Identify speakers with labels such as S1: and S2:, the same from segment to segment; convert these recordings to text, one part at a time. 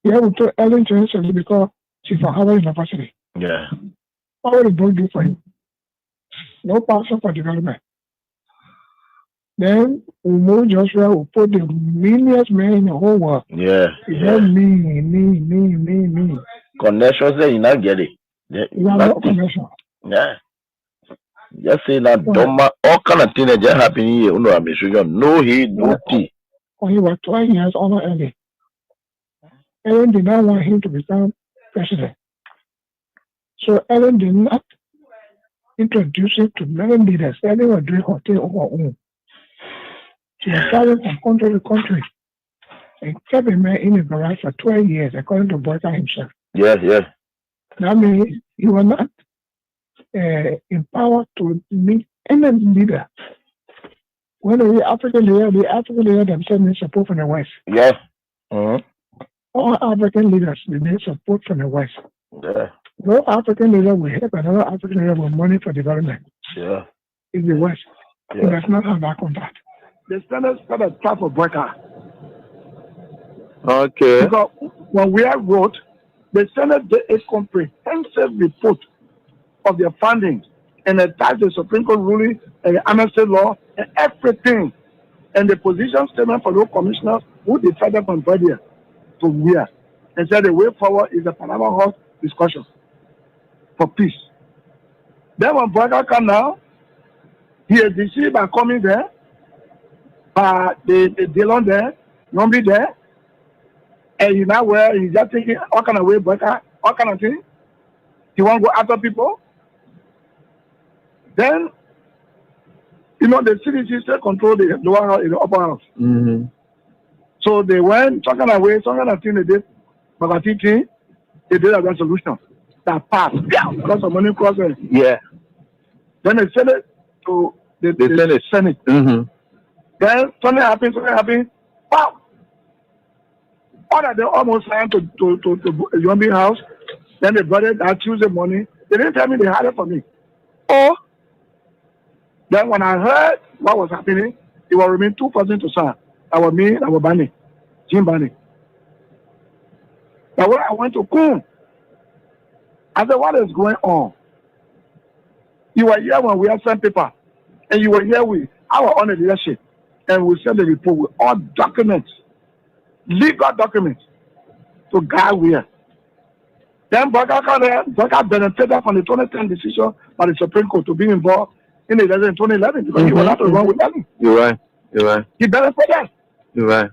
S1: Yeah, we told Ellen Johnson because she's from Harvard University.
S2: Yeah.
S1: What will the board do for you? No passion for development. Then Umo Joshua will put the meanest man in the whole world.
S2: Yeah.
S1: Yeah. Me.
S2: Connections there, you not get it.
S1: You have no connection.
S2: Yeah. Just say that Doma, all kind of things that just happen here. No he, no tea.
S1: When he was 12 years older early. Ellen did not want him to become president. So Ellen did not introduce him to many leaders. Ellen was doing her thing on her own. She was traveling from country to country and kept a man in the garage for 12 years, according to Boyka himself.
S2: Yes.
S1: That means he was not empowered to meet any leader. When the African leader themselves need support from the West.
S2: Yes. Mm-hmm.
S1: All African leaders need support from the West.
S2: Yeah.
S1: No African leader will help another African leader with money for development.
S2: Yeah.
S1: In the West.
S2: Yeah.
S1: He does not have that contact. The Senate started a trap for Boyka.
S2: Okay.
S1: Because when we have wrote, the Senate did a comprehensive report of their findings and attached the Supreme Court ruling and the amnesty law and everything. And the position statement for those commissioners who decided from Liberia to where. And said the way forward is the Panama House discussion for peace. Then when Boyka come now, he is deceived by coming there, by the Dillon there, Nombi there, and you know where he's just taking all kind of way, Boyka, all kind of thing. He want to go after people. Then, the CDC still control the lower house, the upper house.
S2: Mm-hmm.
S1: So they went, some kind of thing they did, but they did a resolution that passed. Yeah, because of money crossing.
S2: Yeah.
S1: Then they sent it to the Senate.
S2: Mm-hmm.
S1: Then something happened. Wow! All that they almost signed to Yombi house. Then they brought it that Tuesday morning. They didn't tell me they had it for me. Oh! Then when I heard what was happening, it was remain 2 persons to sign. That was me, that was Bani, Jim Bani. But when I went to Kun, I said, what is going on? You were here when we had sent paper, and you were here with our own leadership, and we sent the report with all documents, legal documents, to guide where. Then Boyka benefited from the 2010 decision by the Supreme Court to be involved in the election in 2011 because he was not to run with Ellen.
S2: You're right.
S1: He benefited.
S2: You're right.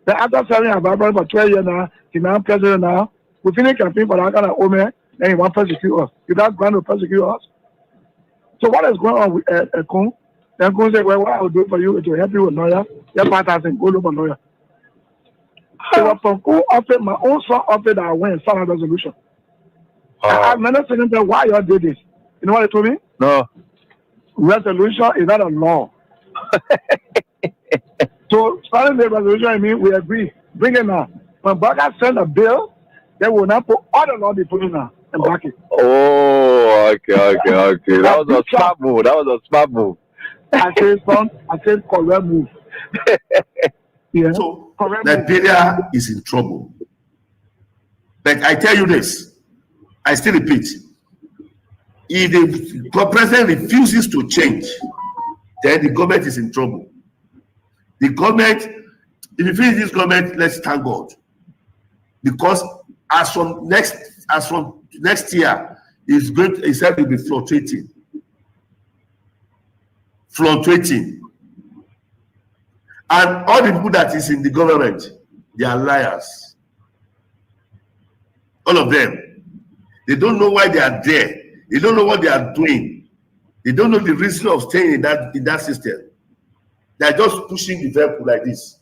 S1: Then after serving Ababa for 12 years now, he's now president now. We finished campaign for that kind of Omer, then he want to persecute us. He does going to persecute us. So what is going on with Kun? Then Kun said, well, what I will do for you is to help you with lawyer. Your part has been go look for lawyer. It was from Kun offered, my own son offered that I went and signed a resolution. I remember saying them, why y'all did this? You know what they told me?
S2: No.
S1: Resolution is not a law. So starting the resolution, I mean, we agree. Bring it now. When Boyka send a bill, they will not put all the law they put in now and back it.
S2: Oh, okay. That was a smart move.
S1: I said correct move. Yeah.
S3: So Liberia is in trouble. But I tell you this, I still repeat, if the president refuses to change, then the government is in trouble. The government, if you finish this government, let's thank God. Because as from next year, it's said to be fluctuating. And all the people that is in the government, they are liars. All of them. They don't know why they are there. They don't know what they are doing. They don't know the reason of staying in that system. They are just pushing the vehicle like this.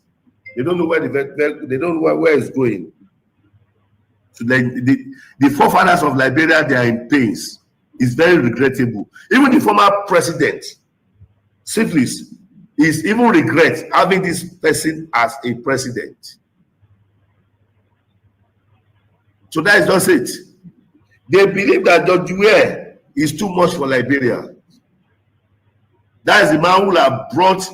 S3: They don't know where they don't know where it's going. So the forefathers of Liberia, they are in pains. It's very regrettable. Even the former president, Syphilis, is even regret having this person as a president. So that is just it. They believe that George Weah is too much for Liberia. That is the man who have brought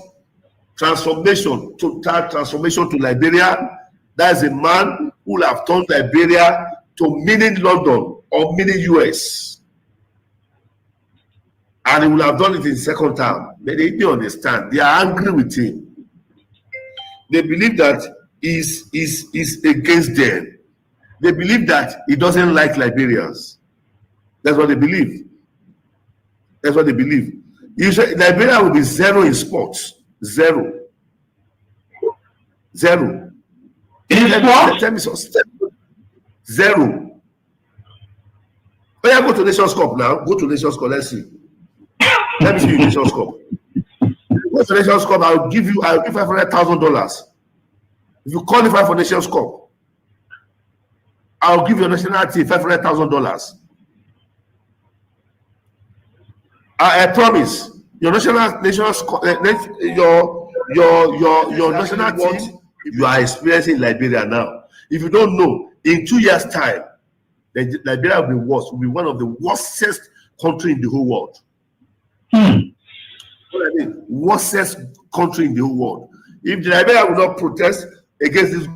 S3: total transformation to Liberia. That is a man who will have turned Liberia to mini London or mini US. And he will have done it in second term. But they didn't understand. They are angry with him. They believe that he's against them. They believe that he doesn't like Liberians. That's what they believe. That's what they believe. Usually, Liberia will be zero in sports. Zero.
S4: In sports?
S3: Tell me something. Zero. Oh yeah, go to Nations Cup now. Go to Nations Cup. Let's see. Let me see Nations Cup. Go to Nations Cup. I'll give $500,000. If you qualify for Nations Cup, I'll give your national team $500,000. I promise. Your national team you are experiencing in Liberia now. If you don't know, in 2 years' time, Liberia will be worse. Will be one of the worstest country in the whole world. What I mean, worstest country in the whole world. If Liberia will not protest against this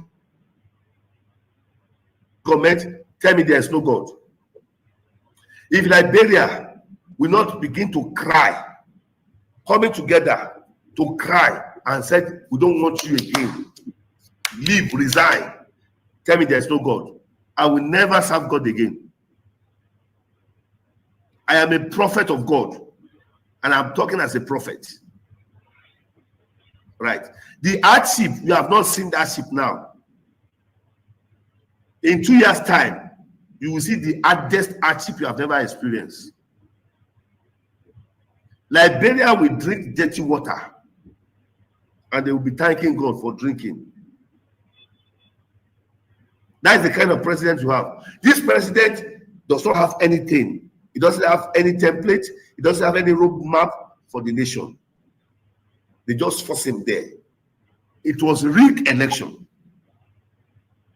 S3: government, tell me there is no God. If Liberia will not begin to cry, coming together to cry and said, we don't want you again, leave, resign, tell me there is no God, I will never serve God again. I am a prophet of God, and I'm talking as a prophet. Right. The hardship, you have not seen that hardship now. In 2 years' time, you will see the hardest hardship you have never experienced. Liberia will drink dirty water, and they will be thanking God for drinking. That is the kind of president you have. This president does not have anything. He doesn't have any template. He doesn't have any roadmap for the nation. They just force him there. It was rigged election.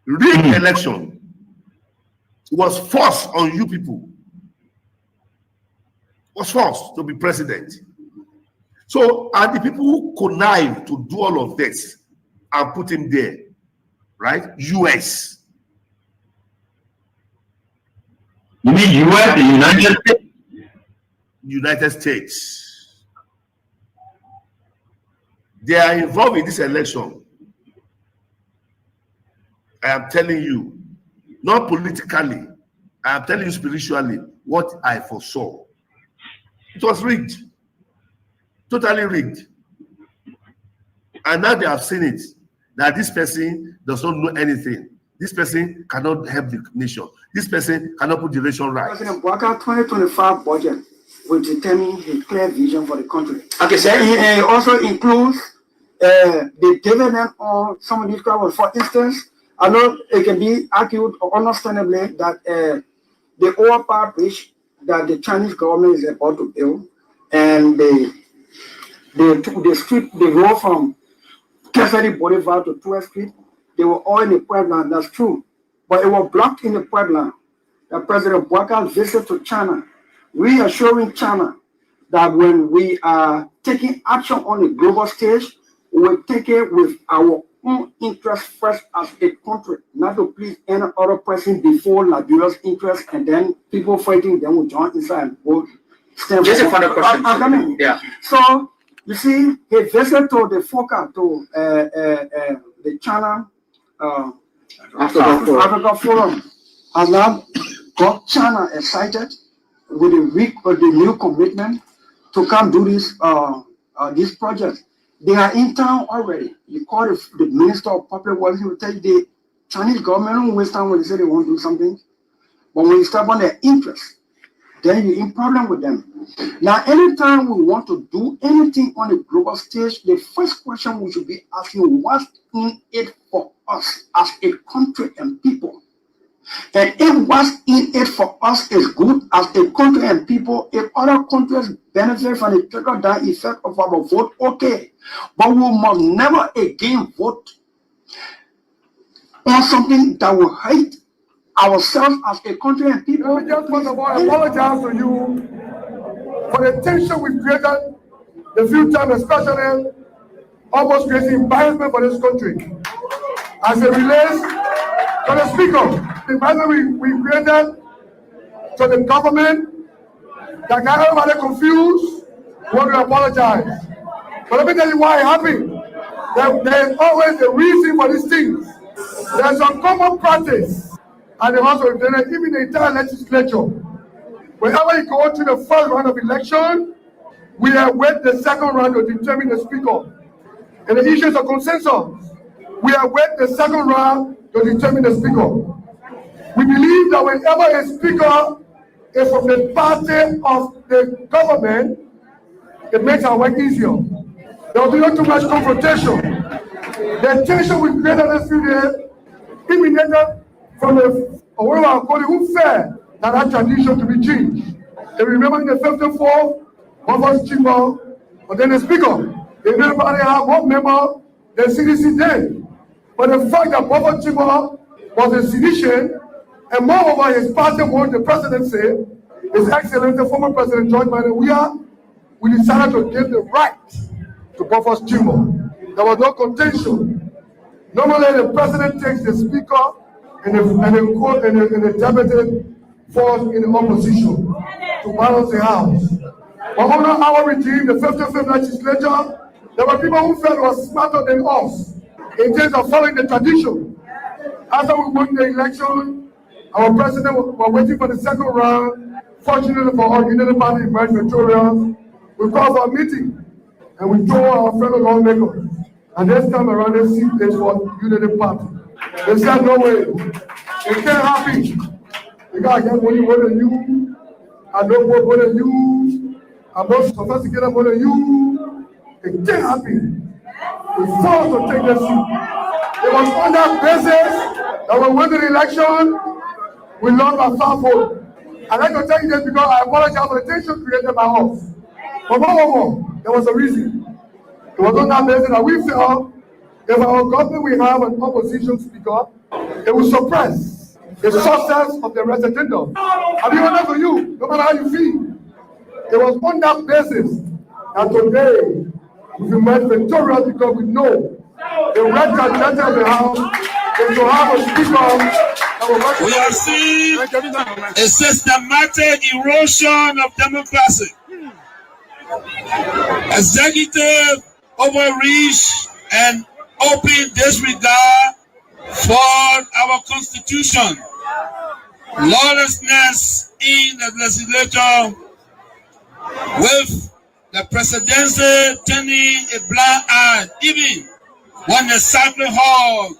S3: Rigged election. It was forced on you people. Was forced to be president. So, and the people who connive to do all of this and put him there, right? US.
S4: You mean US, the United States?
S3: United States. They are involved in this election. I am telling you, not politically, I am telling you spiritually what I foresaw. It was rigged. Totally rigged. And now they have seen it, that this person does not know anything. This person cannot help the nation. This person cannot put the nation right.
S5: President Bwaka 2025 budget will determine his clear vision for the country. Okay, so it also includes the dividend on some of these crowds. For instance, I know it can be argued understandably that the overpower bridge that the Chinese government is about to build, and the street, they go from Cassidy Boulevard to 12th Street, they were all in the Puebla, that's true. But it was blocked in the Puebla. The President Bwaka's visit to China, reassuring China that when we are taking action on the global stage, we will take it with our own interest first as a country, not to please any other person before Liberia's interest, and then people fighting, then will join inside and go stand.
S6: Just a final question.
S5: Yeah. So, you see, he visited to the FOCA, to the China Africa Forum, has now got China excited with the new commitment to come do this project. They are in town already. You call the Minister of Public Works, he will tell you the Chinese government don't waste time when they say they want to do something. But when you step on their interest, then you're in problem with them. Now, anytime we want to do anything on the global stage, the first question we should be asking, what's in it for us as a country and people? And if what's in it for us is good as a country and people, if other countries benefit from the trickle-down effect of our vote, okay. But we must never again vote on something that will hurt ourselves as a country and people.
S1: Let me just first of all apologize to you for the tension we created the few times, especially almost creating embarrassment for this country as it relates the Speaker, the measure we created to the government that got everybody confused, we want to apologize. But let me tell you why it happened. There's always a reason for these things. There's some common practice, and they also even the entire legislature. Whenever you go to the first round of election, we await the second round to determine the Speaker. And the issues of consensus, we await the second round to determine the Speaker. We believe that whenever a Speaker is from the party of the government, it makes our work easier. There will be not too much confrontation. The tension we created this few days emanated from the who said that tradition to be changed. If you remember in the 54th, one was Chief, but then the Speaker, they never have one member, the CDC did. But the fact that Baba Chiba was a seditious, and moreover his party won the presidency, His Excellency, the former President George Manuel, we decided to give the right to Buffer's Chimo. There was no contention. Normally the president takes the speaker and the deputy falls in the opposition to balance the house. But under our regime, the 55th legislature, there were people who felt were smarter than us in terms of following the tradition. After we won the election, our president was waiting for the second round. Fortunately for our Unity Party emerged victorious. We called for a meeting and we told our fellow lawmakers. And this time around, they see this for Unity Party. They said, no way, it can't happen. You gotta get money more than you. I don't work more than you. I'm not sophisticated more than you. It can't happen. We forced to take the seat. It was on that basis that when we won the election, we lost our far vote. I'd like to tell you this because I apologize for the tension created by us. But moreover, there was a reason. It was on that basis that we felt if our government will have an opposition speaker, it will suppress the success of the referendum. I'll be honest with you, no matter how you feel. It was on that basis that today we emerged victorious because we know the right agenda of the House is to have a speaker.
S6: We are seeing a systematic erosion of democracy. Executive overreach and open disregard for our constitution. Lawlessness in the legislature with the presidency turning a blind eye even when the sacred hall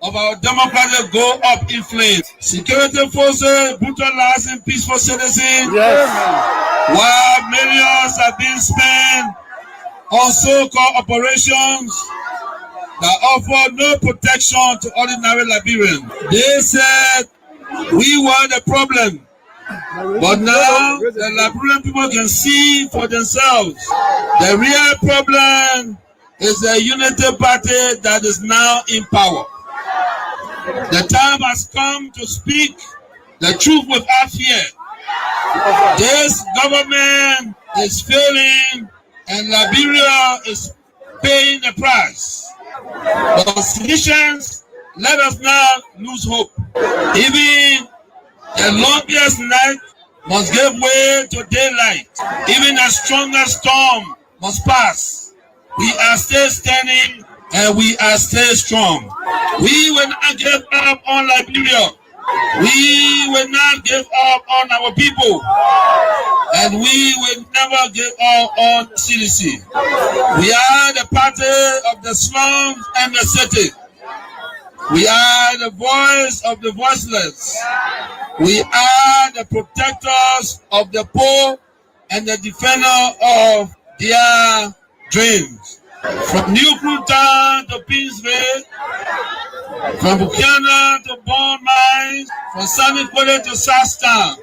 S6: of our democracy go up in flames. Security forces brutalizing peaceful citizens, while millions are being spent on so-called operations that offer no protection to ordinary Liberians. They said we were the problem, but now the Liberian people can see for themselves. The real problem is the Unity Party that is now in power. The time has come to speak the truth without fear. This government is failing and Liberia is paying the price. But citizens, let us not lose hope. Even the longest night must give way to daylight. Even the strongest storm must pass. We are still standing and we are still strong. We will not give up on Liberia. We will not give up on our people. And we will never give up on CDC. We are the party of the slums and the city. We are the voice of the voiceless. We are the protectors of the poor and the defender of their dreams. From New Cruton to Peaceville, from Buchanan to Bond Mines, from Sunny Quarter to Southtown,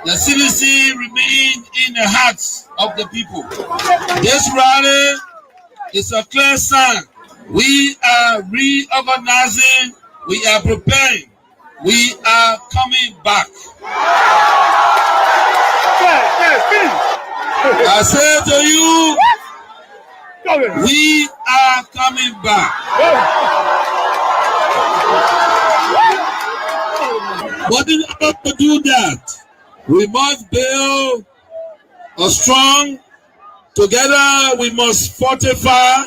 S6: the CDC remains in the hearts of the people. This rally is a clear sign. We are reorganizing, we are preparing, we are coming back. I say to you, we are coming back. But in order to do that, we must build a strong, together we must fortify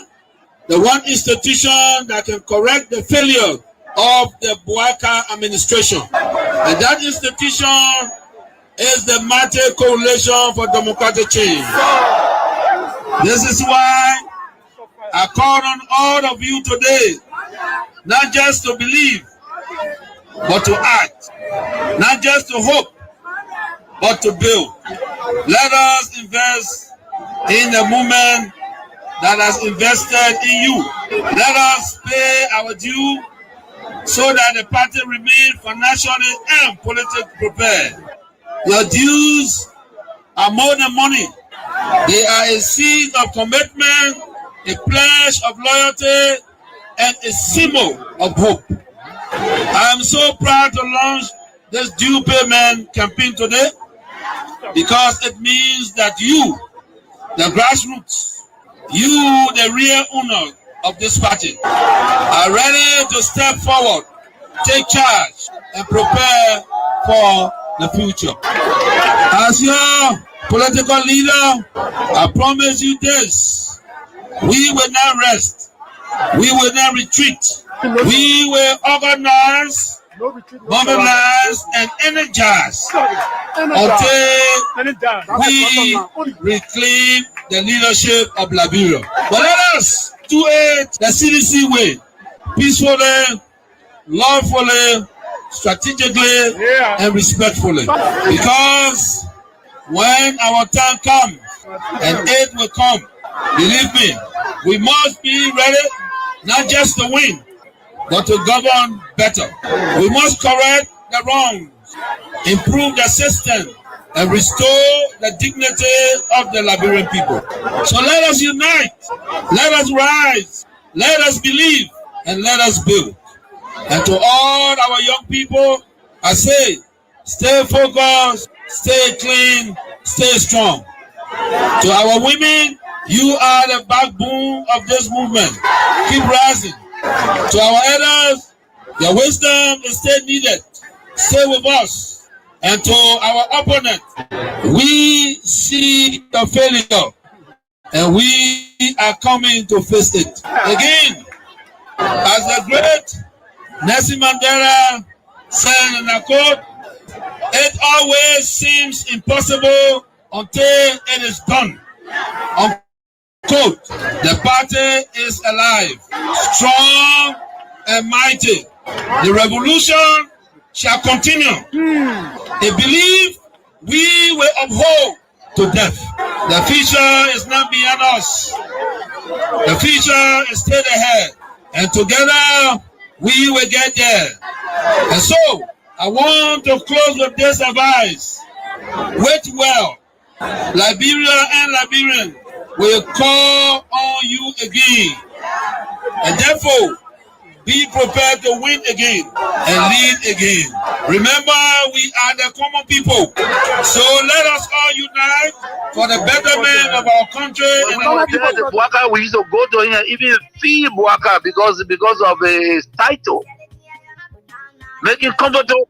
S6: the one institution that can correct the failure of the Bouaka administration. And that institution is the Mighty Coalition for Democratic Change. This is why I call on all of you today, not just to believe, but to act. Not just to hope, but to build. Let us invest in the movement that has invested in you. Let us pay our due so that the party remains financially and politically prepared. Your dues are more than money. They are a seed of commitment, a pledge of loyalty, and a symbol of hope. I am so proud to launch this due payment campaign today because it means that you, the grassroots, you, the real owner of this party, are ready to step forward, take charge, and prepare for the future. As your political leader, I promise you this: we will not rest, we will not retreat, we will organize, mobilize, and energize until we reclaim the leadership of Liberia. But let us do it the CDC way, peacefully, lawfully, strategically, and respectfully. Because when our time comes and aid will come, believe me, we must be ready not just to win, but to govern better. We must correct the wrongs, improve the system, and restore the dignity of the Liberian people. So let us unite, let us rise, let us believe, and let us build. And to all our young people, I say, stay focused, stay clean, stay strong. To our women, you are the backbone of this movement. Keep rising. To our elders, your wisdom is still needed. Stay with us. And to our opponent, we see the failure and we are coming to face it. Again, as the great Nelson Mandela said in a quote, it always seems impossible until it is done. Unquote. The party is alive, strong and mighty. The revolution shall continue. They believe we will uphold to death. The future is not beyond us. The future is still ahead. And together we will get there. And so I want to close with this advice. Wait well. Liberia and Liberians will call on you again. And therefore, be prepared to win again and lead again. Remember, we are the common people. So let us all unite for the betterment of our country and our people.
S7: The Bouaka, we used to go to him, even fee Bouaka because of his title. Making comfortable.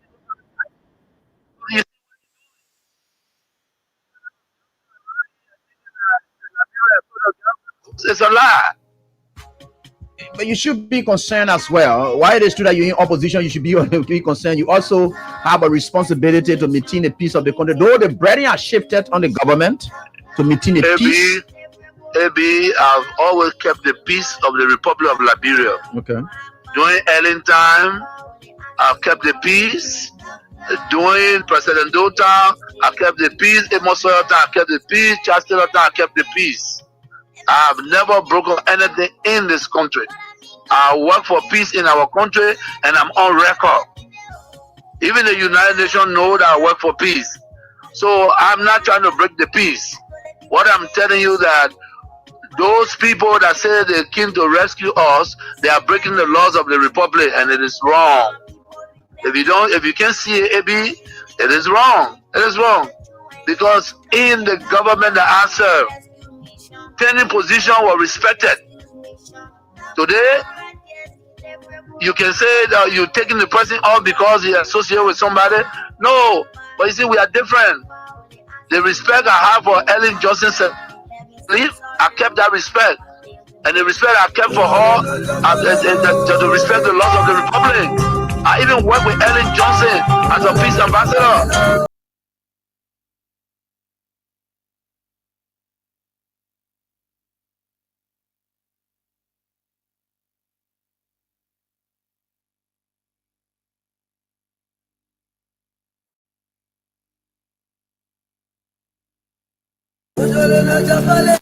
S7: It's a lie.
S8: But you should be concerned as well. Why it is true that you're in opposition, you should be concerned. You also have a responsibility to maintain the peace of the country. Though the burden has shifted on the government to maintain the peace.
S7: I've always kept the peace of the Republic of Liberia.
S8: Okay.
S7: During Ellen time, I've kept the peace. During President Dota, I kept the peace. Amos Soyota, I kept the peace. Chancellor, I kept the peace. I've never broken anything in this country. I work for peace in our country and I'm on record. Even the United Nations know that I work for peace. So I'm not trying to break the peace. What I'm telling you that those people that say they came to rescue us, they are breaking the laws of the Republic and it is wrong. If you can't see it, AB, it is wrong. It is wrong. Because in the government that I serve, any position was respected. Today, you can say that you're taking the person off because he associated with somebody. No, but you see, we are different. The respect I have for Ellen Johnson Sirleaf, I kept that respect. And the respect I kept for her, to respect the laws of the Republic. I even worked with Ellen Johnson as a peace ambassador.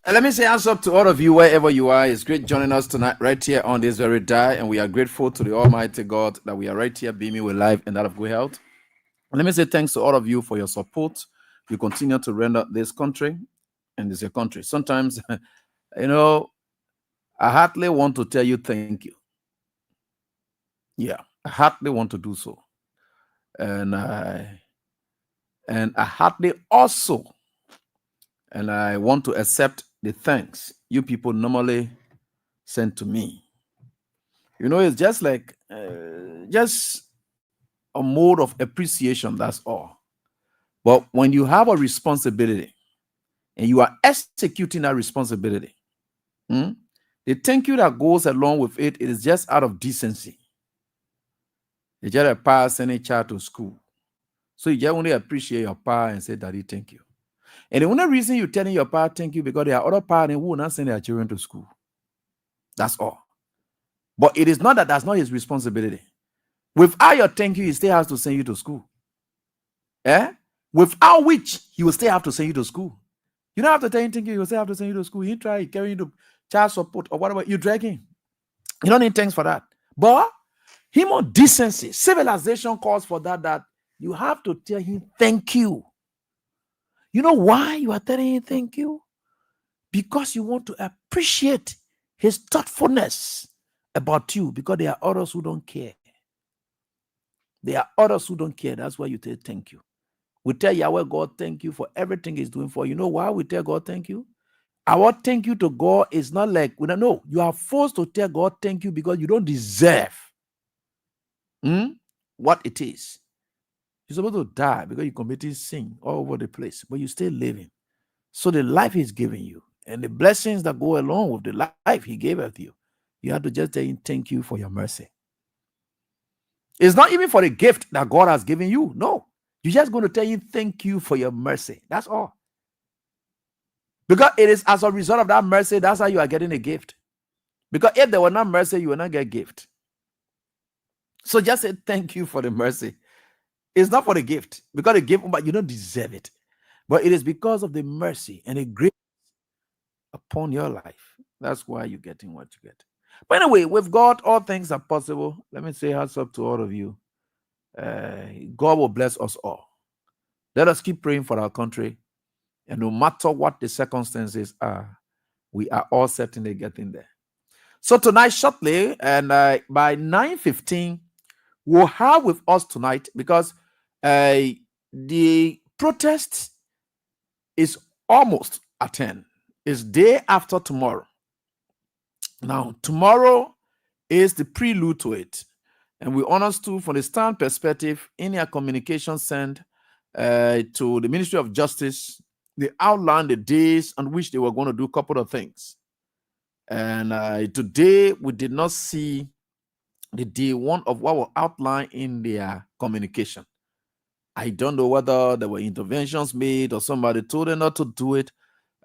S8: Let me say hands up to all of you wherever you are. It's great joining us tonight right here on this very day, and we are grateful to the Almighty God that we are right here beaming with life and that of good health. And let me say thanks to all of you for your support. You continue to render this country, and this is your country. Sometimes, you know, I hardly want to tell you thank you. Yeah, I hardly want to do so. And I hardly also, and I want to accept the thanks you people normally send to me. You know, it's just like just a mode of appreciation, that's all. But when you have a responsibility and you are executing that responsibility, the thank you that goes along with it is just out of decency. You just a pa sending child to school. So you just only appreciate your pa and say, Daddy, thank you. And the only reason you're telling your pa thank you because there are other parents who will not send their children to school. That's all. But it is not that that's not his responsibility. Without your thank you, he still has to send you to school. Without which, he will still have to send you to school. You don't have to tell him thank you, he will still have to send you to school. He try carrying you to child support or whatever, you drag him. You don't need thanks for that. But human decency, civilization calls for that you have to tell him thank you. You know why you are telling him thank you? Because you want to appreciate his thoughtfulness about you, because there are others who don't care. There are others who don't care. That's why you tell thank you. We tell Yahweh God thank you for everything he's doing for you. You know why we tell God thank you? Our thank you to God is not like, we don't know. You are forced to tell God thank you because you don't deserve what it is. You're supposed to die because you committed sin all over the place, but you're still living. So the life he's giving you and the blessings that go along with the life he gave of you, you have to just tell him thank you for your mercy. It's not even for the gift that God has given you. No. You're just going to tell him thank you for your mercy. That's all. Because it is as a result of that mercy, that's how you are getting a gift. Because if there were not mercy, you will not get a gift. So just say thank you for the mercy. It's not for the gift, because the gift, but you don't deserve it. But it is because of the mercy and the grace upon your life. That's why you're getting what you get. But anyway, with God, all things are possible. Let me say hats up to all of you. God will bless us all. Let us keep praying for our country. And no matter what the circumstances are, we are all certainly getting there. So tonight, shortly, and by 9:15, we'll have with us tonight, because the protest is almost at 10. It's day after tomorrow. Now, tomorrow is the prelude to it. And we understood from the stand perspective, in their communication sent to the Ministry of Justice, they outlined the days on which they were going to do a couple of things. And today, we did not see the day one of what was outlined in their communication. I don't know whether there were interventions made or somebody told them not to do it.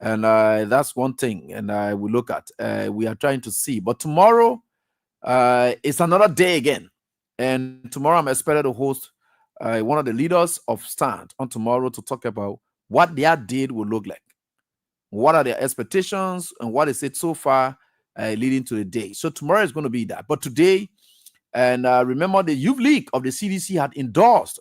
S8: And that's one thing. And I will look at. We are trying to see. But tomorrow is another day again. And tomorrow I'm expected to host one of the leaders of Stand on tomorrow to talk about what their deed will look like. What are their expectations and what is it so far leading to the day. So tomorrow is going to be that. But today, and remember, the Youth League of the CDC had endorsed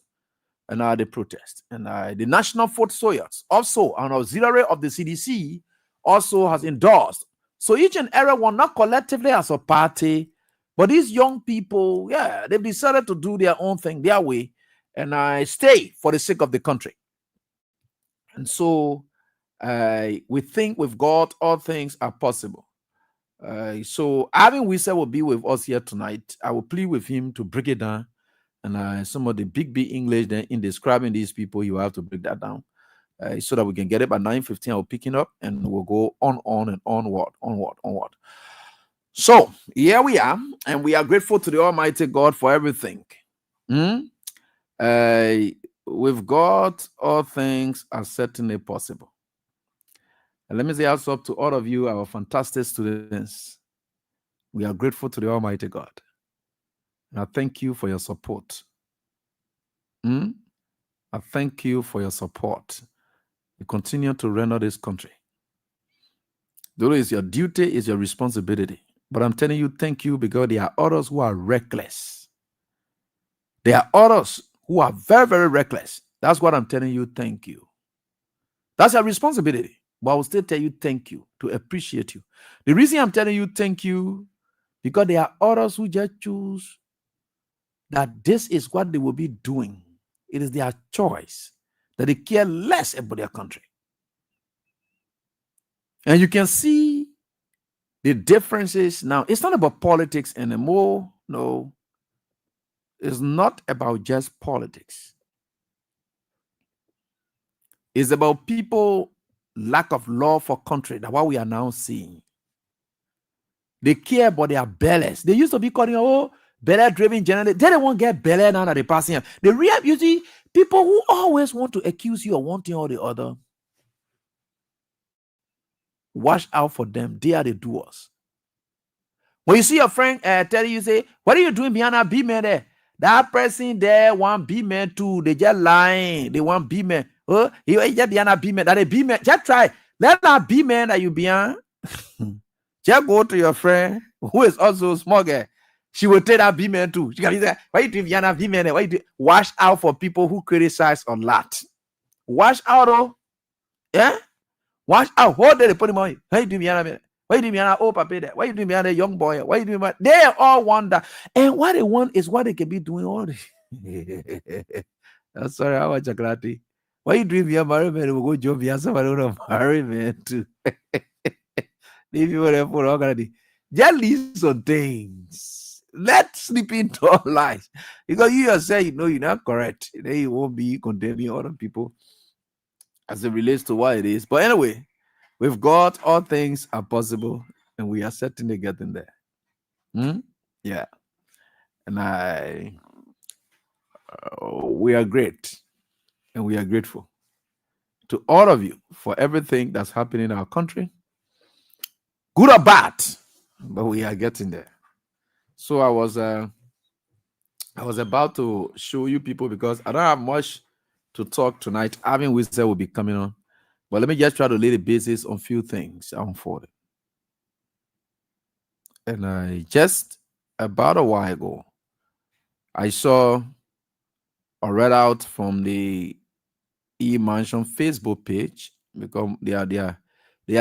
S8: the protest. And the National Foot Soldiers also, an auxiliary of the CDC, also has endorsed. So each and every one, not collectively as a party, but these young people, they've decided to do their own thing, their way, and stay for the sake of the country. And so we think with God, all things are possible. So Alvin Wisa will be with us here tonight. I will plead with him to break it down. And some of the big English then in describing these people, you have to break that down so that we can get it by 9:15. I'll pick it up and we'll go on and onward. So here we are, and we are grateful to the Almighty God for everything. With God, all things are certainly possible. And let me say also up to all of you, our fantastic students. We are grateful to the Almighty God. And I thank you for your support. I thank you for your support. You continue to render this country. Though it's your duty, it's your responsibility. But I'm telling you, thank you, because there are others who are reckless. There are others who are very, very reckless. That's what I'm telling you, thank you. That's your responsibility. But I will still tell you thank you, to appreciate you. The reason I'm telling you thank you, because there are others who just choose that this is what they will be doing. It is their choice, that they care less about their country. And you can see the differences now. It's not about politics anymore. No, it's not about just politics. It's about people lack of love for country. That's what we are now seeing. They care about their bellies. They used to be calling, belly-driven journalists. They don't want to get belly now that they're passing. The real, you see, people who always want to accuse you of one thing or the other, watch out for them. They are the doers. When you see your friend telling you, say, what are you doing behind that B-man there? That person there want B-man too. They just lying. They want B-man. Oh, you just behind that B-man. That a B-man. Just try. Let that B-man that you behind. Just go to your friend who is also a small guy. She will take that B-man too. She can be there. Why you doing behind that B-man there? Why you do? Watch out for people who criticize a lot. Watch out, oh. Yeah? Watch out. Hold there, they put him on. Why you doing behind that? Why you doing behind that old papa there? Why you doing behind that young boy? Why you doing behind? They all want that. And what they want is what they can be doing all day. I'm sorry, how much chocolate? Why you doing behind married man? We'll go job behind somebody who don't marry man too. Leave you whatever for already. Just leave some things. Let sleeping talk lies. Because you yourself, you know you're not correct. Then you won't be condemning other people as it relates to what it is. But anyway, with God, all things are possible, and we are certainly getting there. Yeah. And we are great, and we are grateful to all of you for everything that's happening in our country, good or bad, but we are getting there. So I was about to show you people, because I don't have much to talk tonight. Alvin Wisa will be coming on. But let me just try to lay the basis on a few things unfolded. And just about a while ago, I saw a readout from the E-Mansion Facebook page, because they are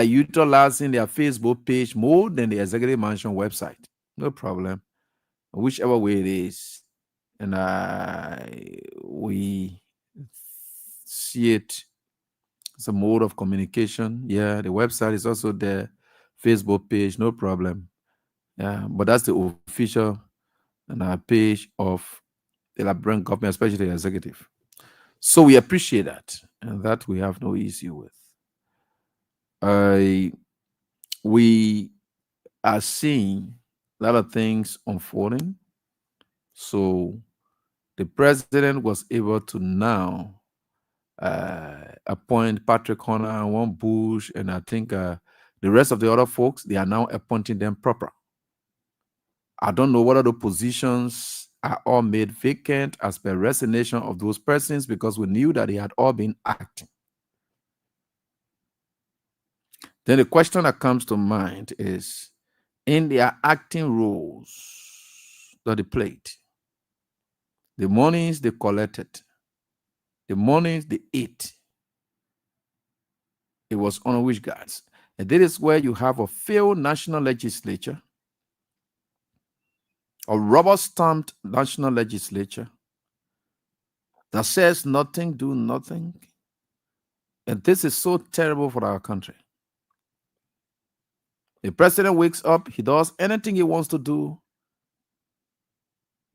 S8: utilizing their Facebook page more than the Executive Mansion website. No problem, whichever way it is. And we see it. It's a mode of communication. Yeah, the website is also there. Facebook page, no problem. Yeah, but that's the official page of the Liberian government, especially the executive. So we appreciate that, and that we have no issue with. We are seeing a lot of things unfolding. So the president was able to now appoint Patrick Horner and Warren Bush, and I think the rest of the other folks, they are now appointing them proper. I don't know whether the positions are all made vacant as per resignation of those persons, because we knew that they had all been acting. Then the question that comes to mind is, in their acting roles that they played, the monies they collected, the monies they ate, it was on which guards. And this is where you have a failed national legislature, a rubber-stamped national legislature that says nothing, do nothing. And this is so terrible for our country. The president wakes up, he does anything he wants to do.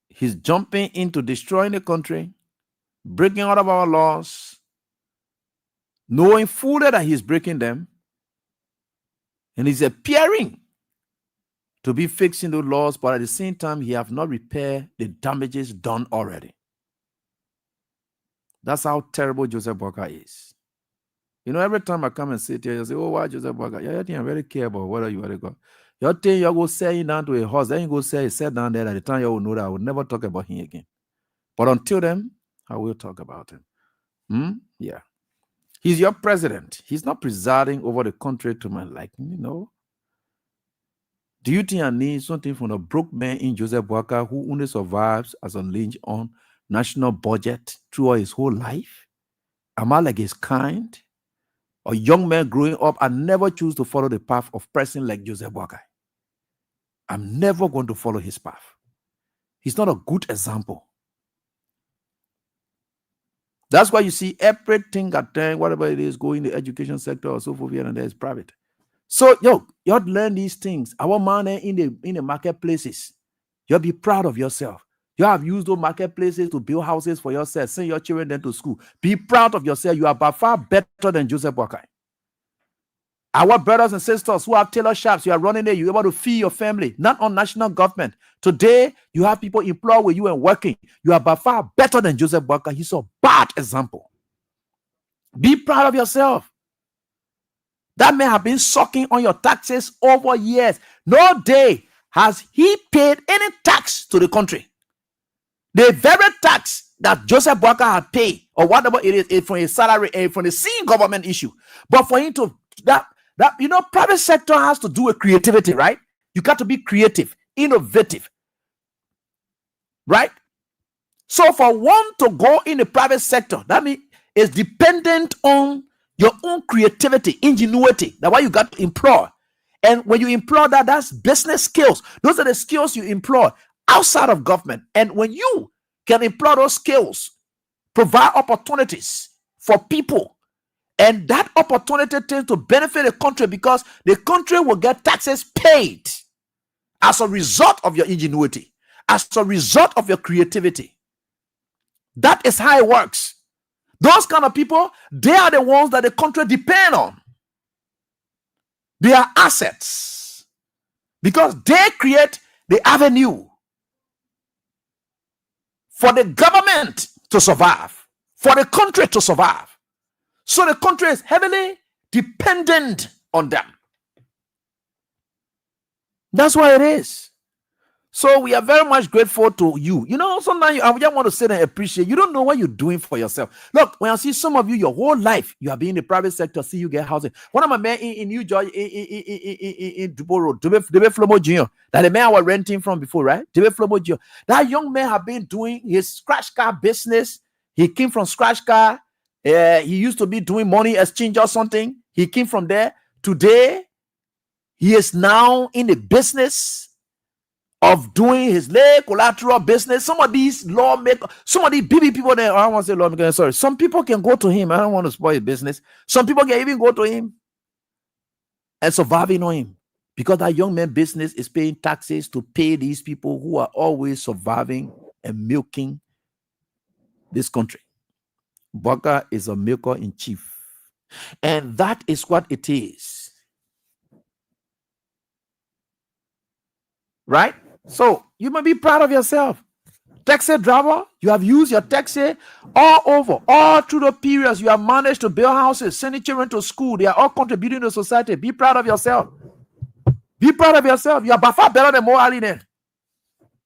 S8: He's jumping into destroying the country, breaking out of our laws, knowing fully that he's breaking them, and he's appearing to be fixing the laws, but at the same time, he have not repaired the damages done already. That's how terrible Joseph Boakai is. You know, every time I come and sit here, you say, oh, why Joseph Boakai? Yeah, I think I really care about whether you want to go. Your thing, you go say him down to a horse, then you go say he sat down there. At the time, you will know that I will never talk about him again. But until then, I will talk about him. Yeah. He's your president. He's not presiding over the country to my liking, you know. Do you think I need something from a broke man in Joseph Boakai who only survives as a lynch on national budget throughout his whole life? Am I like his kind? A young man growing up, I never choose to follow the path of person like Joseph Boakai. I'm never going to follow his path. He's not a good example. That's why you see everything at time, whatever it is, go in the education sector or so forth here and there is private. So, you have to learn these things. Our man in the marketplaces, you'll be proud of yourself. You have used those marketplaces to build houses for yourself, send your children then to school. Be proud of yourself. You are by far better than Joseph Boakai. Our brothers and sisters who have tailor shops, you are running there, you're able to feed your family, not on national government. Today, you have people employed with you and working. You are by far better than Joseph Boakai. He's a bad example. Be proud of yourself. That man have been sucking on your taxes over years. No day has he paid any tax to the country. The very tax that Joseph Boakai had paid, or whatever it is from his salary and from the same government issue. But for him to private sector has to do with creativity, right? You got to be creative, innovative, right? So for one to go in the private sector, that means it's dependent on your own creativity, ingenuity. That's why you got to employ. And when you employ that, that's business skills. Those are the skills you employ outside of government. And when you can employ those skills, provide opportunities for people, and that opportunity tends to benefit the country because the country will get taxes paid as a result of your ingenuity, as a result of your creativity. That is how it works. Those kind of people, they are the ones that the country depend on. They are assets because they create the avenue for the government to survive, for the country to survive. So the country is heavily dependent on them. That's why it is. So we are very much grateful to you. You know, sometimes I just want to sit and appreciate. You don't know what you're doing for yourself. Look, when I see some of you, your whole life, you have been in the private sector, see you get housing. One of my men in New York, in Dubois Road, Dube Flomo Jr., that the man I was renting from before, right? Dube Flomo Jr. That young man have been doing his scratch car business. He came from scratch car. He used to be doing money exchange or something. He came from there. Today, he is now in the business of doing his lay collateral business. Some of these lawmakers, some of these BB people there, I don't want to say lawmakers, sorry. Some people can go to him. I don't want to spoil his business. Some people can even go to him and surviving on him because that young man business is paying taxes to pay these people who are always surviving and milking this country. Boakai is a milker in chief. And that is what it is. Right? So you may be proud of yourself. Taxi driver, you have used your taxi all over, all through the periods. You have managed to build houses, sending children to school. They are all contributing to society. Be proud of yourself. Be proud of yourself. You are by far better than Mo Ali then.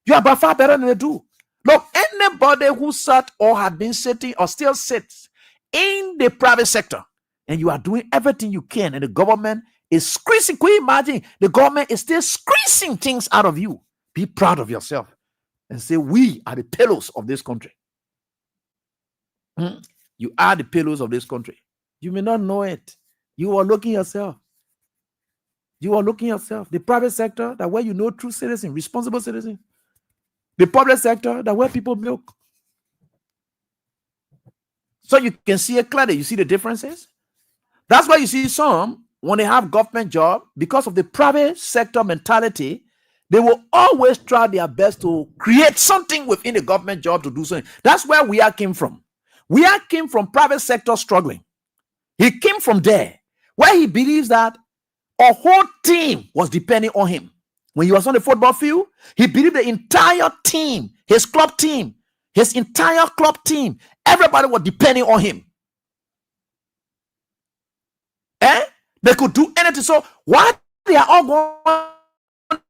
S8: You are by far better than they do. Look, anybody who sat or had been sitting or still sits in the private sector, and you are doing everything you can, and the government is squeezing. Can you imagine? The government is still squeezing things out of you. Be proud of yourself and say, we are the pillars of this country. You are the pillars of this country. You may not know it. You are looking yourself. You are looking yourself. The private sector, that where you know true citizen, responsible citizen. The public sector, that where people milk. So you can see it clearly. You see the differences? That's why you see some, when they have government job, because of the private sector mentality, they will always try their best to create something within the government job to do something. That's where we came from. We came from private sector struggling. He came from there, where he believes that a whole team was depending on him. When he was on the football field, he believed the entire team, his club team, his entire club team, everybody was depending on him. They could do anything. So why they are all going on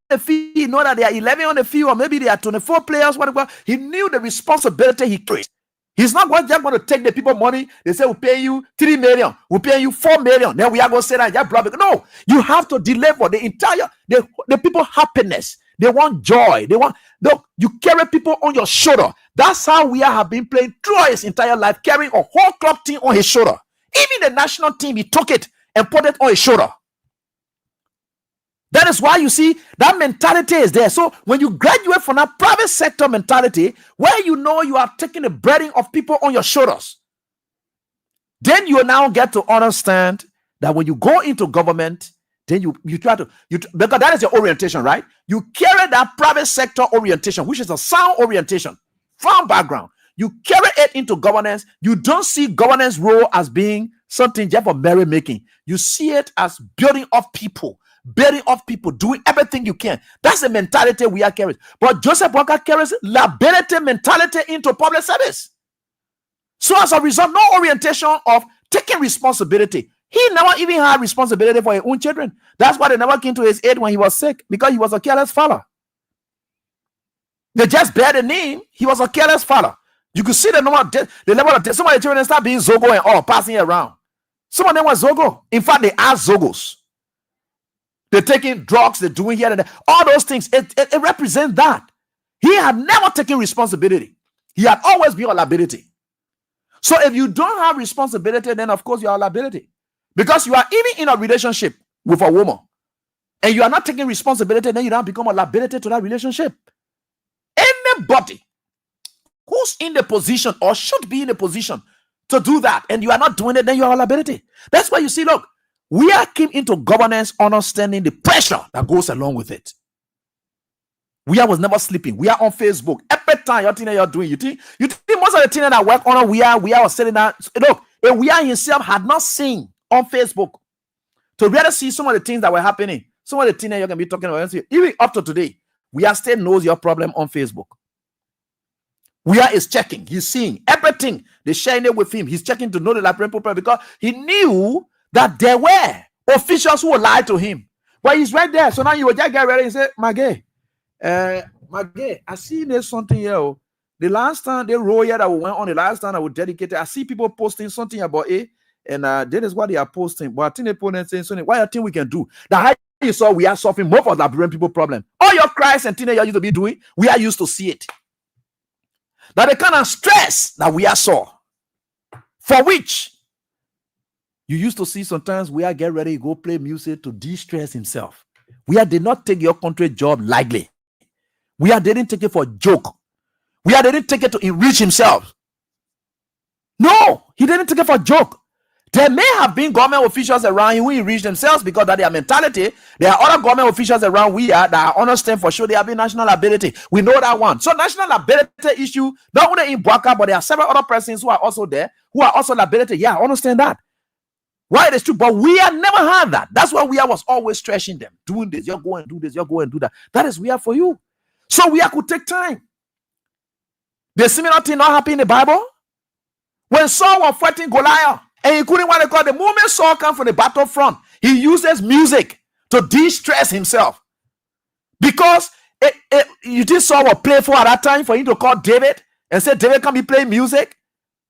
S8: the field, you know that they are 11 on the field, or maybe they are 24 players, whatever. He knew the responsibility he carried. He's not just going to take the people money. They say, we'll pay you 3 million, we'll pay you 4 million. Then we are going to say that, yeah, brother. No, you have to deliver the entire, the people happiness. They want joy. They want, look, you carry people on your shoulder. That's how we have been playing throughout his entire life, carrying a whole club team on his shoulder. Even the national team, he took it and put it on his shoulder. That is why you see that mentality is there. So when you graduate from that private sector mentality, where you know you are taking the burden of people on your shoulders, then you now get to understand that when you go into government, then you try to, because that is your orientation, right? You carry that private sector orientation, which is a sound orientation from background. You carry it into governance. You don't see governance role as being something just for merrymaking. You see it as building up people, doing everything you can. That's the mentality we are carrying. But Joseph Walker carries liability mentality into public service. So as a result, no orientation of taking responsibility. He never even had responsibility for his own children. That's why they never came to his aid when he was sick, because he was a careless father. They just bear the name. He was a careless father. You could see the level of death. Some of the children start being Zogo and all, passing around. Some of them were Zogo. In fact, they are Zogos. They're taking drugs, they're doing here and there. All those things, it represents that. He had never taken responsibility. He had always been a liability. So if you don't have responsibility, then of course you are a liability. Because you are even in a relationship with a woman and you are not taking responsibility, then you don't become a liability to that relationship. Anybody who's in the position or should be in the position to do that and you are not doing it, then you are a liability. That's why you see, look, we are came into governance understanding the pressure that goes along with it. We was never sleeping. We are on Facebook. Every time you're thinking you're doing, you think most of the things that work on we are selling that. Look, if we are himself had not seen on Facebook to really see some of the things that were happening, some of the things that you're gonna be talking about, even up to today, we are still knows your problem on Facebook. We are is checking, he's seeing everything, they're sharing it with him. He's checking to know the library problem because he knew that there were officials who would lie to him. But he's right there. So now you will just get ready and say, Magay, I see there's something here. The last time they roll here that we went on, the last time I would dedicate it, I see people posting something about it, and that is what they are posting. But I think they put saying something. What I think we can do? That how you saw we are solving more of the Liberian people problem. All your cries and things that you used to be doing, we are used to see it. That the kind of stress that we are saw, for which you used to see sometimes we are get ready to go play music to de-stress himself. We did not take your country job lightly. We didn't take it for a joke. We didn't take it to enrich himself. No, he didn't take it for a joke. There may have been government officials around who enrich themselves because of their mentality. There are other government officials around that understand for sure they have a national ability. We know that one. So national ability issue, not only in Boaka, but there are several other persons who are also there, who are also liability. Yeah, I understand that. Why it is true, but we have never had that. That's why we was always stressing them. Doing this, you're going to do this, you're going to do that. That is we are for you. So we could take time. The similar thing not happen in the Bible. When Saul was fighting Goliath, and he couldn't want to call the moment Saul come from the battlefront, he uses music to de-stress himself. Because you think Saul was playful at that time for him to call David and say, David, can be playing music?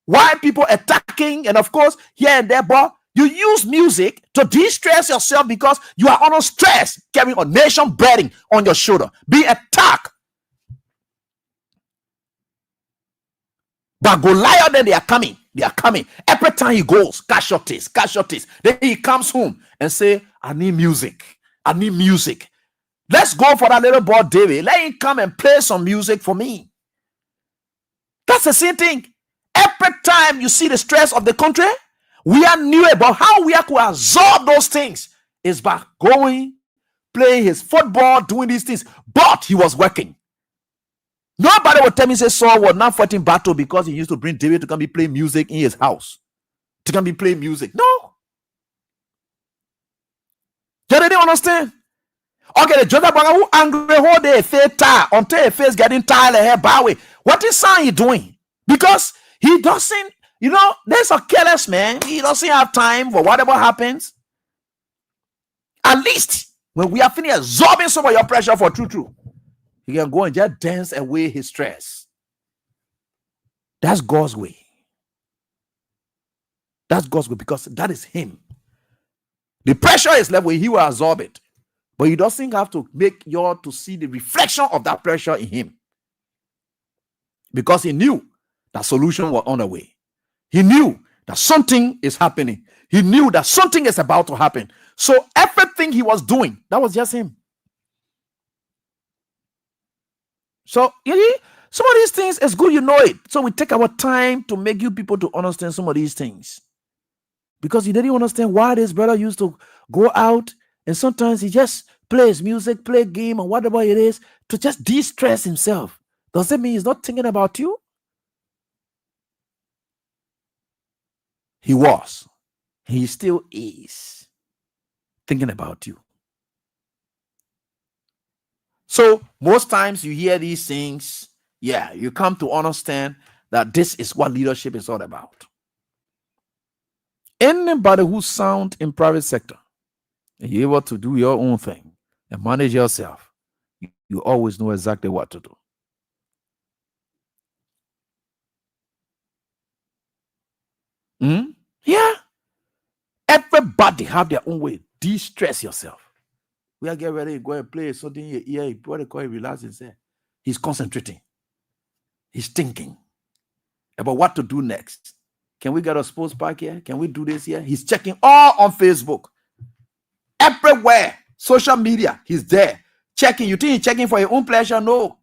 S8: Why people attacking? And of course, here and there, but you use music to de-stress yourself because you are under stress, carrying a nation burden on your shoulder, being attacked. But Goliath, then they are coming. They are coming. Every time he goes, casualties. Then he comes home and say, I need music. Let's go for that little boy, David. Let him come and play some music for me. That's the same thing. Every time you see the stress of the country, We are knew about how we are to absorb those things is by going, playing his football, doing these things. But he was working. Nobody would tell me say Saul was not fighting battle because he used to bring David to come be playing music in his house. To come be playing music. No. You didn't understand? Okay, the Joseph Baga who angry whole day face tired until his face getting tired and hair bow. What is son he doing? Because he doesn't, there's a careless man. He doesn't have time for whatever happens. At least when we are finished absorbing some of your pressure for true, he can go and just dance away his stress. That's God's way. That's God's way because that is him. The pressure is left where he will absorb it. But he doesn't have to make you to see the reflection of that pressure in him. Because he knew that solution was on the way. He knew that something is happening. He knew that something is about to happen. So everything he was doing, that was just him. So some of these things is good, you know it. So we take our time to make you people to understand some of these things. Because you didn't understand why this brother used to go out and sometimes he just plays music, play game or whatever it is to just de-stress himself. Does that mean he's not thinking about you? He was. He still is thinking about you. So most times you hear these things, you come to understand that this is what leadership is all about. Anybody who's sound in private sector, and you're able to do your own thing and manage yourself, you always know exactly what to do. Yeah. Everybody have their own way. De-stress yourself. We are getting ready to go and play something in your ear. What they call it, relaxing. He's concentrating. He's thinking about what to do next. Can we get a sports park here? Can we do this here? He's checking all on Facebook. Everywhere. Social media. He's there. Checking. You think he's checking for your own pleasure? No.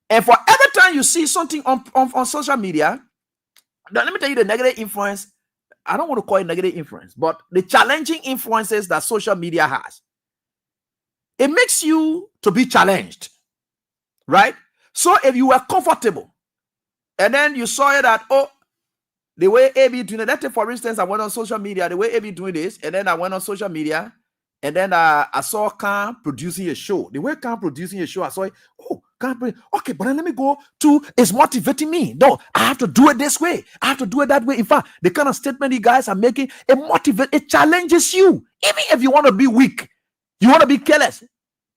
S8: And for every time you see something on social media, now let me tell you the negative influence. I don't want to call it negative influence, but the challenging influences that social media has. It makes you to be challenged, right? So if you were comfortable and then you saw that, the way AB doing it, let's say for instance, I went on social media, the way AB doing this, and then I went on social media, and then I saw Khan producing a show. The way Khan producing a show, I saw it, okay, but then let me go to, it's motivating me. No, I have to do it this way. I have to do it that way. In fact, the kind of statement you guys are making, it challenges you. Even if you want to be weak, you want to be careless,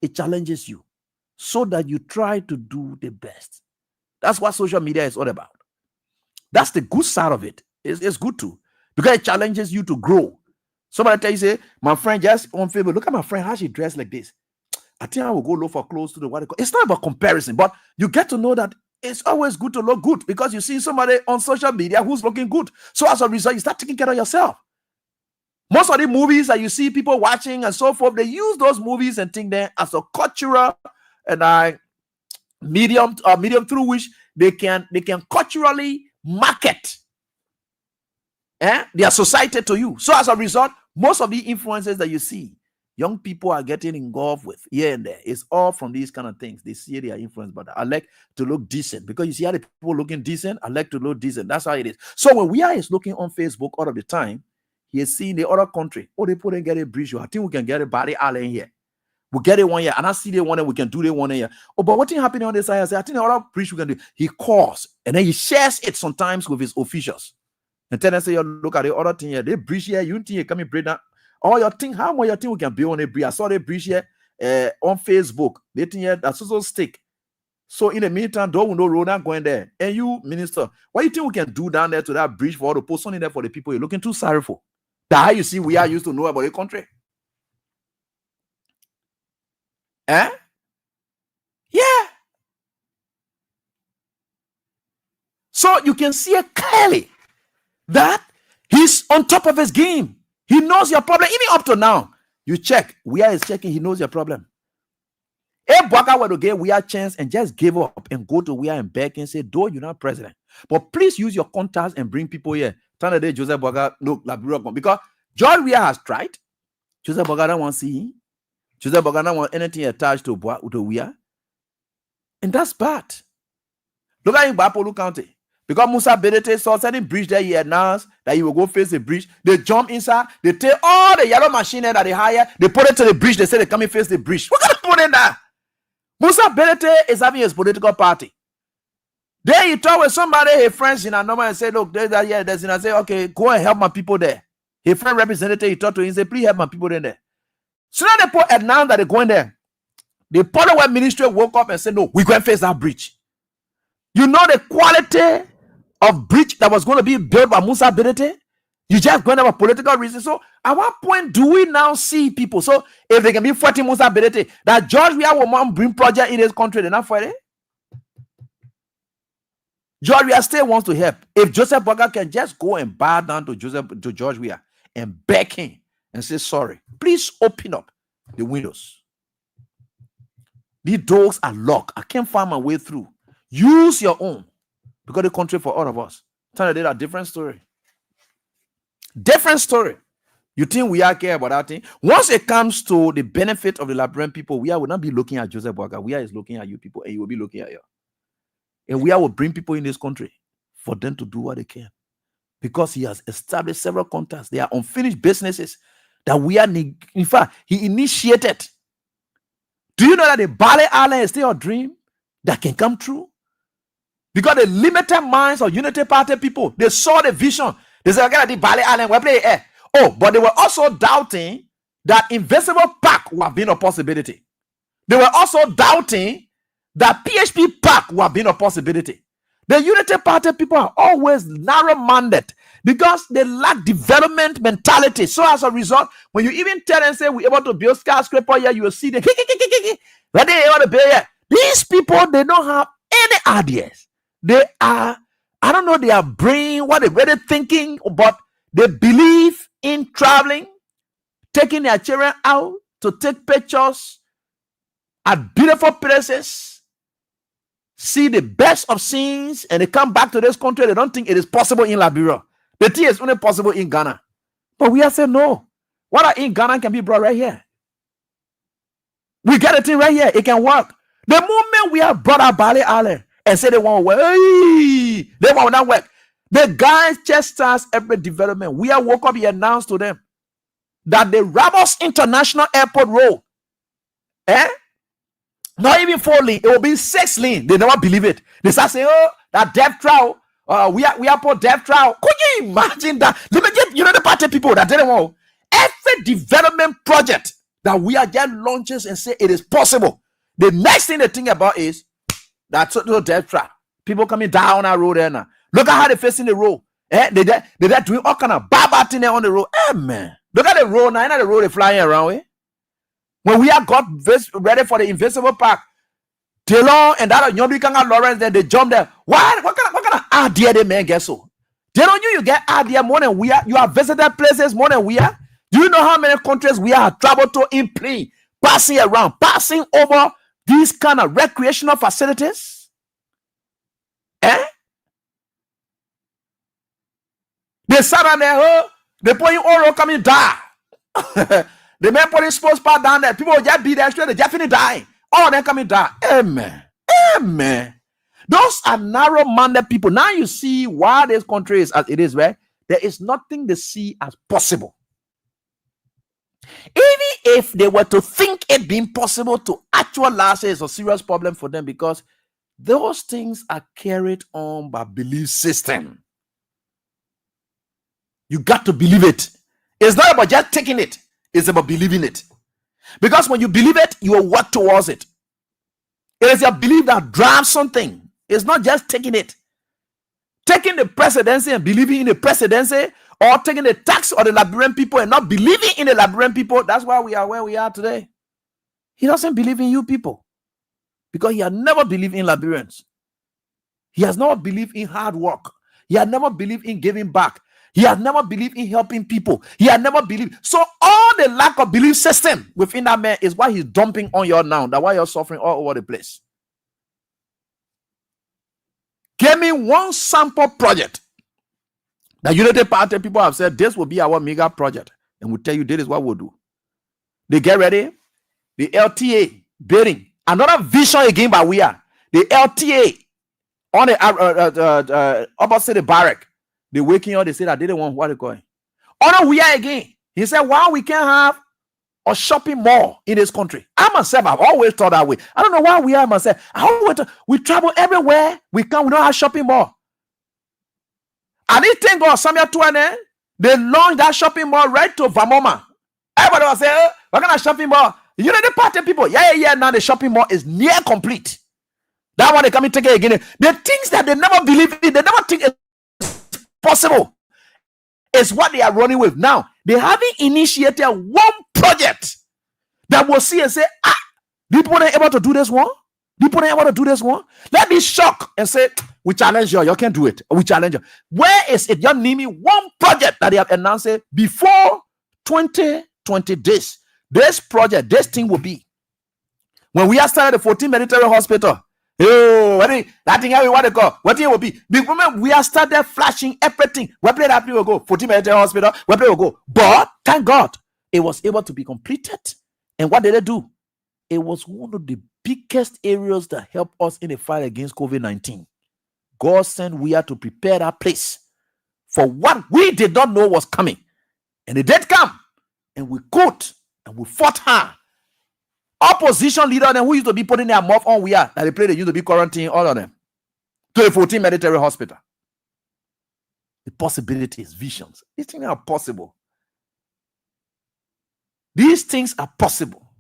S8: it challenges you so that you try to do the best. That's what social media is all about. That's the good side of it. It's good too, because it challenges you to grow. Somebody tell you, say, my friend just on Facebook, look at my friend, how she dressed like this. I think I will go look for clothes to the what they call. It's not about comparison, but you get to know that it's always good to look good because you see somebody on social media who's looking good. So as a result, you start taking care of yourself. Most of the movies that you see people watching and so forth, they use those movies and think them as a cultural and medium through which they can culturally market their society to you. So as a result, most of the influences that you see young people are getting involved with here and there, it's all from these kind of things. They see they are influenced by that. I like to look decent because you see how the people looking decent. I like to look decent. That's how it is. So when we are looking on Facebook all of the time, he is seeing the other country. They put and get a bridge. I think we can get a body island here. We get it one year, and I see the one, and we can do the one year. But what thing happening on this side? I say, I think the other bridge we can do. He calls and then he shares it sometimes with his officials. And then I say, look at the other thing here. They bridge here. You think you come and bring that? All your thing, how much your thing we can build on a bridge? I saw the bridge here on Facebook. They think here that's also stick. So in the meantime, don't know road not going there. And you, minister, what you think we can do down there to that bridge for all the post on there for the people you're looking too sorry for? That's how you see we are used to know about the country. Yeah. So you can see it clearly that he's on top of his game. He knows your problem. Even up to now, you check. Where is checking, he knows your problem. If Baka were to get Wea chance and just give up and go to Wea and beg and say, though you're not president, but please use your contacts and bring people here Day Joseph Boga look Liberia because George Weah has tried. Joseph Boga don't want to see him. Joseph Boga don't want anything attached to Weah. And that's bad. Look at in Bapolu County. Because Musa Bedete saw certain bridge there, he announced that he will go face the bridge. They jump inside, they take all the yellow machine that they hire, they put it to the bridge, they say they come and face the bridge. What kind of put in there? Musa Bedete is having his political party. Then he talk with somebody, his friends in Anoma, and say, look, there's that here, there's in. I say, okay, go and help my people there. His friend representative, he talked to him, he said, please help my people there. So now they put announced that they're going there. The Power Ministry woke up and said, no, we're going to face that bridge. You know the quality of bridge that was going to be built by Musa Bedete? You just going to have a political reason. So at what point do we now see people? So if they can be fighting Musa Bedete, that George Weah will want bring project in this country, they're not fighting. George Weah still wants to help. If Joseph Boga can just go and bow down to George Weah and beg him and say, sorry, please open up the windows. These doors are locked. I can't find my way through. Use your own. Because the country for all of us. Tell you a different story. Different story. You think we are care about that thing? Once it comes to the benefit of the Liberian people, we will not be looking at Joseph Boga. We is looking at you people, and you will be looking at you. And we will bring people in this country for them to do what they can. Because he has established several contacts. They are unfinished businesses that we are, in fact, he initiated. Do you know that the Bali Island is still a dream that can come true? Because the limited minds of Unity Party people, they saw the vision. They said, okay, the Bali Island, we're playing air. Oh, but they were also doubting that Invisible Park would have been a possibility. They were also doubting that PHP Park would have been a possibility. The Unity Party people are always narrow-minded because they lack development mentality. So as a result, when you even tell them, say, we're able to build skyscraper here, you will see the where they able to build here. These people, they don't have any ideas. They are, I don't know, they are brain, what they're really thinking, but they believe in traveling, taking their children out to take pictures at beautiful places, see the best of scenes, and they come back to this country. They don't think it is possible in Liberia. They think it's only possible in Ghana. But we have said no. What are in Ghana can be brought right here. We get a thing right here. It can work. The moment we have brought our Bali Island and say they want to work, hey, they want to work. The guys just starts every development. We have woke up and announced to them that the Rabos International Airport road, not even 4 lane, it will be 6 lane. They never believe it. They start saying, oh, that death trial, we are for death trial. Could you imagine that? Let me get, the party people that didn't want every development project that we are just launches and say it is possible. The next thing they think about is that total death trap. People coming down our road there now. Look at how they're facing the road. They're doing all kind of bad thing there on the road. Man. Look at the road now. You know the road they're flying around with. When we have got ready for the Invisible Park, Taylor and that Nyobikanga Lawrence, then they jump there. What kind of idea they man get so? They don't you get idea more than we are. You have visited places more than we are. Do you know how many countries we have traveled to in plane, passing around, passing over these kind of recreational facilities? They sat on there, oh, they put you all coming die. The man putting sports part down there. People will just be there straight, they definitely dying. All them coming die. Amen. Amen. Those are narrow-minded people. Now you see why this country is as it is, right? There is nothing they see as possible. Even if they were to think it being possible to actualize it, is a serious problem for them because those things are carried on by belief system. You got to believe it. It's not about just taking it. It's about believing it. Because when you believe it, you will work towards it. It is your belief that drives something. It's not just taking it. Taking the presidency and believing in the presidency, or taking the tax of the Liberian people and not believing in the Liberian people, that's why we are where we are today. He doesn't believe in you people. Because he has never believed in Liberians. He has never believed in hard work. He has never believed in giving back. He has never believed in helping people. He has never believed. So all the lack of belief system within that man is why he's dumping on you now. That's why you're suffering all over the place. Give me one sample project The Unity Party people have said this will be our mega project, and we'll tell you this is what we'll do. They get ready. The LTA bidding. Another vision again by we are. The LTA on the opposite the barrack. They waking up, they say that they don't want what they going. On we are again. He said, why we can't have a shopping mall in this country? I myself, I've always thought that way. I don't know why we are myself. We travel everywhere. We don't have shopping mall. And this thing goes somewhere to an end. They launched that shopping mall right to Vamoma. Everybody was saying, oh, we're gonna shopping mall. You know the party people. Yeah. Now the shopping mall is near complete. That one they come and take it again. The things that they never believe in, they never think it's possible. Is what they are running with now. They haven't initiated one project that will see and say, people ain't able to do this one. People ain't able to do this one. Let me shock and say, we challenge you. You can't do it. We challenge you. Where is it? You name me one project that they have announced it before 2020 days. This project, this thing will be when we are started the 14 military hospital. Oh, that thing how we want to go. What it will be? The moment we are started flashing everything, where play that will go. 14 military hospital, where play will go. But thank God, it was able to be completed. And what did they do? It was one of the biggest areas that helped us in the fight against COVID-19. God sent we are to prepare that place for what we did not know was coming. And it did come. And we could. And we fought hard. Opposition leader then who used to be putting their mouth on we are that they play, they used to be quarantining all of them to the 14 military hospital. The possibilities, visions, these things are possible. These things are possible.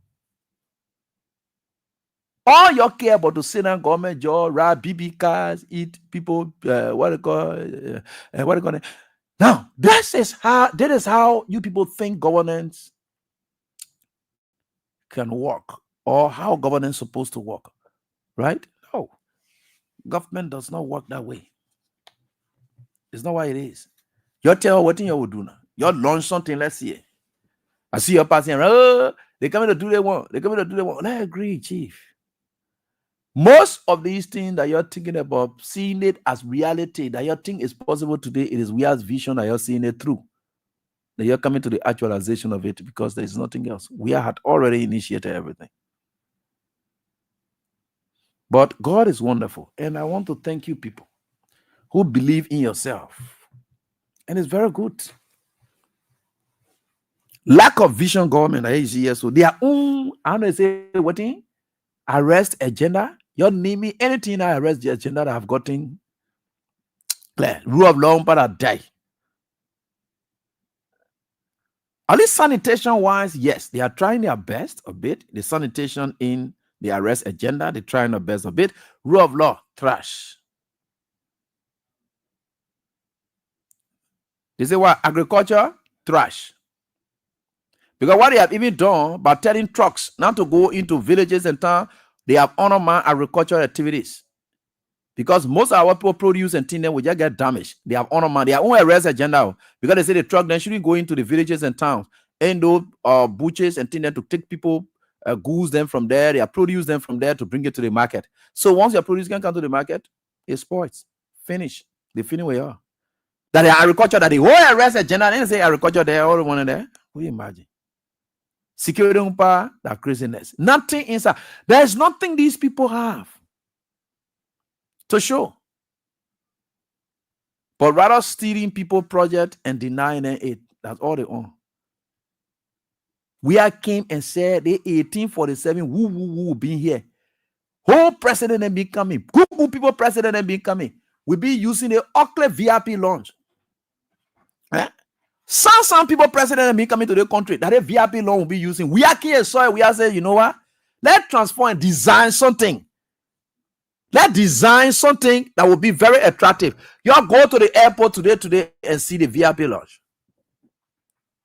S8: All you care about to sit down government job, ride BB cars, eat people, what they call it. Now, that is how you people think governance can work, or how governance is supposed to work, right? No, government does not work that way. It's not what it is. You tell what thing you will do now. You launch something. Let's see it. I see your passing. Oh, they coming to do they want. They coming to do they want. I agree, chief. Most of these things that you're thinking about, seeing it as reality, that you think is possible today, it is we as vision that you're seeing it through. That you're coming to the actualization of it because there is nothing else. We had already initiated everything. But God is wonderful. And I want to thank you people who believe in yourself. And it's very good. Lack of vision government, so their own, I don't know, say what thing? Arrest agenda. You name me anything that arrest the agenda that I've gotten. Rule of law, but I die. At least sanitation-wise, yes, they are trying their best a bit. The sanitation in the arrest agenda, they're trying their best a bit. Rule of law, trash. They say what? Agriculture, trash. Because what they have even done by telling trucks not to go into villages and towns, they have undermined agricultural activities. Because most of our people produce and things will just get damaged. They have undermined their own arrest agenda. Because they say the truck then shouldn't go into the villages and towns. And those butchers and things to take people, goods them from there. They produce them from there to bring it to the market. So once your produce can come to the market, it spoils. Finish. They finish where you are. That the agriculture, that the whole arrest agenda, and they say agriculture there, all the one in there. What do you imagine? Security power, that craziness. Nothing inside. There's nothing these people have to show. But rather stealing people project and denying them it. That's all they own. We came and said the 1847 woo being here. Whole president and be coming. Good people president and be coming. We be using the Oakley VIP launch. Some people president and be coming to the country that a VIP loan will be using. We are here, so we are saying, you know what? Let's transform and design something. Let's design something that will be very attractive. You go to the airport today and see the VIP launch.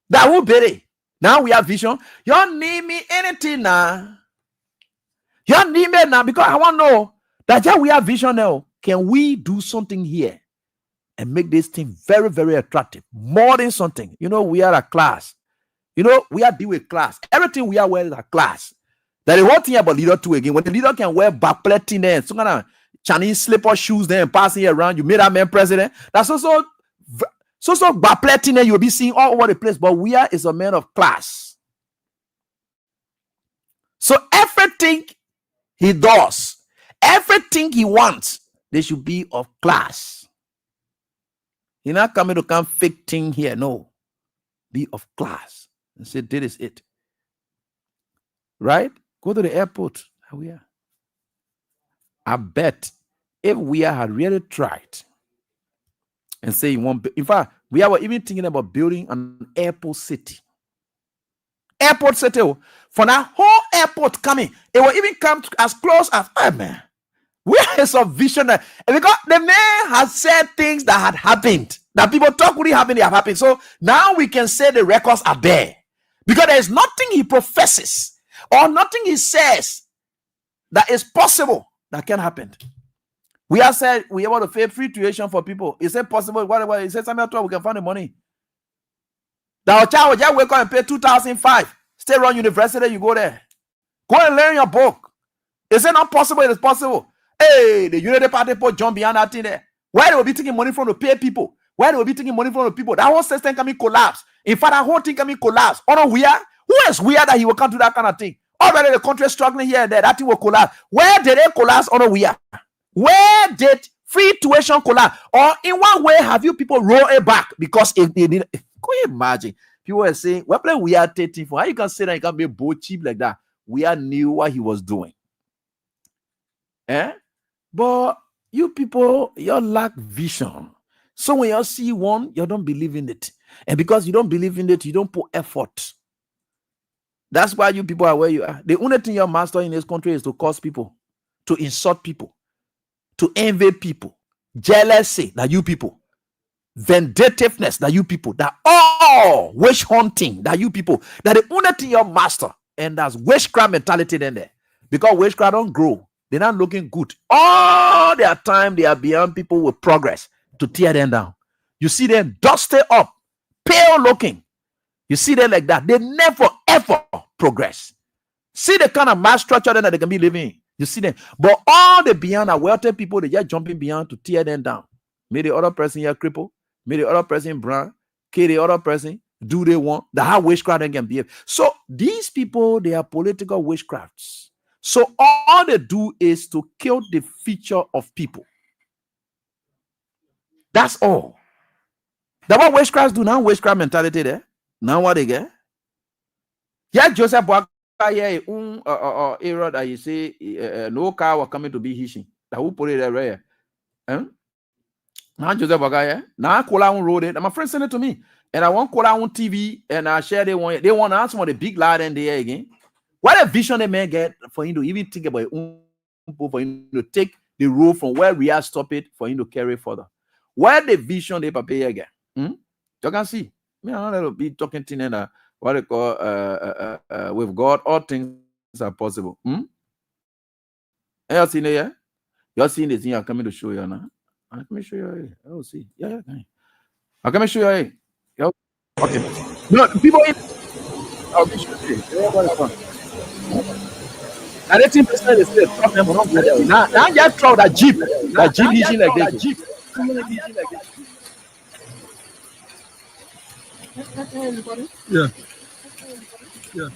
S8: That will be it. Now we have vision. You need me anything now. You need me now because I want to know that we have vision now. Can we do something here and make this thing very, very attractive? More than something. You know, we are a class. You know, we are deal with class. Everything we are wearing is a class. That the whole thing about leader too again. When the leader can wear backplating there, some kind of Chinese slipper shoes there and passing it around, you made that man president. That's also So Bapletin, you'll be seeing all over the place. But Wia is a man of class. So everything he does, everything he wants, they should be of class. He's not coming to come fake thing here. No. Be of class. And say, this is it. Right? Go to the airport. We are. I bet if we had really tried and say you want, in fact, we were even thinking about building an airport city. Airport city. For that whole airport coming, it will even come as close as, man, where is a vision? Because the man has said things that had happened, that people talk really happened, they have happened. So now we can say the records are there. Because there is nothing he professes or nothing he says that is possible that can happen. We have said we want to pay free tuition for people. Is it possible? Whatever. He said something we can find the money. That child will just wake up and pay 2005. Stay around university, you go there. Go and learn your book. Is it not possible? It is possible. Hey, the Unity Party people jump behind that thing there. Why they will be taking money from the pay people? Why they will be taking money from the people? That whole system can be collapsed. In fact, that whole thing can be collapsed. Oh no, who is weird that he will come to that kind of thing? Already the country is struggling here and there. That thing will collapse. Where did it collapse? Oh no, where did free tuition collapse? Or in what way have you people roll it back? Because if they did, can you imagine? People are saying, "What play we are taking for?" How you can say that you can be both cheap like that? We are knew what he was doing. But you people, you lack vision. So when you see one, you don't believe in it. And because you don't believe in it, you don't put effort. That's why you people are where you are. The only thing you're master in this country is to cause people, to insult people, to envy people, jealousy that you people, vindictiveness that you people, that all wish hunting that you people, that the only thing you're master, and that's witchcraft mentality in there. Because witchcraft don't grow. They're not looking good. All their time, they are beyond people with progress to tear them down. You see them dusted up, pale looking. You see them like that. They never, ever progress. See the kind of mass structure that they can be living in. You see them. But all the beyond are wealthy people, they just jumping beyond to tear them down. May the other person here cripple. May the other person brown. Can the other person do they want? The how witchcraft they can behave. So these people, they are political witchcrafts. So all they do is to kill the future of people. That's all. That's what witchcrafts do now. Witchcraft mentality there. Now what they get? Yeah, Joseph Boaka here era that you say no car was coming to be hishing. That who put it there? Now Joseph Boaka here. Now I call out road it. And my friend sent it to me. And I want call out on TV and I share they want to ask for the big lad and there again. What a vision they may get for him to even think about for him to take the road from where we are stop it for him to carry further. Where the vision they prepare again? You can see. Me, I'm not be talking to them what they call with God, all things are possible. You seen it, yeah? You're seeing this thing I'm coming to show you now. Let me show you. I'll see. Yeah. I'm coming to show you. Okay. No, people. I'll be sure. Now, 18% is still problem for them. Now, just throw that jeep hitching like this. Yeah. Yeah.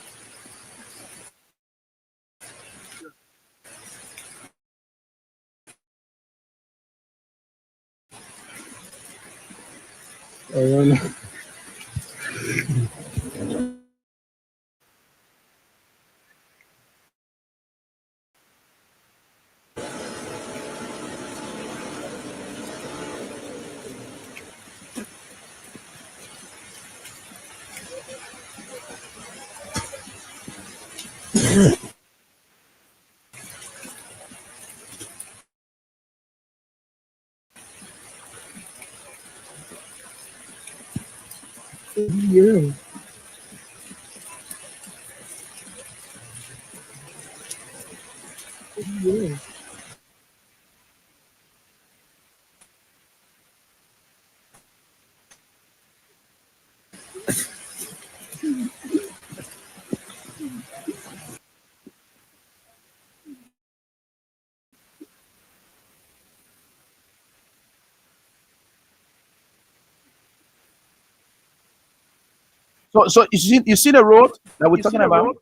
S8: So you see the road that we're talking about?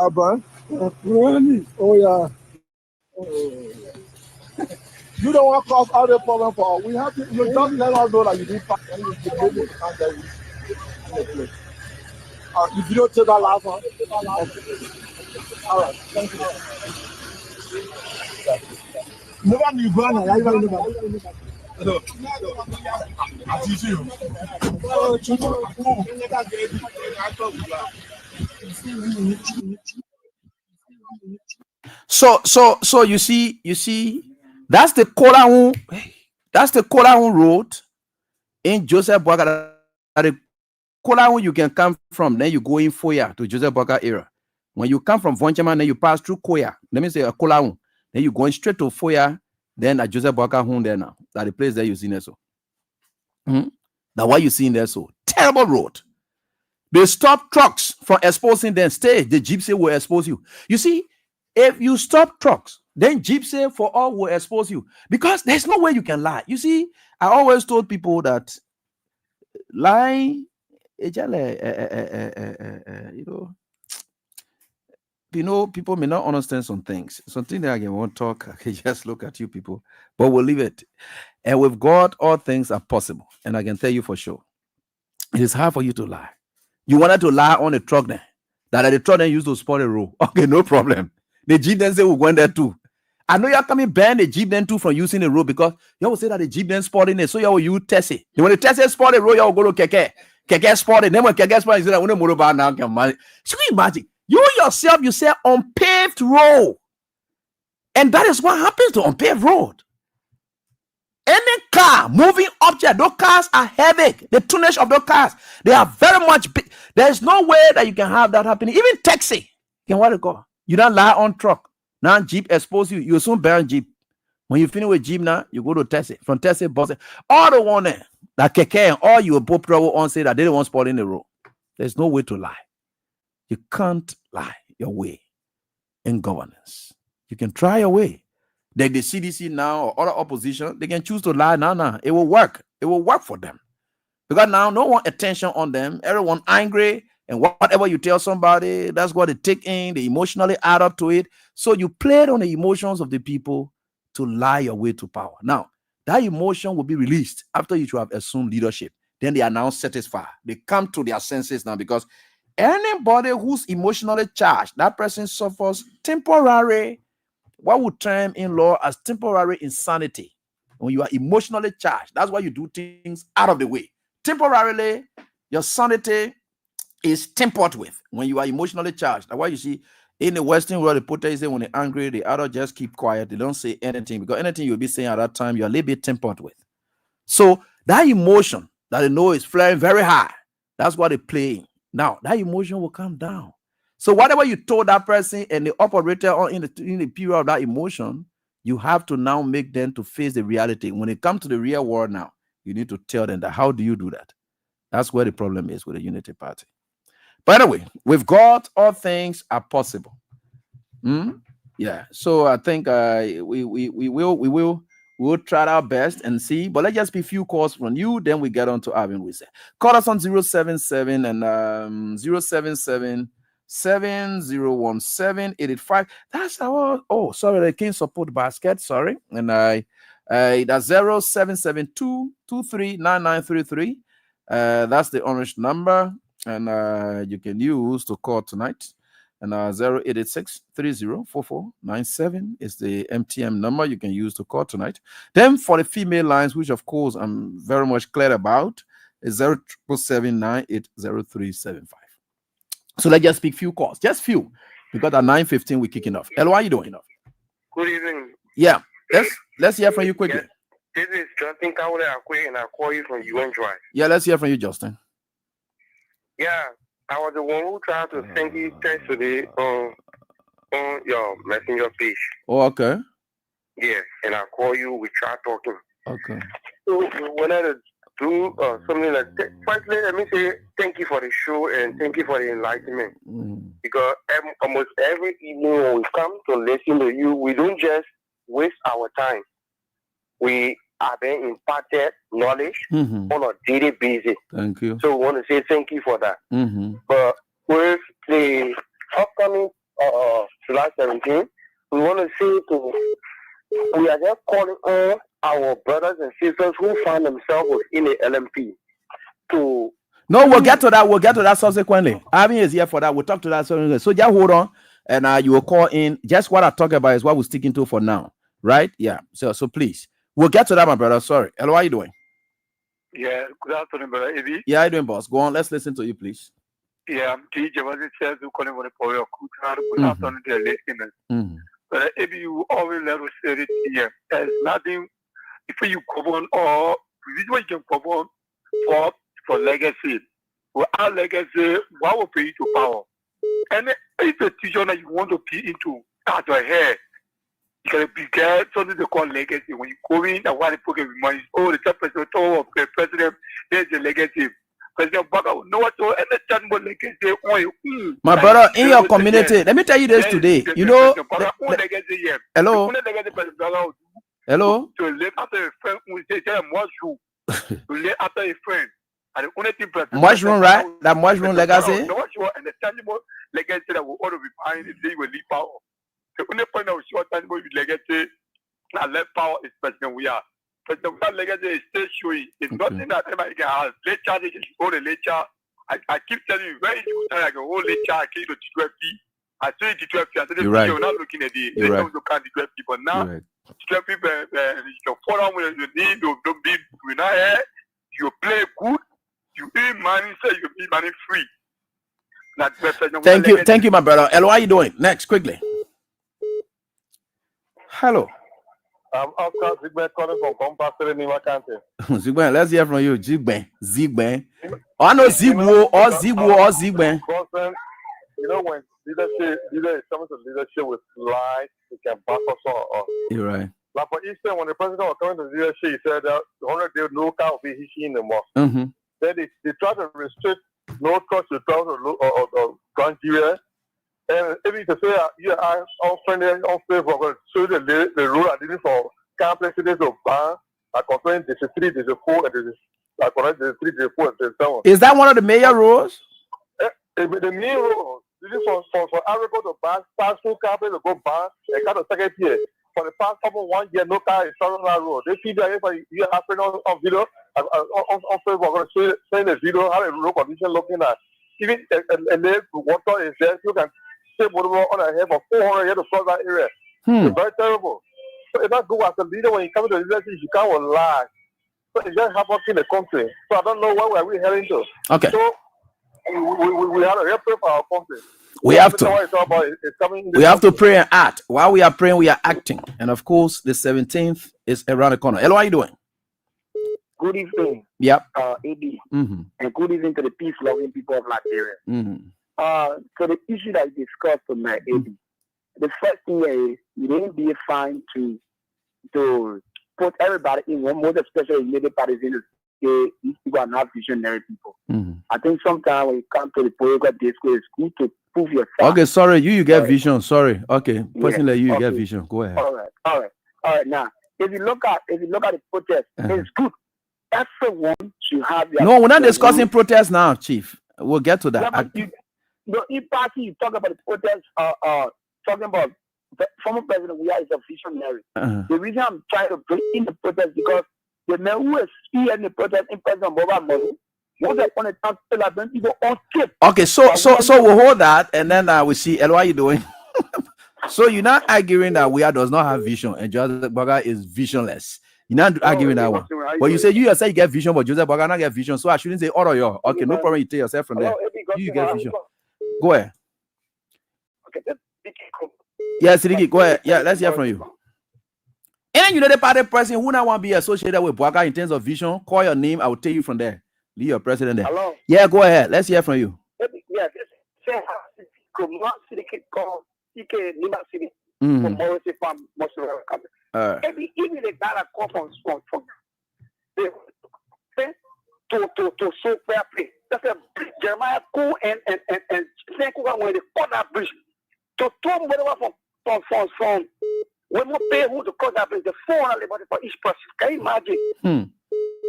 S1: Abba, really? Oh yeah. You don't want to cause other problem for us. We have to. You just let us know that you did pass and you can maybe and then we play. If you don't take that last one, okay. All right. Thank you. Never knew Ghana. I even knew that. No. I teach you.
S8: So you see, that's the Kolahun road in Joseph Boaga. The Kolahun you can come from, then you go in Foya to Joseph Boaga area. When you come from Vonchaman, then you pass through Koya. Let me say a Kolahun. Then you going straight to Foya, then at Joseph Boaga home there now. That the place there you see there so. Now what you see in there so terrible road. They stop trucks from exposing them. Stay. The gypsy will expose you. You see, if you stop trucks, then gypsy for all will expose you because there's no way you can lie. You see, I always told people that lying, you know, people may not understand some things. Something that I can won't talk. I can just look at you people, but we'll leave it. And with God, all things are possible. And I can tell you for sure, it is hard for you to lie. You wanted to lie on the truck then. That the truck then used to spoil the road. Okay, no problem. The Jeep then say we're going there too. I know you're coming ban the Jeep then too from using the road because you will say that the Jeep then spoiling it. So you will use test it. When the test it spoil the road, you will go to Keke. Keke spoil it. Then when Keke spoil it, you say that when the motor bar now can manage. So you imagine, you yourself, you say unpaved road. And that is what happens to unpaved road. Any car, moving object, those cars are heavy. The tonnage of those cars, they are very much big. There's no way that you can have that happening. Even taxi, you can what it call? You don't lie on truck. Now Jeep expose you. You soon burn Jeep. When you finish with Jeep now, you go to taxi. From taxi, bus. All the one there, that Keke and all you both trouble on say that they don't want spot in the road. There's no way to lie. You can't lie your way in governance. You can try your way. Like the CDC now or other opposition, they can choose to lie. Now, it will work. It will work for them. Because now no one attention on them. Everyone angry. And whatever you tell somebody, that's what they take in. They emotionally add up to it. So you played on the emotions of the people to lie your way to power. Now, that emotion will be released after you should have assumed leadership. Then they are now satisfied. They come to their senses now because anybody who's emotionally charged, that person suffers temporary, what we term in law as temporary insanity. When you are emotionally charged, that's why you do things out of the way. Temporarily, your sanity is tempered with when you are emotionally charged. That's why you see in the Western world, the protesters say when they're angry, the others just keep quiet. They don't say anything because anything you'll be saying at that time, you're a little bit tempered with. So that emotion that they know is flaring very high, that's what they're playing. Now, that emotion will come down. So whatever you told that person and the operator on in the period of that emotion, you have to now make them to face the reality. When it comes to the real world now, you need to tell them that. How do you do that? That's where the problem is with the Unity Party. By the way, with God, all things are possible. Yeah. So I think we'll try our best and see. But let's just be few calls from you. Then we get on to Arvin. We say call us on 077 and 077 7017 885. That's our sorry, the King support basket. Sorry. And That's 0772-239933. That's the orange number, and you can use to call tonight. And 0886-304497 is the MTM number you can use to call tonight. Then for the female lines, which of course I'm very much clear about, is 0777980375. So let's just speak few calls, just few, because at 9:15 we're kicking off. Hello, how you doing?
S9: Good evening.
S8: Yeah, let's hear from you quickly.
S9: This is Justin Kawale Akwe, and I call you from UN Drive.
S8: Yeah, let's hear from you, Justin.
S9: Yeah, I was the one who tried to send you text today on your messenger page.
S8: Oh, okay.
S9: Yeah, and I call you. We try talking.
S8: Okay.
S9: So we wanted to do something like that. Firstly, let me say thank you for the show and thank you for the enlightenment. Because almost every evening when we come to listen to you, we don't just waste our time. We are being imparted knowledge on a daily basis.
S8: Thank you.
S9: So we want to say thank you for that. But with the upcoming July 17th, we want to say we are just calling on our brothers and sisters who find themselves within the LMP to.
S8: No, we'll get to that. We'll get to that subsequently. Abby is here for that. We'll talk to that subsequently. So just hold on, and you will call in. Just what I talk about is what we're sticking to for now, right? Yeah. So please, we'll get to that, my brother. Sorry. Hello, how are you doing?
S9: Yeah. Good afternoon, brother Eddie.
S8: Yeah, how you doing, boss? Go on. Let's listen to you, please.
S9: Yeah, I'm DJ. Was it says who calling for the power of good afternoon to the listeners. But if you always let us say it here, there's nothing. If you govern or this is what you can govern for legacy. Without legacy, what will pay you to power? And if the teacher that you want to be into start your hair, you can be get something they call legacy. When you go in and want to put your money, oh, the president, oh, the president, there's the legacy. President Baka, no what to understand what legacy.
S8: My brother, in your community, let me tell you this today. You know, hello. Hello.
S9: To live after a friend who says mushroom. To live after a friend. And the only thing
S8: mushroom, right? That mushroom legacy.
S9: No, sure, and the tangible legacy that will all be behind if they will leave power. The only point of sure tangible legacy and left power is President we are. President we are legacy is still showing. It's nothing that anybody can have. Lecture, they can go to lecture. I keep telling you, very few times I can hold lecture, I came to 12P. I say the 12P, I said the
S8: right.
S9: You're not looking at the they don't look at the 12P, but now 12 people, you follow when you need to be not here. You play good, you earn money, so you be money free.
S8: Thank you, my brother. Hello, how are you doing? Next, quickly. Hello.
S9: I'm Oscar Zigben calling from Compass Nima County.
S8: Zigben, let's hear from you. Zigben. Oh, I know Zigbo or Zigben.
S9: You know, when leader is coming to leadership with lies, it can back us on.
S8: You're right.
S9: Like for instance, when the president was coming to leadership, he said that the 100-day no car will be history in the mosque. Then they try to restrict no trust to travel or Nigeria. And if you can say, I'm unfriendly, unfavorable, so the rule I did for camp presidents of ban, I control the 3, the 4, and the 3, the 4, and the 7.
S8: Is that one of the major rules?
S9: The main rule. This is for Africa to ban, past 2 companies to go ban, and kind of second year. For the past couple 1 year, no car is traveling that road. They see that if you have on video, on Facebook, send a video, how the road condition looking at. Even and then water is there, you can save water on a head for 400 years to cross that area. It's very terrible. So if I go as a leader, when you come to the leadership, you can't lie. So it's just happening in the country. So I don't know where we're heading to.
S8: Okay.
S9: So we have a real prayer for our country.
S8: We have to pray and act. While we are praying, we are acting. And of course, the 17th is around the corner. Hello, how are you doing?
S10: Good evening.
S8: Yep.
S10: AD. And good evening to the peace-loving people of Liberia. So the issue that you discussed tonight, AD, the first thing is you didn't be fine to put everybody in one, most especially middle parties in these people are not visionary people. I think sometimes when you come to the political discourse, it's good to prove yourself.
S8: Okay, sorry, you get vision. Sorry. Okay, person like you get vision. Go ahead.
S10: All right. Now, if you look at the protest, it's good. Everyone should have their.
S8: No, we're not discussing protests now, Chief. We'll get to that.
S10: In party, you talk about the protest. Talking about former president we are is a visionary. The reason I'm trying to bring in the protest because the man who is speaking the protest in President Boba Money, once upon a time, people on tip.
S8: Okay, so we'll hold that, and then we see. What are you doing? So you're not arguing that we does not have vision, and Joseph Boga is visionless. You're not arguing that one. But you say you get vision, but Joseph Boga not get vision. So I shouldn't say all of you. Okay, no problem. You take yourself from there. You get vision. Go ahead.
S10: Okay,
S8: yes, Ricky, go ahead. Yeah, let's hear from you. And you know the party president who now want to be associated with Boga in terms of vision, call your name. I will take you from there. Leave your president there.
S10: Hello?
S8: Yeah, go ahead. Let's hear from you.
S10: Yeah, this say every evening they got a call from to show fair play. That's a bridge. Jeremiah Cool and when they cut that bridge to throw whatever from when we pay who to cut that bridge, the 400 for each person. Can you imagine?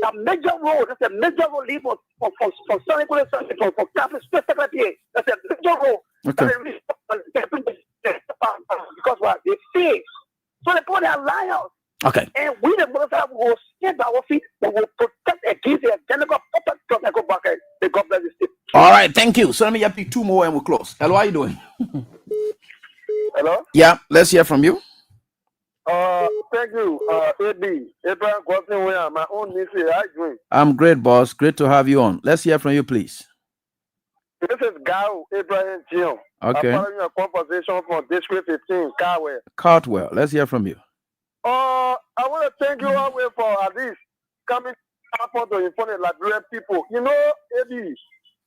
S10: A major road, that's a major road leave from Sunny from Campus Secretary. That's a major road.
S8: Okay.
S10: Because what they say. So they put their alliance.
S8: Okay.
S10: And we the brothers will stand our feet, but will protect against the identical puppet because they go back and they go back the state.
S8: All right, thank you. So let me pick two more and we'll close. Hello, how are you doing?
S10: Hello?
S8: Yeah, let's hear from you.
S10: Thank you, Abraham Gosling, my own niece. How are you doing?
S8: I'm great, boss. Great to have you on. Let's hear from you, please.
S10: This is Gao Abraham Jion.
S8: Okay.
S10: I'm following a conversation from District 15, Carwell.
S8: Cartwell, let's hear from you.
S10: I want to thank you always for at least coming up to inform the Liberian people. You know, Eddie,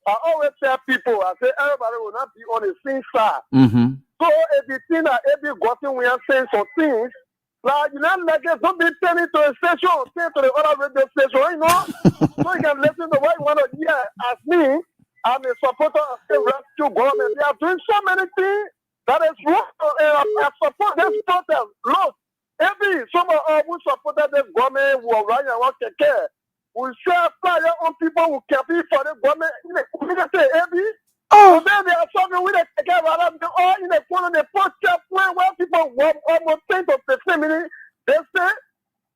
S10: I always tell people, I say everybody will not be on the same side.
S8: Mm-hmm.
S10: So if you think that Eddie Gosling, we are saying some things, like, you know, like don't be turning to a station, turn to the other radio station, you know? So you can listen to what you want to hear. As me, I'm a supporter of the rescue government. They are doing so many things that is wrong. I support this protest. Look, some of us who supported this government will run and want to care. We share fire on people who can be for the government. We can say, so then they are something with the care rather than all in the phone on the podcast where people want almost 10 to 15 minutes. They say,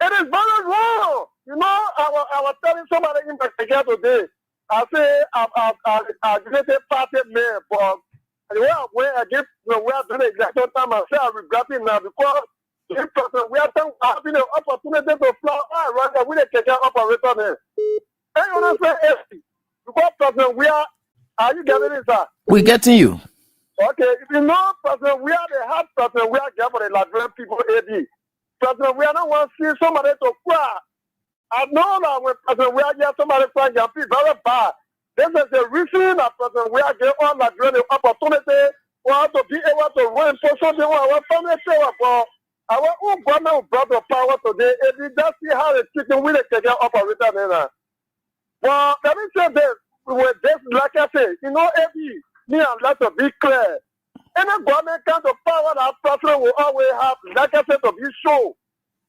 S10: it is very wrong. You know, I was telling somebody in the today. I say I didn't party man, but when I get we are doing the exact time, I say I regret it now because we are having an opportunity to fly around and we take care operator there. And you know, say because President, we are you getting it, sir?
S8: We're getting you.
S10: Okay, if you know, President, we are the hard President, we are there for the Liberian people, AD. President, we are not want to see somebody to cry. I know that when President we are here, somebody crying can be very bad. This is the reason that President we are getting all that the opportunity for us to be able to run for something our family for our own government brought the power today. If we just see how the chicken will take care of operator there. Well, let me say this. With this, like I say, you know, me and let's be clear. Any government kind of power that President will always have, like I said, to be shown.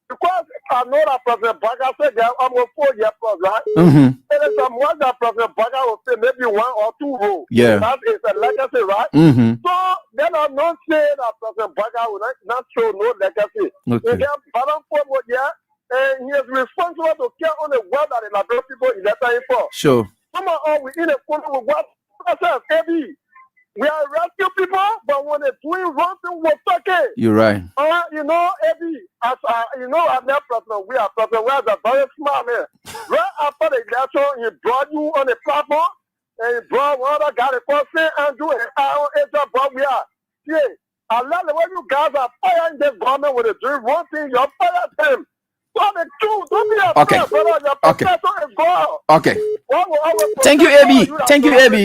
S10: Because I know that President Baga said they are almost 4 years plus, right?
S8: Mm-hmm.
S10: And there's some one that President Baga will say maybe 1 or 2 rows.
S8: Yeah.
S10: That is a legacy, right?
S8: Mm-hmm.
S10: So then I'm not saying that President Baga will not show no legacy.
S8: Okay.
S10: He has balance for 1 year, and he is responsible to care on the world that the Liberian people elected him for.
S8: Sure.
S10: Some of us, we in a corner with what ourselves, heavy. We are rescue people, but when they're doing wrong things, we're okay.
S8: You're right.
S10: You know, Eddie, as you know, I'm not President. We are a very smart man. Right after the election, he brought you on the platform, and he brought one other guy, the person, and do it. Our agent, but we are. Yeah, I love the way you guys are firing this government when they do wrong thing. You're firing them. So the truth, don't be afraid,
S8: Okay.
S10: brother. Your professor is gone.
S8: Okay. Thank you, Abby. Thank you, Abby.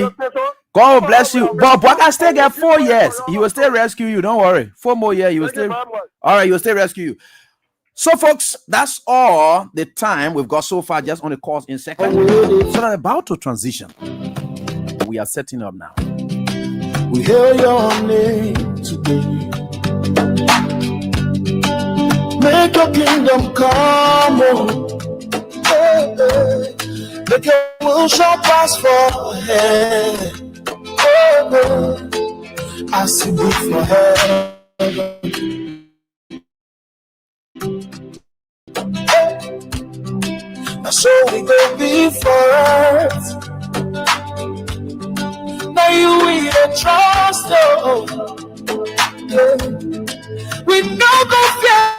S8: God will bless you. But Boga still get 4 years. He will still rescue you. Don't worry. 4 more years. He will still. All right. He will still rescue you. So, folks, that's all the time we've got so far just on the course in seconds. So, I'm about to transition. We are setting up now.
S11: We hear your name today. Make your kingdom come on. Hey, hey. Make your will shall pass forehead. I see before heaven. So we go be first. Now you we the trust, oh. Yeah. We no go fear.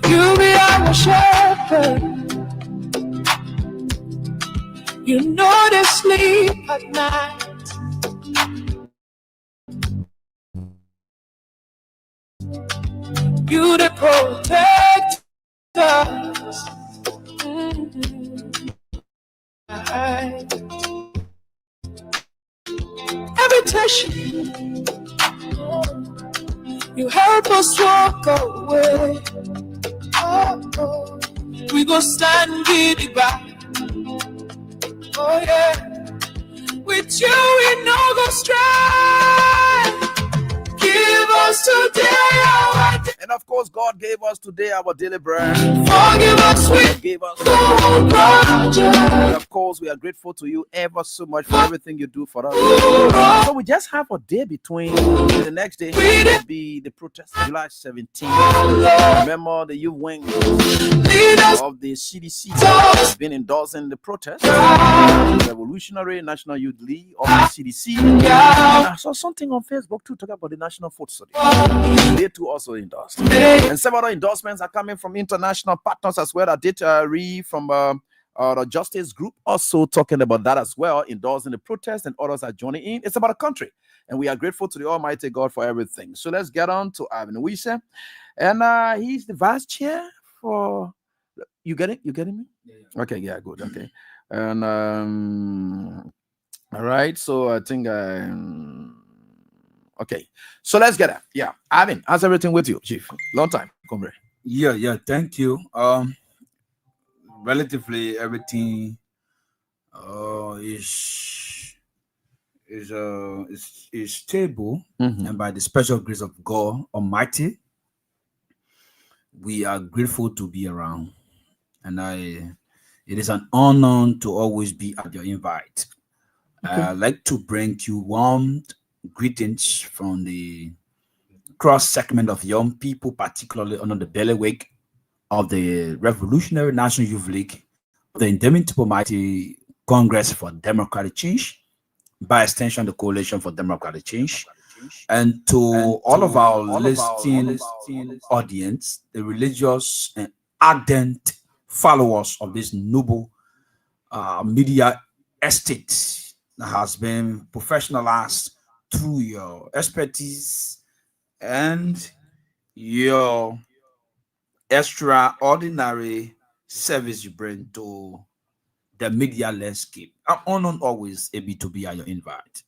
S11: You be our shepherd. You know they sleep at night. You they protect us. Every touch you help us walk away. Oh. We go stand giddy back. Oh yeah. With you we no go stray. Give us today our day.
S8: And of course, God gave us today our daily bread.
S11: Forgive us, we
S8: gave us.
S11: And
S8: of course, we are grateful to you ever so much for everything you do for us. So we just have a day between. The next day will be the protest, July 17th. Remember the youth wing of the CDC has been endorsing the protest. The Revolutionary National Youth League of the CDC. And I saw something on Facebook too talking about the National Food Study. They too also endorsed. And several endorsements are coming from international partners as well. I did read from the Justice Group also talking about that as well, endorsing the protest, and others are joining in. It's about a country, and we are grateful to the Almighty God for everything. So let's get on to Ivan Wisa, and he's the vice chair for. You get it? You getting me? Yeah. Okay, yeah, good. Okay, and all right. So I think okay, so let's get it. Yeah, Ivan, how's everything with you, Chief? Long time, comrade.
S12: Yeah, thank you. Relatively everything is stable, and by the special grace of God Almighty, we are grateful to be around. And it is an honor to always be at your invite.
S8: Okay.
S12: I'd like to bring you warm greetings from the cross segment of young people, particularly under the bailiwick of the Revolutionary National Youth League, the Indomitable Mighty Congress for Democratic Change, by extension, the Coalition for Democratic Change, and to all of our listening audience, the religious and ardent followers of this noble media estate that has been professionalized through your expertise and your extraordinary service you bring to the media landscape. I'm honored always able to be at your invite.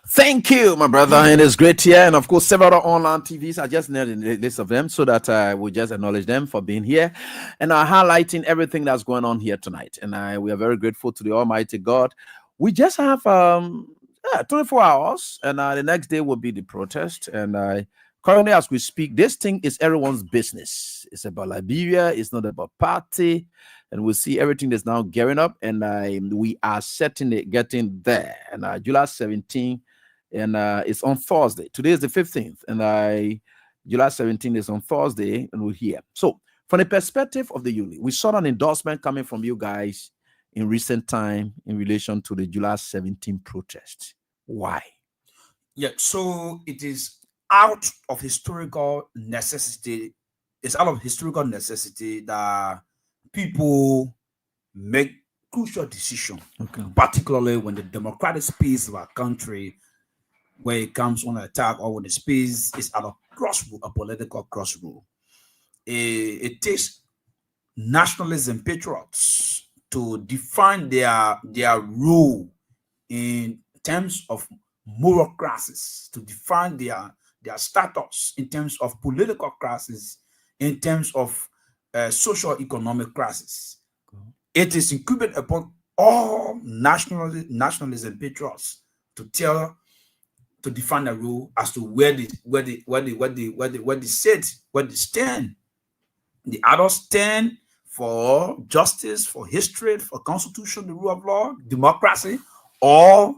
S8: Thank you, my brother, and it's great here. And of course, several online TVs. I just named the list of them so that I will just acknowledge them for being here and highlighting everything that's going on here tonight. And we are very grateful to the Almighty God. We just have 24 hours, and the next day will be the protest. And currently, as we speak, this thing is everyone's business. It's about Liberia. It's not about party. And we'll see everything that's now gearing up. And we are certainly getting there. And July 17th, and it's on Thursday. Today is the 15th. And July 17th is on Thursday, and we're here. So from the perspective of the youth, we saw an endorsement coming from you guys in recent time in relation to the July 17th protest. Why?
S12: Yeah, so it is out of historical necessity. It's out of historical necessity that people make crucial decisions, particularly when the democratic space of our country, where it comes on attack, or when the space is at a political crossroad. It takes nationalism patriots to define their role in terms of moral crisis, to define their status in terms of political crisis, in terms of social economic crisis. It is incumbent upon all nationalism patriots to define a role as to where they stand. The others stand for justice, for history, for constitution, the rule of law, democracy, or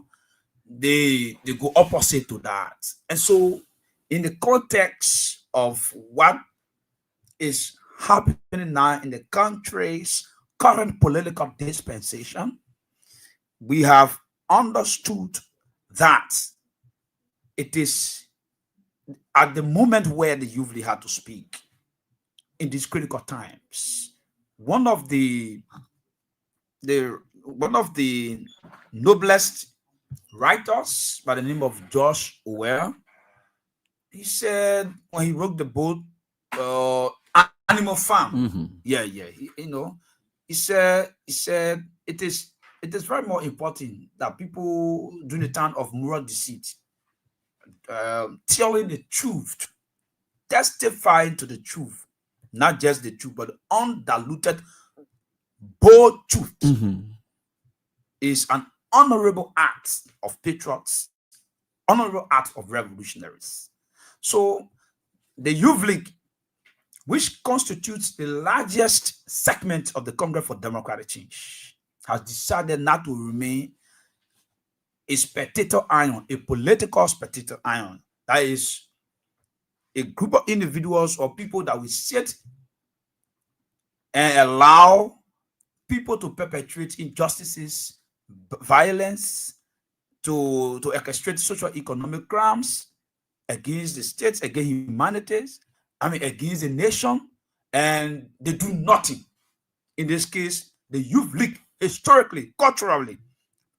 S12: they go opposite to that. And so, in the context of what is happening now in the country's current political dispensation, we have understood that it is at the moment where the youth had to speak in these critical times. One of the noblest writers by the name of George Orwell, he said when he wrote the book Animal Farm, he said it is very more important that people during the time of moral deceit, telling the truth, testifying to the truth, not just the truth, but undiluted, bold truth, is an honorable act of patriots, honorable act of revolutionaries. So the Youth League, which constitutes the largest segment of the Congress for Democratic Change, has decided not to remain a spectator ion, a political spectator ion. That is a group of individuals or people that will sit and allow people to perpetrate injustices, violence, to orchestrate social economic crimes against the states, against humanities, against the nation, and they do nothing. In this case, the Youth League, historically, culturally,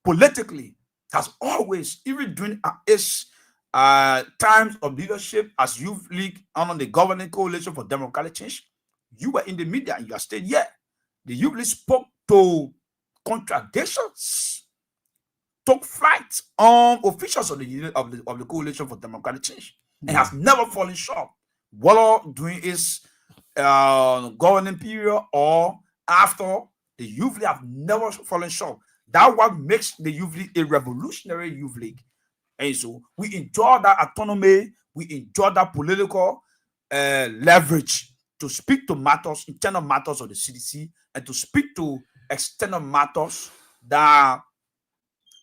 S12: politically, has always, even during its times of leadership as Youth League under the governing coalition for democratic change, you were in the media and you are still here. The Youth League spoke to contradictions, took flight on officials of the coalition for democratic change, and has never fallen short, whether during its governing period or after. The Youth League have never fallen short. That's what makes the Youth League a revolutionary Youth League. And so we enjoy that autonomy, we enjoy that political leverage to speak to matters, internal matters of the CDC, and to speak to external matters that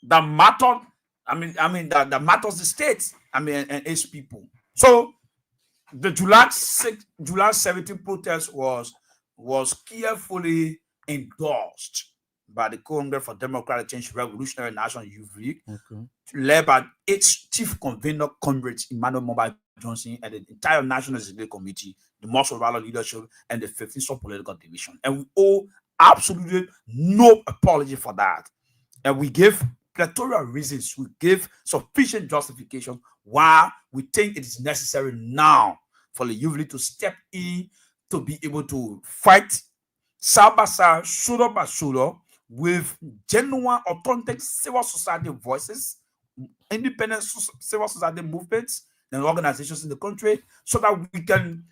S12: matter. That matters the states. And its people. So the July 17 protest was carefully endorsed by the Congress for Democratic Change Revolutionary National Youth League, led by its chief convener, Comrade Emmanuel Mobile Johnson, and the entire National Executive Committee, the Muscle Rally leadership, and the 15th Sub-Political Division. And we owe absolutely no apology for that. And we give plethora reasons, we give sufficient justification why we think it is necessary now for the Youth League to step in to be able to fight side by side, shoulder by shoulder, with genuine, authentic civil society voices, independent civil society movements and organizations in the country, so that we can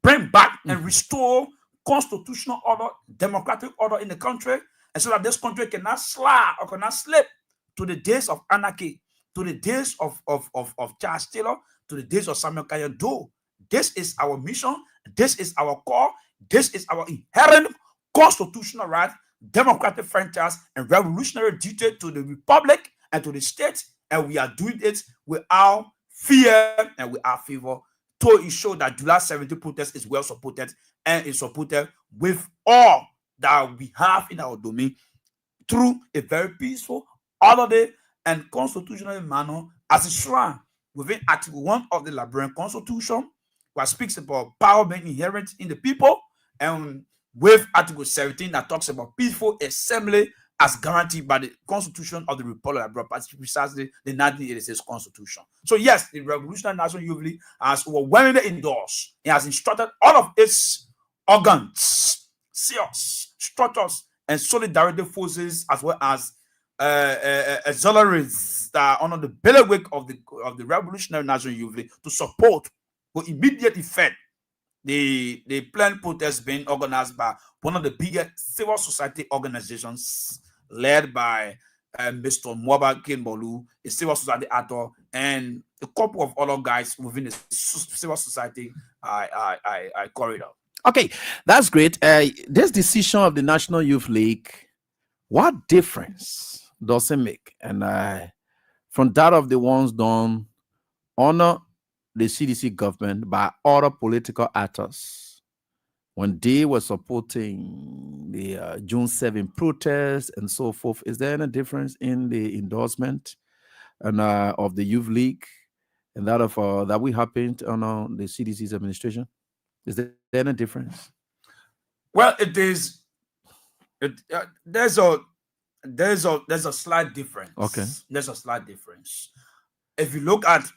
S12: bring back and restore constitutional order, democratic order in the country, and so that this country cannot slide or cannot slip to the days of anarchy, to the days of Charles Taylor, to the days of Samuel Kayode. This is our mission. This is our core. This is our inherent constitutional right, democratic franchise, and revolutionary duty to the republic and to the state. And we are doing it without fear and without favor to ensure that July 17 protest is well supported and is supported with all that we have in our domain through a very peaceful, orderly, and constitutional manner as enshrined within Article 1 of the Liberian Constitution, which speaks about power being inherent in the people, and with Article 17 that talks about peaceful assembly as guaranteed by the Constitution of the Republic of Liberia, precisely the 1986 Constitution. So yes, the Revolutionary National Youth League has overwhelmingly endorsed. It has instructed all of its organs, CEOs, structures and solidarity forces, as well as auxiliaries that are under the bailiwick of the Revolutionary National Youth League to support with immediate effect the planned protest being organized by one of the biggest civil society organizations led by Mr. Mwaba Kinbolu, a civil society actor, and a couple of other guys within the civil society corridor.
S8: Okay, that's great. This decision of the National Youth League, what difference does it make? And from that of the ones done under the CDC government by other political actors when they were supporting the June 7 protests and so forth, is there any difference in the endorsement and of the Youth League and that of that we happened on the CDC's administration? Is there any difference?
S12: Well, it is. There's a slight difference.
S8: Okay,
S12: there's a slight difference. If you look at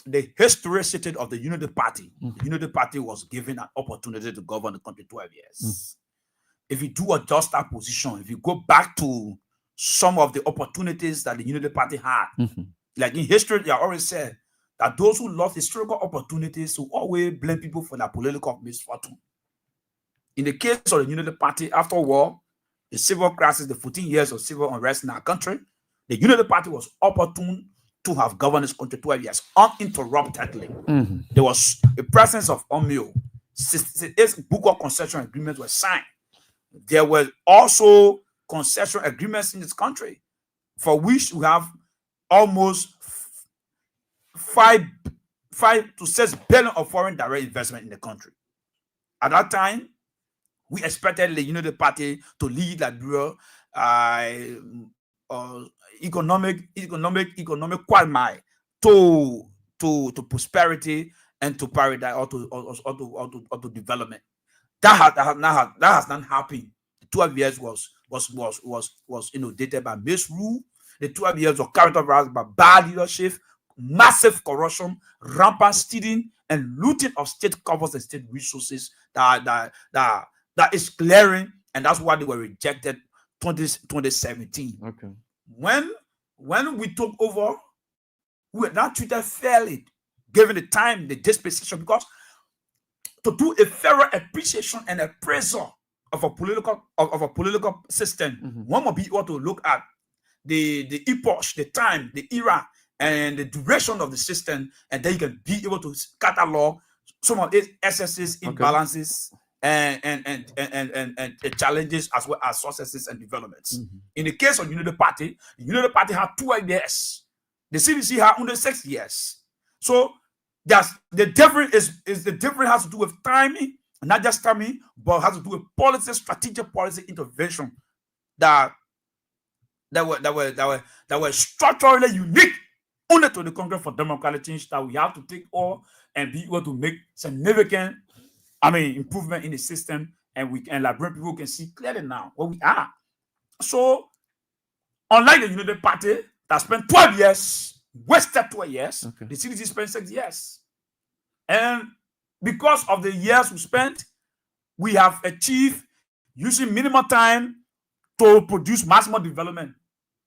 S12: the historicity of the Unity Party, the Unity Party was given an opportunity to govern the country 12 years. If you do adjust that position, if you go back to some of the opportunities that the Unity Party had, like in history, they always said that those who lost historical opportunities will always blame people for their political misfortune. In the case of the Unity Party, after war, the civil crisis, the 14 years of civil unrest in our country, the Unity Party was opportune to have governed this country 12 years uninterruptedly. There was a presence of UMIO. 68 book of concession agreements were signed. There were also concession agreements in this country for which we have almost 5 to 6 billion of foreign direct investment in the country. At that time, we expected the Unity Party to lead Liberia economic quagmire to prosperity and to paradise or to development. That has not happened. The 12 years was inundated by misrule. The 12 years were characterized by bad leadership, massive corruption, rampant stealing, and looting of state coffers and state resources that is glaring, and that's why they were rejected 2017.
S8: Okay.
S12: When we took over, we were not treated fairly, given the time, the dispensation, because to do a thorough appreciation and appraisal of a political system, one must be able to look at the epoch, the time, the era, and the duration of the system, and then you can be able to catalog some of its excesses, imbalances, and challenges, as well as successes and developments. In the case of the Unity Party had 12 years. The CDC had only 6 years. So that's the difference has to do with timing, not just timing, but has to do with policy, strategic policy intervention that were structurally unique only to the Congress for Democratic Change, that we have to take all and be able to make significant improvement in the system, and Liberian people can see clearly now where we are. So, unlike the Unity Party that spent 12 years, wasted 12 years, the CDC spent 6 years. And because of the years we spent, we have achieved using minimal time to produce maximum development.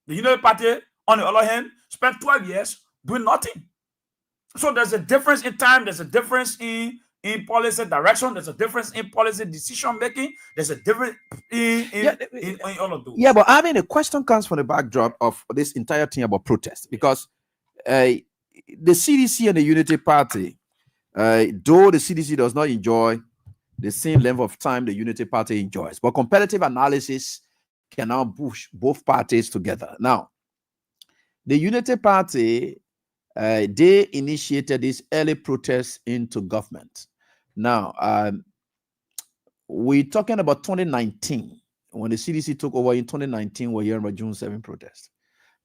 S12: The Unity Party, on the other hand, spent 12 years doing nothing. So there's a difference in time, there's a difference in policy direction, there's a difference in policy decision making, there's a difference in all of those.
S8: Yeah, but I mean, the question comes from the backdrop of this entire thing about protest, because the CDC and the Unity Party, though the CDC does not enjoy the same length of time the Unity Party enjoys, but competitive analysis can now push both parties together. Now, the Unity Party, they initiated this early protest into government. Now, we're talking about 2019. When the CDC took over in 2019, we're hearing about June 7 protest.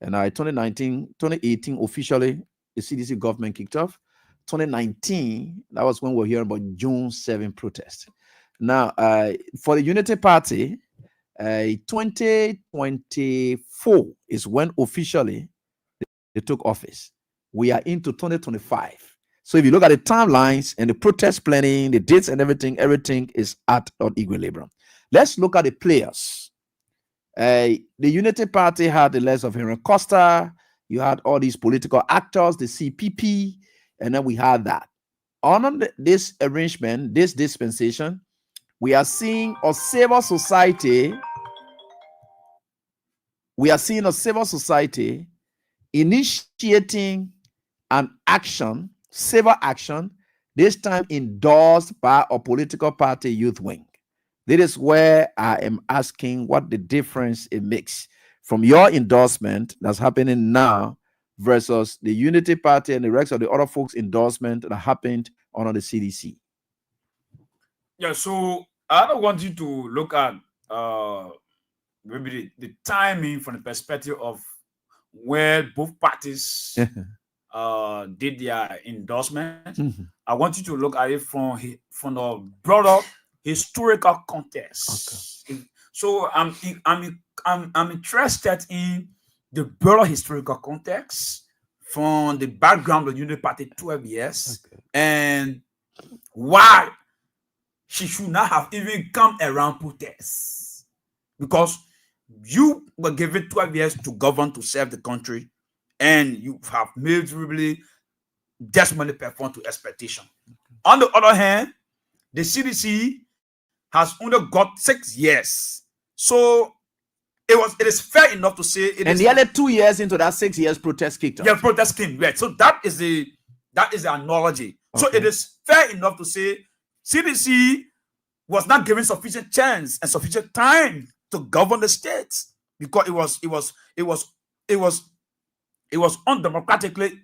S8: And 2018, officially, the CDC government kicked off. 2019, that was when we're hearing about June 7 protest. Now, for the Unity Party, 2024 is when officially they took office. We are into 2025. So if you look at the timelines and the protest planning, the dates and everything is at equilibrium. let's look at the players. The Unity Party had the likes of Henry Costa. You had all these political actors, the CPP, and then we had that. On this arrangement, this dispensation, we are seeing a civil society. We are seeing a civil society initiating an action, civil action, this time endorsed by a political party youth wing. This is where I am asking what the difference it makes from your endorsement that's happening now versus the Unity Party and the rest of the other folks' endorsement that happened under the CDC.
S13: Yeah, so I don't want you to look at maybe the timing from the perspective of where both parties did their endorsement. I want you to look at it from the broader historical context. Okay. So I'm interested in the broader historical context from the background of the Unity Party 12 years, okay, and why she should not have even come around protests, because you were given 12 years to govern, to serve the country, and you have miserably, desperately performed to expectation. Okay. On the other hand, the CDC has only got 6 years, so it is fair enough to say it. And
S8: nearly 2 years into that 6 years, protest kicked off.
S13: Yeah, protest came, right? So that is the analogy. Okay. So it is fair enough to say CDC was not given sufficient chance and sufficient time to govern the states, because it was undemocratically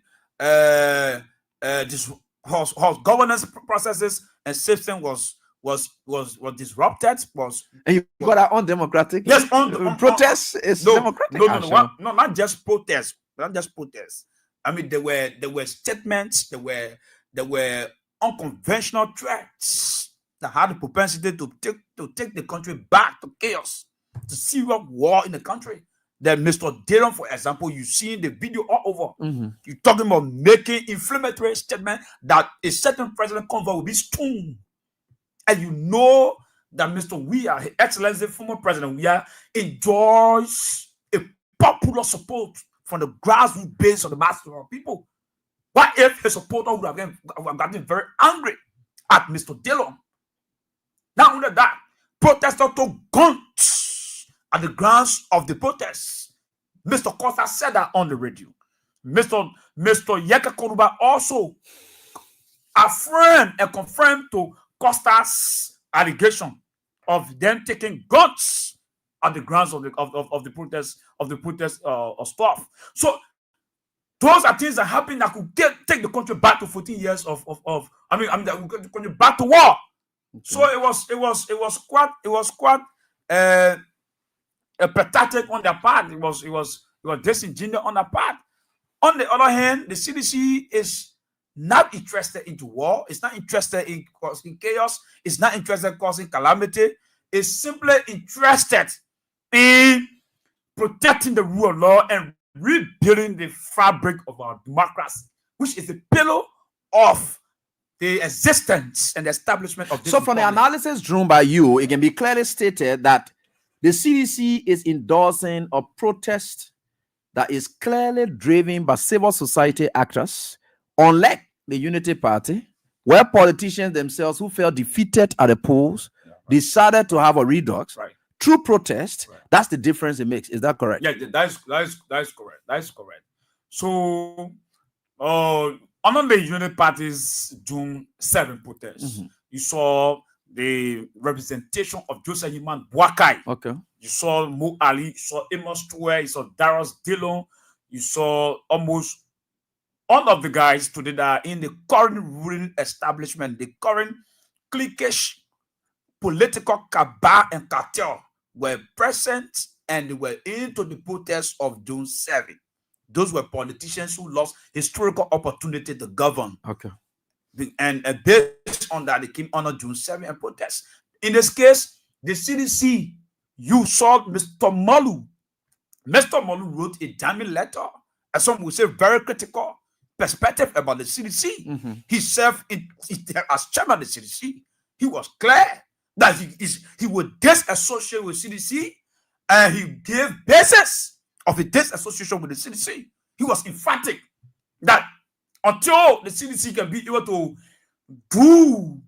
S13: this governance processes and system was disrupted.
S8: And you got that undemocratic?
S13: Yes,
S8: protest is democratic.
S13: No, not just protests. Not just protests. I mean, there were statements, there were unconventional threats that had the propensity to take the country back to chaos, to serious war in the country. That Mr. Dillon, for example, you see in the video all over. You're talking about making inflammatory statement that a certain president convoy will be stoned. And you know that Mr. Weah, His Excellency, former President Weah, enjoys a popular support from the grassroots base of the masses of people. What if his supporters would have gotten very angry at Mr. Dillon? Not only that, protesters took guns at the grounds of the protests. Mr. Costa said that on the radio. Mr. Yeka Koruba also affirmed and confirmed to Costa's allegation of them taking guns at the grounds of the protest stuff. So those are things that happen that could take the country back to 14 years of that would get the country back to war. Okay. So it was quite a pathetic on their part. It was disingenuous on their part. On the other hand, the CDC is not interested into war. It's not interested in causing chaos. It's not interested in causing calamity. It's simply interested in protecting the rule of law and rebuilding the fabric of our democracy, which is the pillar of the existence and the establishment of this.
S8: So from the analysis drawn by you, it can be clearly stated that the CDC is endorsing a protest that is clearly driven by civil society actors, unlike the Unity Party, where politicians themselves who felt defeated at the polls decided to have a redux through protest. That's the difference it makes. Is that correct?
S13: Yeah, that's correct. That's correct. So, under the Unity Party's June 7 protest, you saw the representation of Joseph Himan Boakai.
S8: Okay.
S13: You saw Mo Ali, you saw Amos Stewart, you saw Darius Dillon, you saw almost all of the guys today that are in the current ruling establishment, the current cliquish political cabal and cartel were present and they were into the protest of June 7. Those were politicians who lost historical opportunity to govern.
S8: Okay.
S13: And based on that, they came under June 7 and protest. In this case, the CDC, you saw Mr. Malu. Mr. Malu wrote a damning letter, as some would say, very critical perspective about the CDC. He served as chairman of the CDC. He was clear that he would disassociate with CDC, and he gave basis of a disassociation with the CDC. He was emphatic that until the CDC can be able to do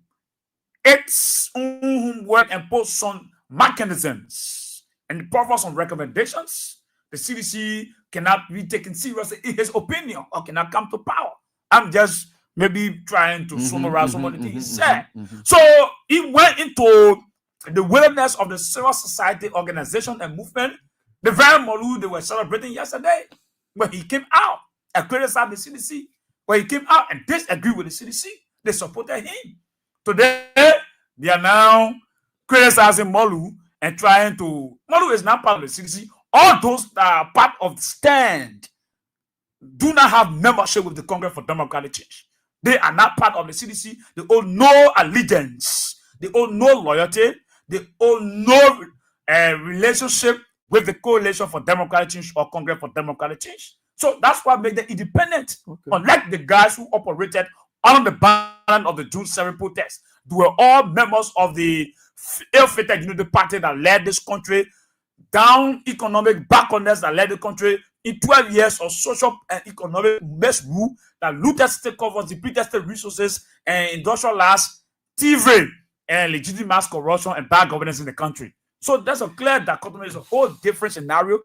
S13: its own work and post some mechanisms and provide some recommendations, the CDC cannot be taken seriously in his opinion or cannot come to power. I'm just maybe trying to summarize some of the things he said. So he went into the wilderness of the civil society organization and movement, the very Molu they were celebrating yesterday, when he came out and criticized the CDC, when he came out and disagreed with the CDC, they supported him. Today, they are now criticizing Molu and trying to. Molu is not part of the CDC. All those that are part of the stand do not have membership with the Congress for Democratic Change. They are not part of the CDC. They owe no allegiance. They owe no loyalty. They owe no relationship with the Coalition for Democratic Change or Congress for Democratic Change. So that's what made them independent. Okay. Unlike the guys who operated under the banner of the June 7 protest, they were all members of the ill-fated Unity Party that led this country down economic backwardness, that led the country in 12 years of social and economic misrule that looted state covers, depleted state resources, and industrialized thievery and legitimate mass corruption and bad governance in the country. So there's a clear dichotomy. It's a whole different scenario.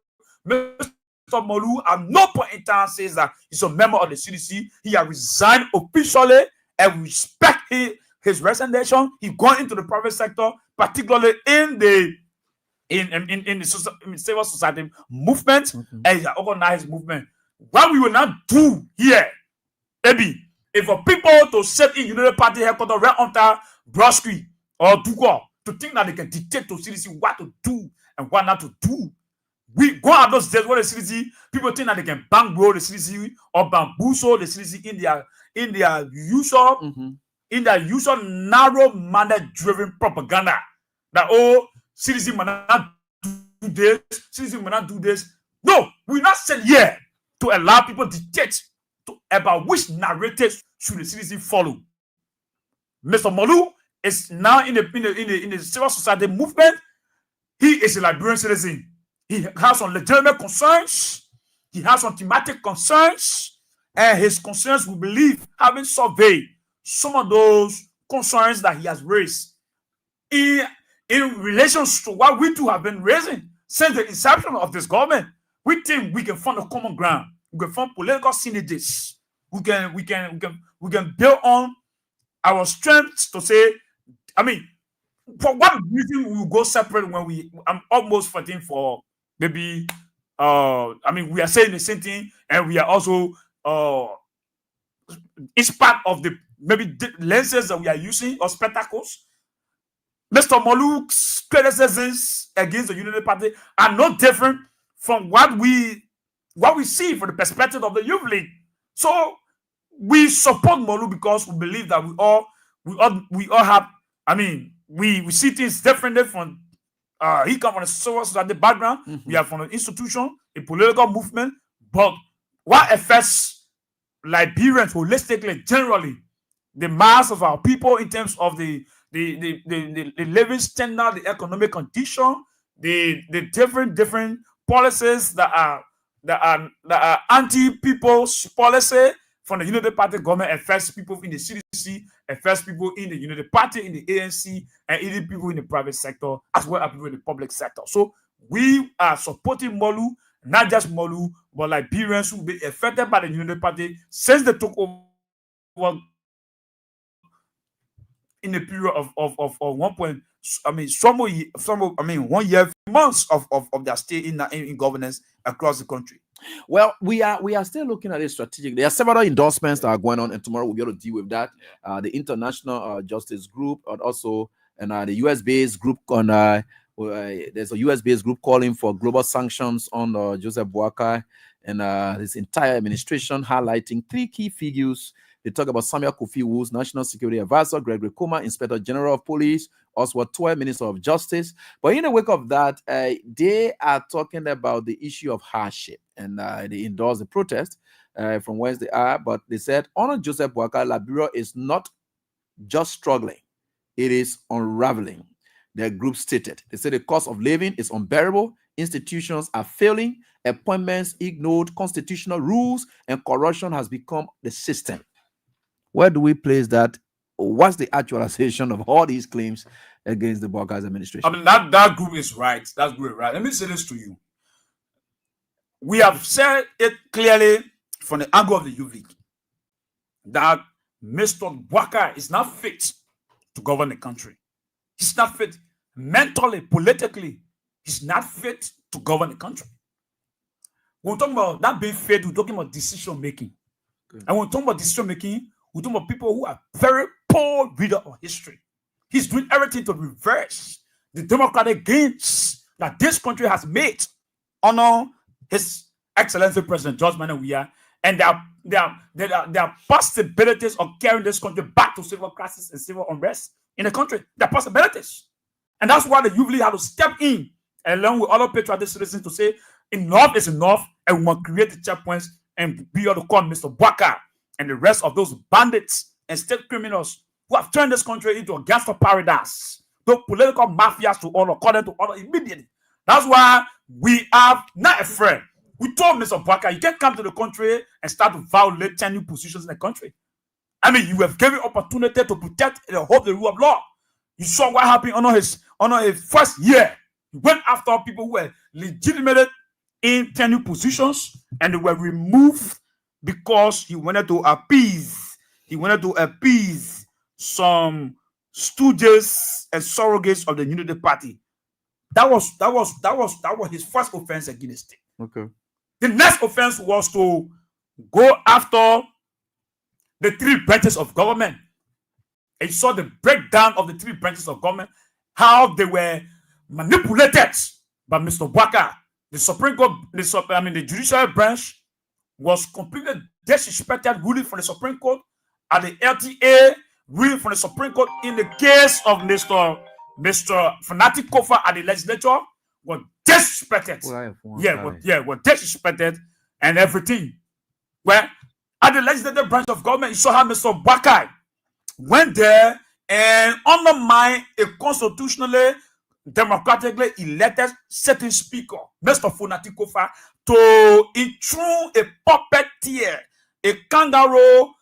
S13: Mr. Molu at no point in time says that he's a member of the CDC. He has resigned officially, and we respect his resignation. He's gone into the private sector, particularly in the civil society movement, and he organized movement. What we will not do here, maybe, if for people to sit in Unity Party headquarters right under Brodsky or Dugo to think that they can dictate to CDC what to do and what not to do. We go out those days where the CDC, people think that they can bankroll the CDC or bamboozle the CDC in their usual narrow-minded driven propaganda. That CDC might not do this, CDC might not do this. No, we're not sent here to allow people to dictate about which narrative should the CDC follow. Mr. Molu is now in the civil society movement. He is a Liberian citizen. He has some legitimate concerns. He has some thematic concerns. And his concerns, we believe, having surveyed some of those concerns that he has raised in relation to what we too have been raising since the inception of this government. We think we can find a common ground. We can find political synergies. We can build on our strengths to say, I mean, for what reason we will go separate when I'm almost fighting for maybe, I mean, we are saying the same thing, and we are also, it's part of the maybe lenses that we are using or spectacles. Mr. Molu's criticisms against the Unity Party are no different from what we see from the perspective of the Youth League. So we support Molu because we believe that we all have, I mean, we see things differently from he comes from a civil society background. We are from an institution, a political movement, but what affects Liberians holistically, generally, the mass of our people in terms of the living standard, the economic condition, the different policies that are anti-people's policy from the Unity Party government affects people in the CDC, affects people in the Unity Party, in the ANC, and even people in the private sector, as well as people in the public sector. So we are supporting Molu, not just Molu, but Liberians who will be affected by the Unity Party since they took over in the period of 1 year, months of their stay in governance across the country.
S8: Well, we are still looking at it strategically. There are several endorsements that are going on, and tomorrow we'll be able to deal with that. The International Justice Group, and also the US-based group on there's a US-based group calling for global sanctions on Joseph Boakai and his entire administration, highlighting 3 key figures. They talk about Samuel Kofi Woods, National Security Advisor, Gregory Koma, Inspector General of Police, Oswald Toy, Minister of Justice. But in the wake of that, they are talking about the issue of hardship, and they endorse the protest from where they are. But they said, Honor Joseph Boakai, Liberia is not just struggling, it is unraveling. their group stated. They said the cost of living is unbearable, institutions are failing, appointments ignored, constitutional rules, and corruption has become the system. Where do we place that? What's the actualization of all these claims against the Buaka's administration?
S13: I mean, that group is right. That group is right. Let me say this to you. We have said it clearly from the angle of the UV that Mr. Buaka is not fit to govern the country. He's not fit mentally, politically. He's not fit to govern the country. When we're talking about that being fit, we're talking about decision making. And when we're talking about decision making, we're talking about people who are very poor reader of history. He's doing everything to reverse the democratic gains that this country has made under His Excellency President George Manuel Weah, and there are possibilities of carrying this country back to civil crisis and civil unrest in the country. There are possibilities. And that's why the youth league had to step in along with other patriotic citizens to say enough is enough, and we must create the checkpoints and be able to call Mr. Buaka and the rest of those bandits and state criminals who have turned this country into a gangster paradise, those political mafias to order, according to order immediately. That's why we have not afraid. We told Mr. Buaka, you can't come to the country and start to violate 10 new positions in the country. I mean, you have given opportunity to protect and uphold the rule of law. You saw what happened on his first year. He went after people who were legitimated in 10 new positions, and they were removed because he wanted to appease. He wanted to appease some stooges and surrogates of the Unity Party. That was his first offense against it.
S8: Okay.
S13: The next offense was to go after the 3 branches of government. And you saw the breakdown of the 3 branches of government, how they were manipulated by Mr. Buaka. The Supreme Court, the judicial branch was completely disrespected, ruling from the Supreme Court, and the LTA ruling from the Supreme Court in the case of Mr. Fanatic Kofa at the legislature was disrespected. Was disrespected and everything. Well, at the legislative branch of government, you saw how Mr. Buaka went there and undermined a constitutionally, democratically elected sitting speaker, Mr. Fanatic Kofa, to intrude a puppeteer, a kangaroo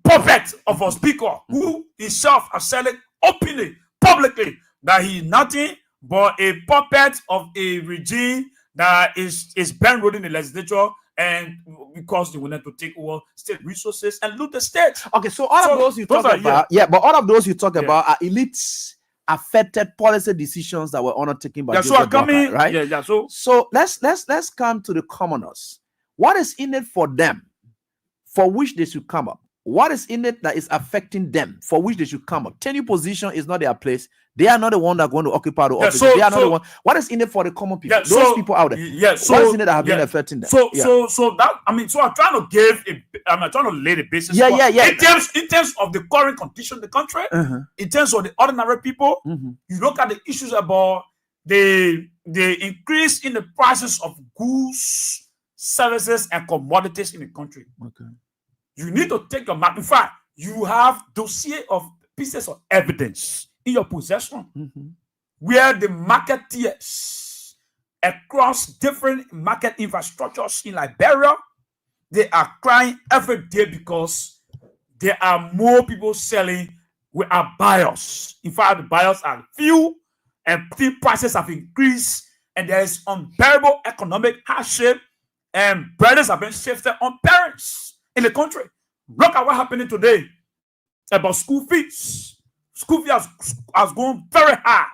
S13: puppet of a speaker who himself has said it openly, publicly, that he is nothing but a puppet of a regime that is been ruling the legislature, and because they wanted to take over state resources and loot the state.
S8: Okay, so all of those you talk about, but all of those you talk about are elites affected policy decisions that were undertaken by Joseph Buaka, right? So let's come to the commoners. What is in it for them, for which they should come up? What is in it that is affecting them, for which they should come up? 10 new position is not their place. They are not the one that are going to occupy the office. They are not the one. What is in it for the common people? Those people out there. What is in it that have been affecting them?
S13: So I'm trying to lay the basis. In terms of the current condition of the country, in terms of the ordinary people, you look at the issues about the increase in the prices of goods, services, and commodities in the country. Okay. You need to take your mark. In fact, you have dossier of pieces of evidence in your possession where the marketeers across different market infrastructures in Liberia, they are crying every day because there are more people selling with our buyers. In fact, the buyers are few and the prices have increased, and there is unbearable economic hardship, and burdens have been shifted on parents in the country. Look at what's happening today about school fees. School fees has gone very high.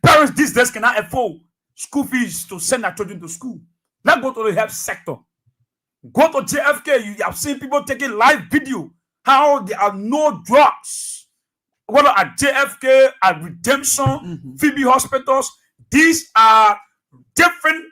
S13: Parents these days cannot afford school fees to send their children to school. Let's go to the health sector. Go to JFK. You have seen people taking live video how there are no drugs. Whether at JFK, at Redemption, Phoebe hospitals, these are different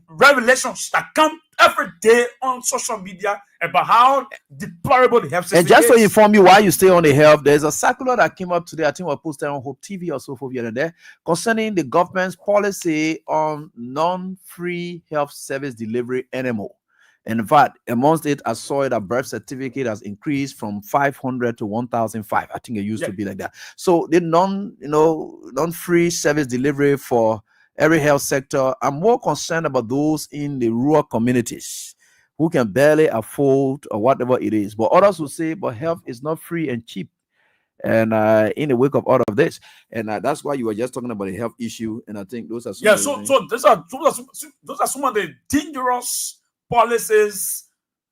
S13: revelations that come every day on social media about how deplorable the health system is.
S8: And just to inform you why you stay on the health, there's a circular that came up today, I think we'll post it on Hope TV or so for here and there, concerning the government's policy on non-free health service delivery anymore. And in fact, amongst it, I saw that birth certificate has increased from 500 to 1,005. I think it used to be like that. So the non-free service delivery for every health sector. I'm more concerned about those in the rural communities who can barely afford or whatever it is. But others will say, but health is not free and cheap. And in the wake of all of this, and that's why you were just talking about the health issue. And I think those are some
S13: those are some of the dangerous policies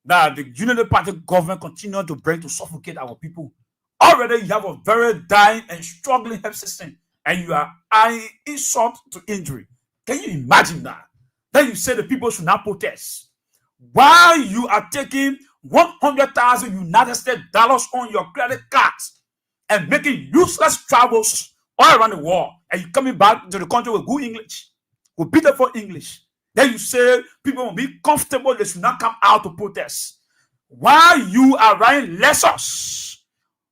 S13: that the Unity Party government continue to bring to suffocate our people. Already, you have a very dying and struggling health system, and you are eyeing insult to injury. Can you imagine that? Then you say the people should not protest, while you are taking 100,000 United States dollars on your credit cards and making useless travels all around the world, and you coming back to the country with good English, with beautiful English. Then you say people will be comfortable, they should not come out to protest. While you are writing lessons,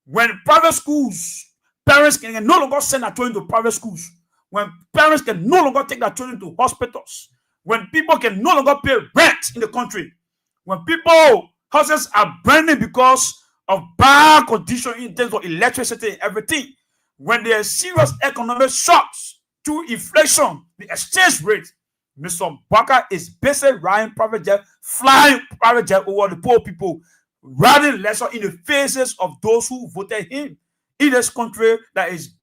S13: when private schools, parents can no longer send their children to private schools, when parents can no longer take their children to hospitals, when people can no longer pay rent in the country, when people, houses are burning because of bad condition in terms of electricity and everything, when there are serious economic shocks to inflation, the exchange rate, Mr. Baka is basically riding private jet, flying private jet over the poor people, writing lesson in the faces of those who voted him in this country that is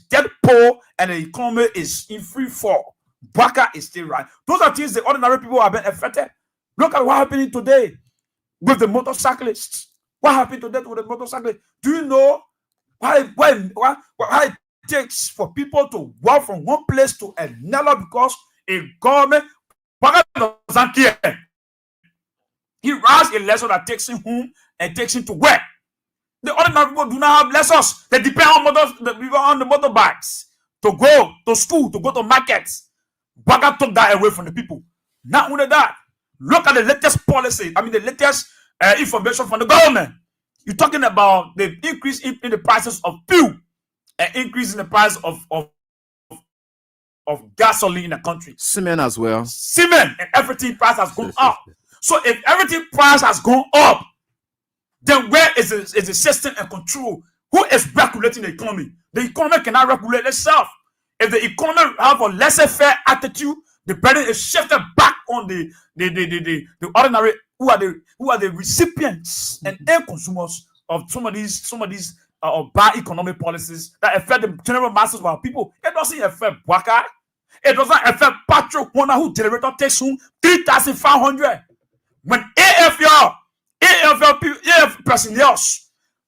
S13: dead poor and the economy is in free fall. Baka is still right. Those are things the ordinary people have been affected. Look at what happening today with the motorcyclists. What happened today with the motorcyclists? Do you know why it takes for people to walk from one place to another because a government doesn't care? He writes a lesson that takes him home and takes him to work. The ordinary people do not have lessons. They depend on the motorbikes to go to school, to go to markets. Baga took that away from the people. Not only that, look at the latest policy. The latest information from the government. You're talking about the increase in the prices of fuel, an increase in the price of gasoline in the country.
S8: Cement as well.
S13: Cement and everything price has gone up. So if everything price has gone up, then where is the system and control? Who is regulating the economy? The economy cannot regulate itself. If the economy have a laissez-faire attitude, the burden is shifted back on the ordinary who are the recipients and end consumers of some of these bad economic policies that affect the general masses of our people. It doesn't affect Waka. It doesn't affect Patrick Warner, who generator takes home 3,500. When AF personnel,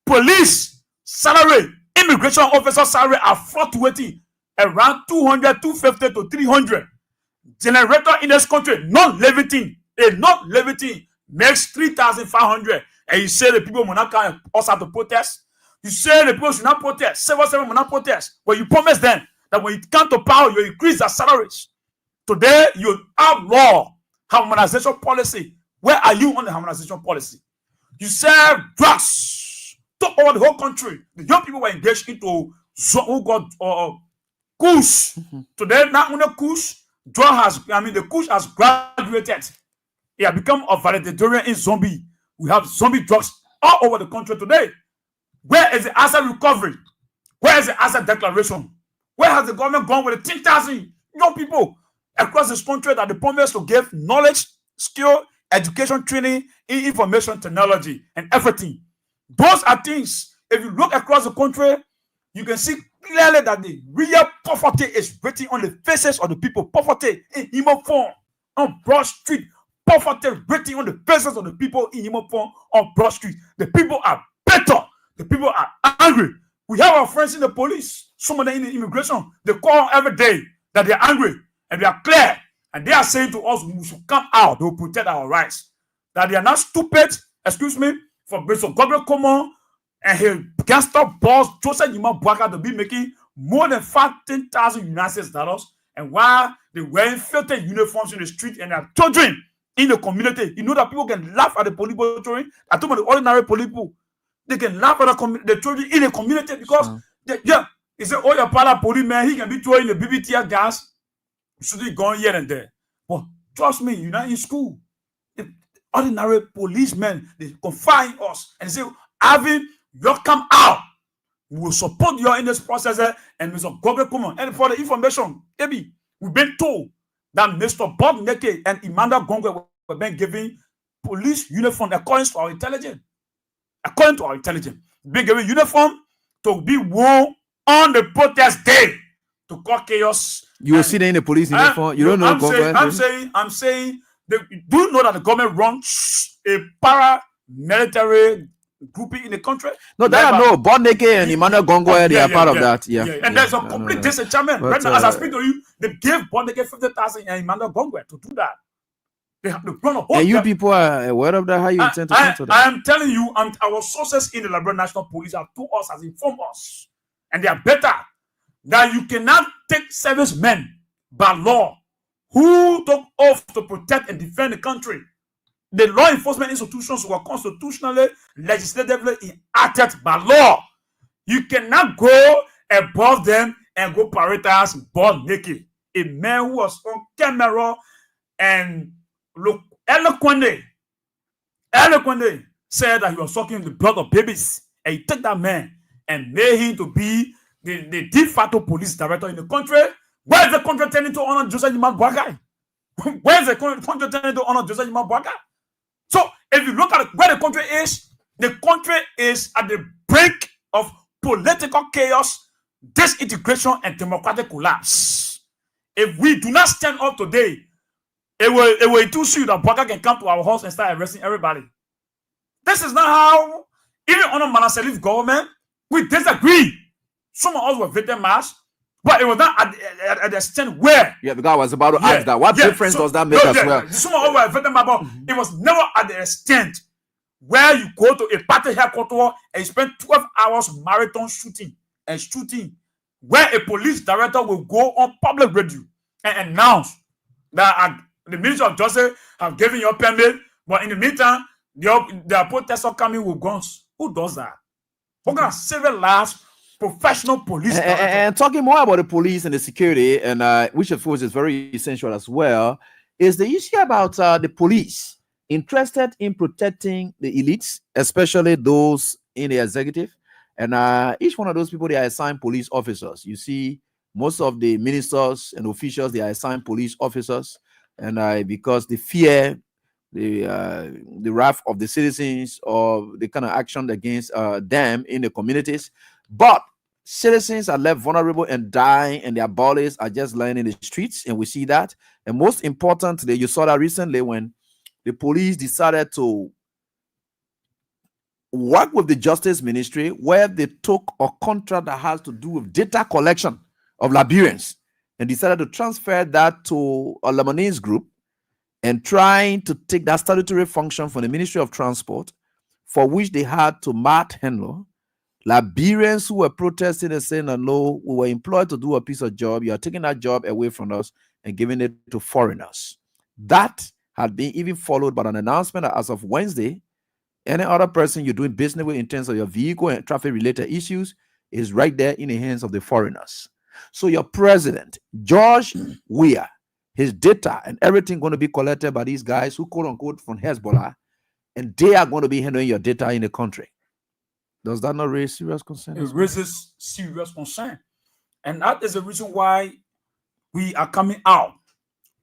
S13: police salary, immigration officer salary are fluctuating around 200, 250 to 300. Generator in this country, non-living makes 3,500. And you say the people will not come us out to protest. You say the people should not protest. 7 will not protest. But you promise them that when you come to power, you increase their salaries. Today, you outlaw harmonization policy. Where are you on the harmonization policy? You sell drugs, took over the whole country. The young people were engaged into who got Kush. Today, not only Kush, the Kush has graduated. It has become a valedictorian in zombie. We have zombie drugs all over the country today. Where is the asset recovery? Where is the asset declaration? Where has the government gone with the 10,000 young people across this country that they promised to give knowledge, skill, education, training, information technology, and everything? Those are things, if you look across the country, you can see clearly that the real poverty is written on the faces of the people. Poverty in human form on Broad Street. Poverty written on the faces of the people in human form on Broad Street. The people are bitter. The people are angry. We have our friends in the police, some of them in the immigration. They call every day that they're angry and they are clear. And they are saying to us, we should come out. They will protect our rights. That they are not stupid, for Mr. Gabriel Common and his gangster boss, Joseph Yima Bwaka, to be making more than 15,000 United States dollars. And while they wearing filthy uniforms in the street and their children in the community, you know that people can laugh at the police children. I talk about the ordinary police people. They can laugh at the children in the community because, he said, oh, your father police man, he can be throwing the BBT gas. You should be going here and there. But trust me, you're not in school. ordinary policemen, they confine us and say, having you come out, we will support you in this process, and Mr. Gogwe Kuman. And for the information, maybe we've been told that Mr. Bob Neke and Emmanuel Gongwe were being given police uniform according to our intelligence. According to our intelligence, being given uniform to be worn on the protest day to cause chaos.
S8: You will see them in the police uniform. You don't know.
S13: I'm saying, do you know that the government runs a paramilitary grouping in the country?
S8: No, that I know. Boneke and Emmanuel Gongwe, they are part of that. Yeah.
S13: And there's a complete disenchantment. Right now, as I speak to you, they gave Boneke 50,000 and Emmanuel Gongwe to do that. They have to run a whole.
S8: And you people are aware of that? How you intend to cancel that?
S13: I am telling you, our sources in the Liberia National Police have told us, has informed us, and they are better, that you cannot take servicemen by law who took oath to protect and defend the country. The law enforcement institutions were constitutionally, legislatively enacted by law. You cannot go above them and go paradise butt naked. A man who was on camera and look eloquently said that he was sucking the blood of babies, and he took that man and made him to be the de facto police director in the country. Where is the country turning to honor Joseph Yima Bwagai? Where is the country turning to honor Joseph Yima Bwagai? So if you look at where the country is at the brink of political chaos, disintegration, and democratic collapse. If we do not stand up today, it will too soon that Bwagai can come to our house and start arresting everybody. This is not how, even under Manasseh government, we disagree. Some of us were victims, but it was not at the extent where.
S8: Yeah, the guy was about to ask that. What difference does that make as well?
S13: Some of us were victims, but it was never at the extent where you go to a party headquarters and you spend 12 hours marathon shooting, where a police director will go on public radio and announce that the Ministry of Justice have given you a permit, but in the meantime, the protesters are coming with guns. Who does that? We're going to civilize professional police.
S8: And talking more about the police and the security, and which of course is very essential as well, is the issue about the police interested in protecting the elites, especially those in the executive. And each one of those people, they are assigned police officers. You see, most of the ministers and officials, they are assigned police officers. And because they fear the wrath of the citizens or the kind of action against them in the communities. But citizens are left vulnerable and dying, and their bodies are just lying in the streets, and we see that. And most importantly, you saw that recently when the police decided to work with the Justice Ministry, where they took a contract that has to do with data collection of Liberians and decided to transfer that to a Lebanese group, and trying to take that statutory function from the Ministry of Transport, for which they had to handle Liberians who were protesting and saying, no, we were employed to do a piece of job. You are taking that job away from us and giving it to foreigners. That had been even followed by an announcement that as of Wednesday, any other person you're doing business with in terms of your vehicle and traffic-related issues is right there in the hands of the foreigners. So your president, George Weah, his data and everything going to be collected by these guys who quote-unquote from Hezbollah, and they are going to be handling your data in the country. Does that not raise serious concern?
S13: It raises serious concern. And that is the reason why we are coming out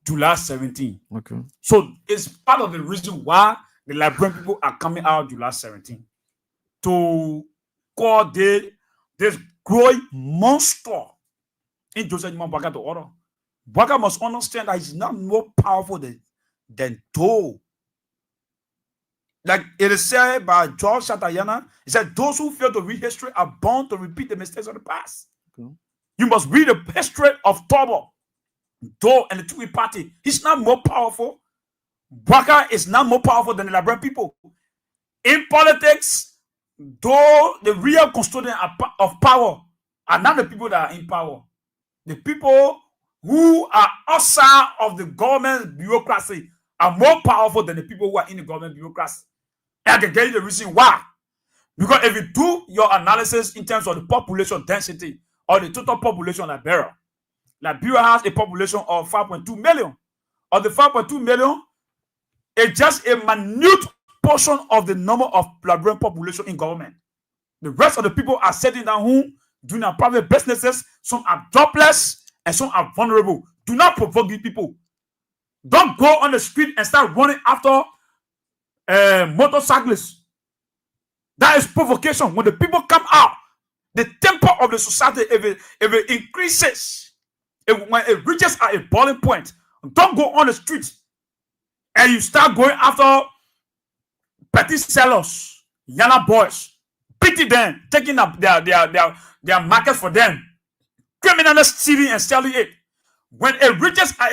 S13: July 17.
S8: Okay.
S13: So it's part of the reason why the Liberian people are coming out July 17 to call this growing monster in Joseph Bwagai to order. Bwagai must understand that he's not more powerful than Doe. Like it is said by George Shatayana, he said, those who fail to read history are bound to repeat the mistakes of the past.
S8: Okay.
S13: You must read the history of Tobo, Doe, and the Tui party. He's not more powerful. Bwagai is not more powerful than the Liberian people. In politics, though the real custodian of power are not the people that are in power. The people who are outside of the government bureaucracy are more powerful than the people who are in the government bureaucracy. And I can tell you the reason why. Because if you do your analysis in terms of the population density or the total population of Liberia has a population of 5.2 million. Of the 5.2 million, is just a minute portion of the number of Liberian population in government. The rest of the people are sitting down home, doing their private businesses. Some are jobless and some are vulnerable. Do not provoke these people. Don't go on the street and start running after motorcyclists. That is provocation. When the people come out, the temper of the society, if it increases, when it reaches at a boiling point, don't go on the street and you start going after petty sellers, Yana boys, pity them, taking up their market for them, criminally stealing and selling it. When it reaches at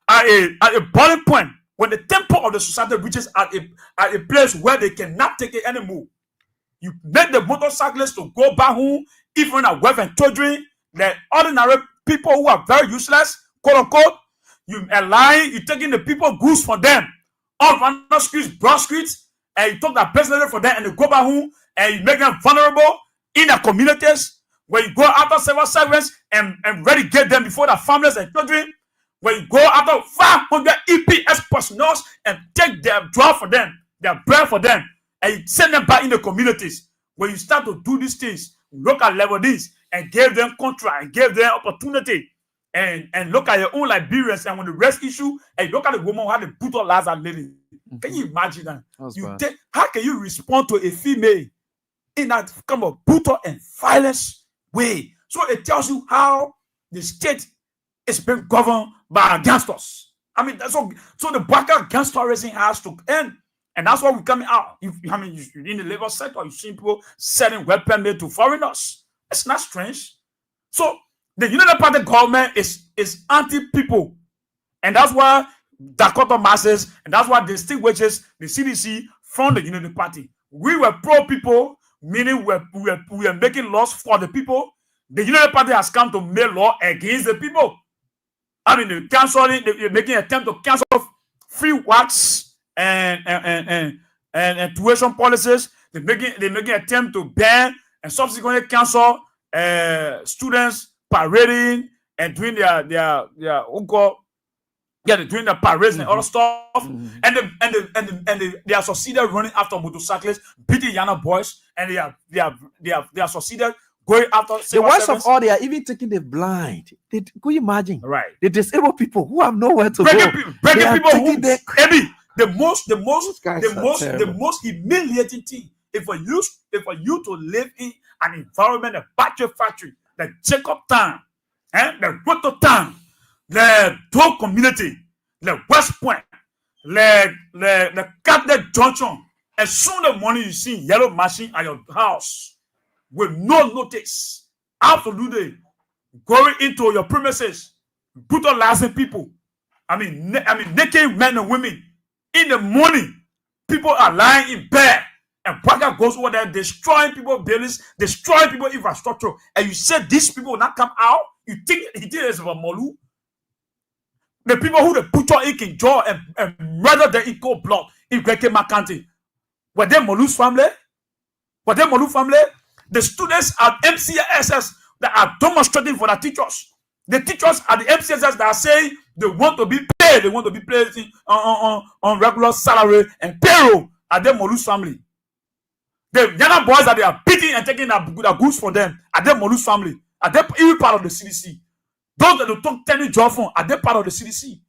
S13: a boiling point, when the temper of the society reaches at a place where they cannot take it anymore, you make the motorcyclists to go back home, even a wife and children, the ordinary people who are very useless, quote unquote. You are lying, you're taking the people goods for them on random streets, broad streets, and you talk that business for them, and they go back home and you make them vulnerable in their communities. When you go after civil servants and relegate them before their families and children, when you go after 500 EPS personnel and take their job for them, their bread for them, and you send them back in the communities. When you start to do these things, look at level this and give them contract and give them opportunity, and look at your own Liberians, and when the rest issue, and look at the woman who had the brutal lives are living. Can you imagine that? How can you respond to a female in that kind of brutal and violence way? So it tells you how the state is being governed by gangsters. I mean, that's so the Baka gangsterism has to end. And that's why we're coming out. You're in the labor sector, you see people selling weapons made to foreigners. It's not strange. So the United Party government is anti-people. And that's why Dakota masses, and that's why distinguishes the CDC from the United Party. We were pro-people, meaning we were making laws for the people. The United Party has come to make law against the people. I mean, they're making an attempt to cancel free wax and tuition policies. They're making an attempt to ban and subsequently cancel students parading and doing their doing the parades and other stuff. And they are succeeded running after motorcyclists, beating Yana boys, and they are succeeded going after
S14: the worst of all, they are even taking the blind. Could you imagine?
S13: Right.
S14: The disabled people who have nowhere to
S13: breaking
S14: go.
S13: Breaking people who the most humiliating thing is for you to live in an environment, a battery factory, the Jacob Town, the Roto Town, the Toe community, the West Point, the Catholic Junction. As soon as the morning you see yellow machine at your house with no notice, absolutely going into your premises, brutalizing people. I mean, naked men and women. In the morning, people are lying in bed, and Braga goes over there, destroying people's buildings, destroying people's infrastructure. And you said these people will not come out? You think he did this for Molu? The people who they put on in jaw and murder them in cold blood in Grekema County. Were they Molu's family? Were they Molu family? The students at MCSS that are demonstrating for the teachers. The teachers at the MCSS that are saying they want to be paid. They want to be paid on regular salary and payroll at the Molu's family. The Yana boys that they are beating and taking their goods for them at the Molu's family. Are they even part of the CDC? Those that they talk Tenny Job from, are they part of the CDC?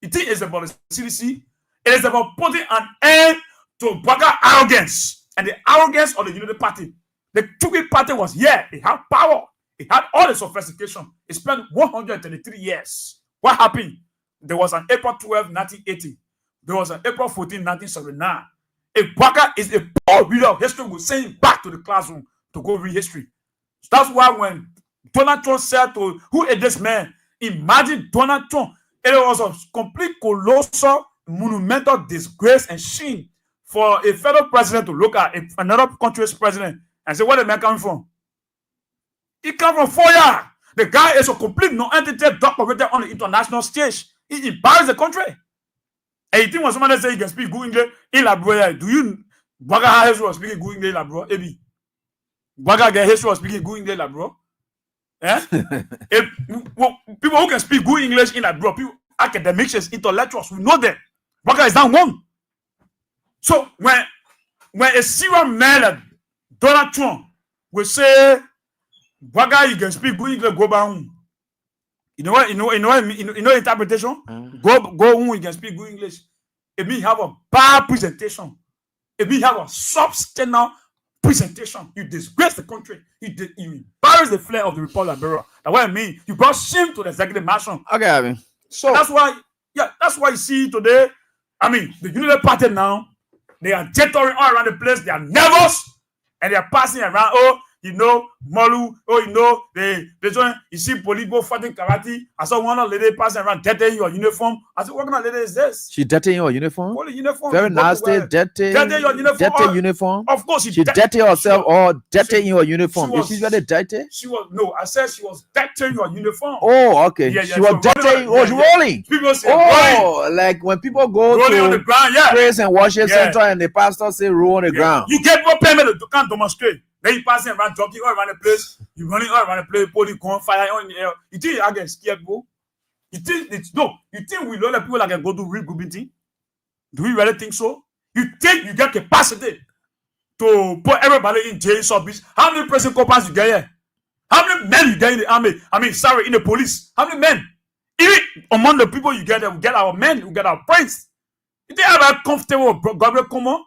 S13: It is about the CDC. It is about putting an end to Baga arrogance and the arrogance of the Unity Party. The Chuki Party was here. It had power. It had all the sophistication. It spent 133 years. What happened? There was an April 12, 1980. There was an April 14, 1979. If Baga is a poor reader of history, we'll send him back to the classroom to go read history. So that's why when Donald Trump said to, who is this man? Imagine Donald Trump. It was a complete colossal, monumental disgrace and shame for a federal president to look at another country's president and say, where the man coming from? He come from Foya. The guy is a complete non-entity doctor on the international stage. He embarrassed the country. And you think when somebody say he can speak good English in Liberia, do you Baga has was speaking good English in Liberia? Ebi. Baga get history was speaking good English in Liberia? Eh? People who can speak good English in Liberia, people academics, intellectuals, we know them. Baka is not one. So when a serial man like Donald Trump will say, Baka, you can speak good English, go back home. You know interpretation? Go home, you can speak good English. It means you have a bad presentation. It means you have a substandard presentation. You disgrace the country. You embarrass the flag of the Republic of Liberia. That's what I mean. You brought shame to the executive mansion.
S8: Okay, I mean, so
S13: that's why you see today. I mean, the United Party now, they are jetoring all around the place. They are nervous and they are passing around. Oh, you know, Molu. Oh, you know, you see police go fighting karate. I saw one lady passing around, dirtying your uniform. I said, what kind of lady is this?
S8: She dirtying your uniform?
S13: What uniform?
S8: Very nasty, dirty
S13: your uniform.
S8: Dirty uniform.
S13: Of course,
S8: she dirty herself or dirtying your uniform. Is she really dirty?
S13: I said she was dirtying your uniform.
S8: Oh, okay.
S13: Yeah,
S8: she was dirtying. Oh, rolling.
S13: People say
S8: rolling. Like when people go
S13: rolling on the ground,
S8: praise and worship center and the pastor say roll on the ground.
S13: You get no permit to come demonstrate. Then you passing around, jogging all around the place. You running all around the place, police on fire on the air. You think I get scared, bro? You think we know that people that can go do real good meeting? Do we really think so? You think you get capacity to put everybody in jail service? How many prison corpers you get here? How many men you get in the army? In the police. How many men? Even among the people you get there, we get our men, we get our friends. You think I'm comfortable with government common?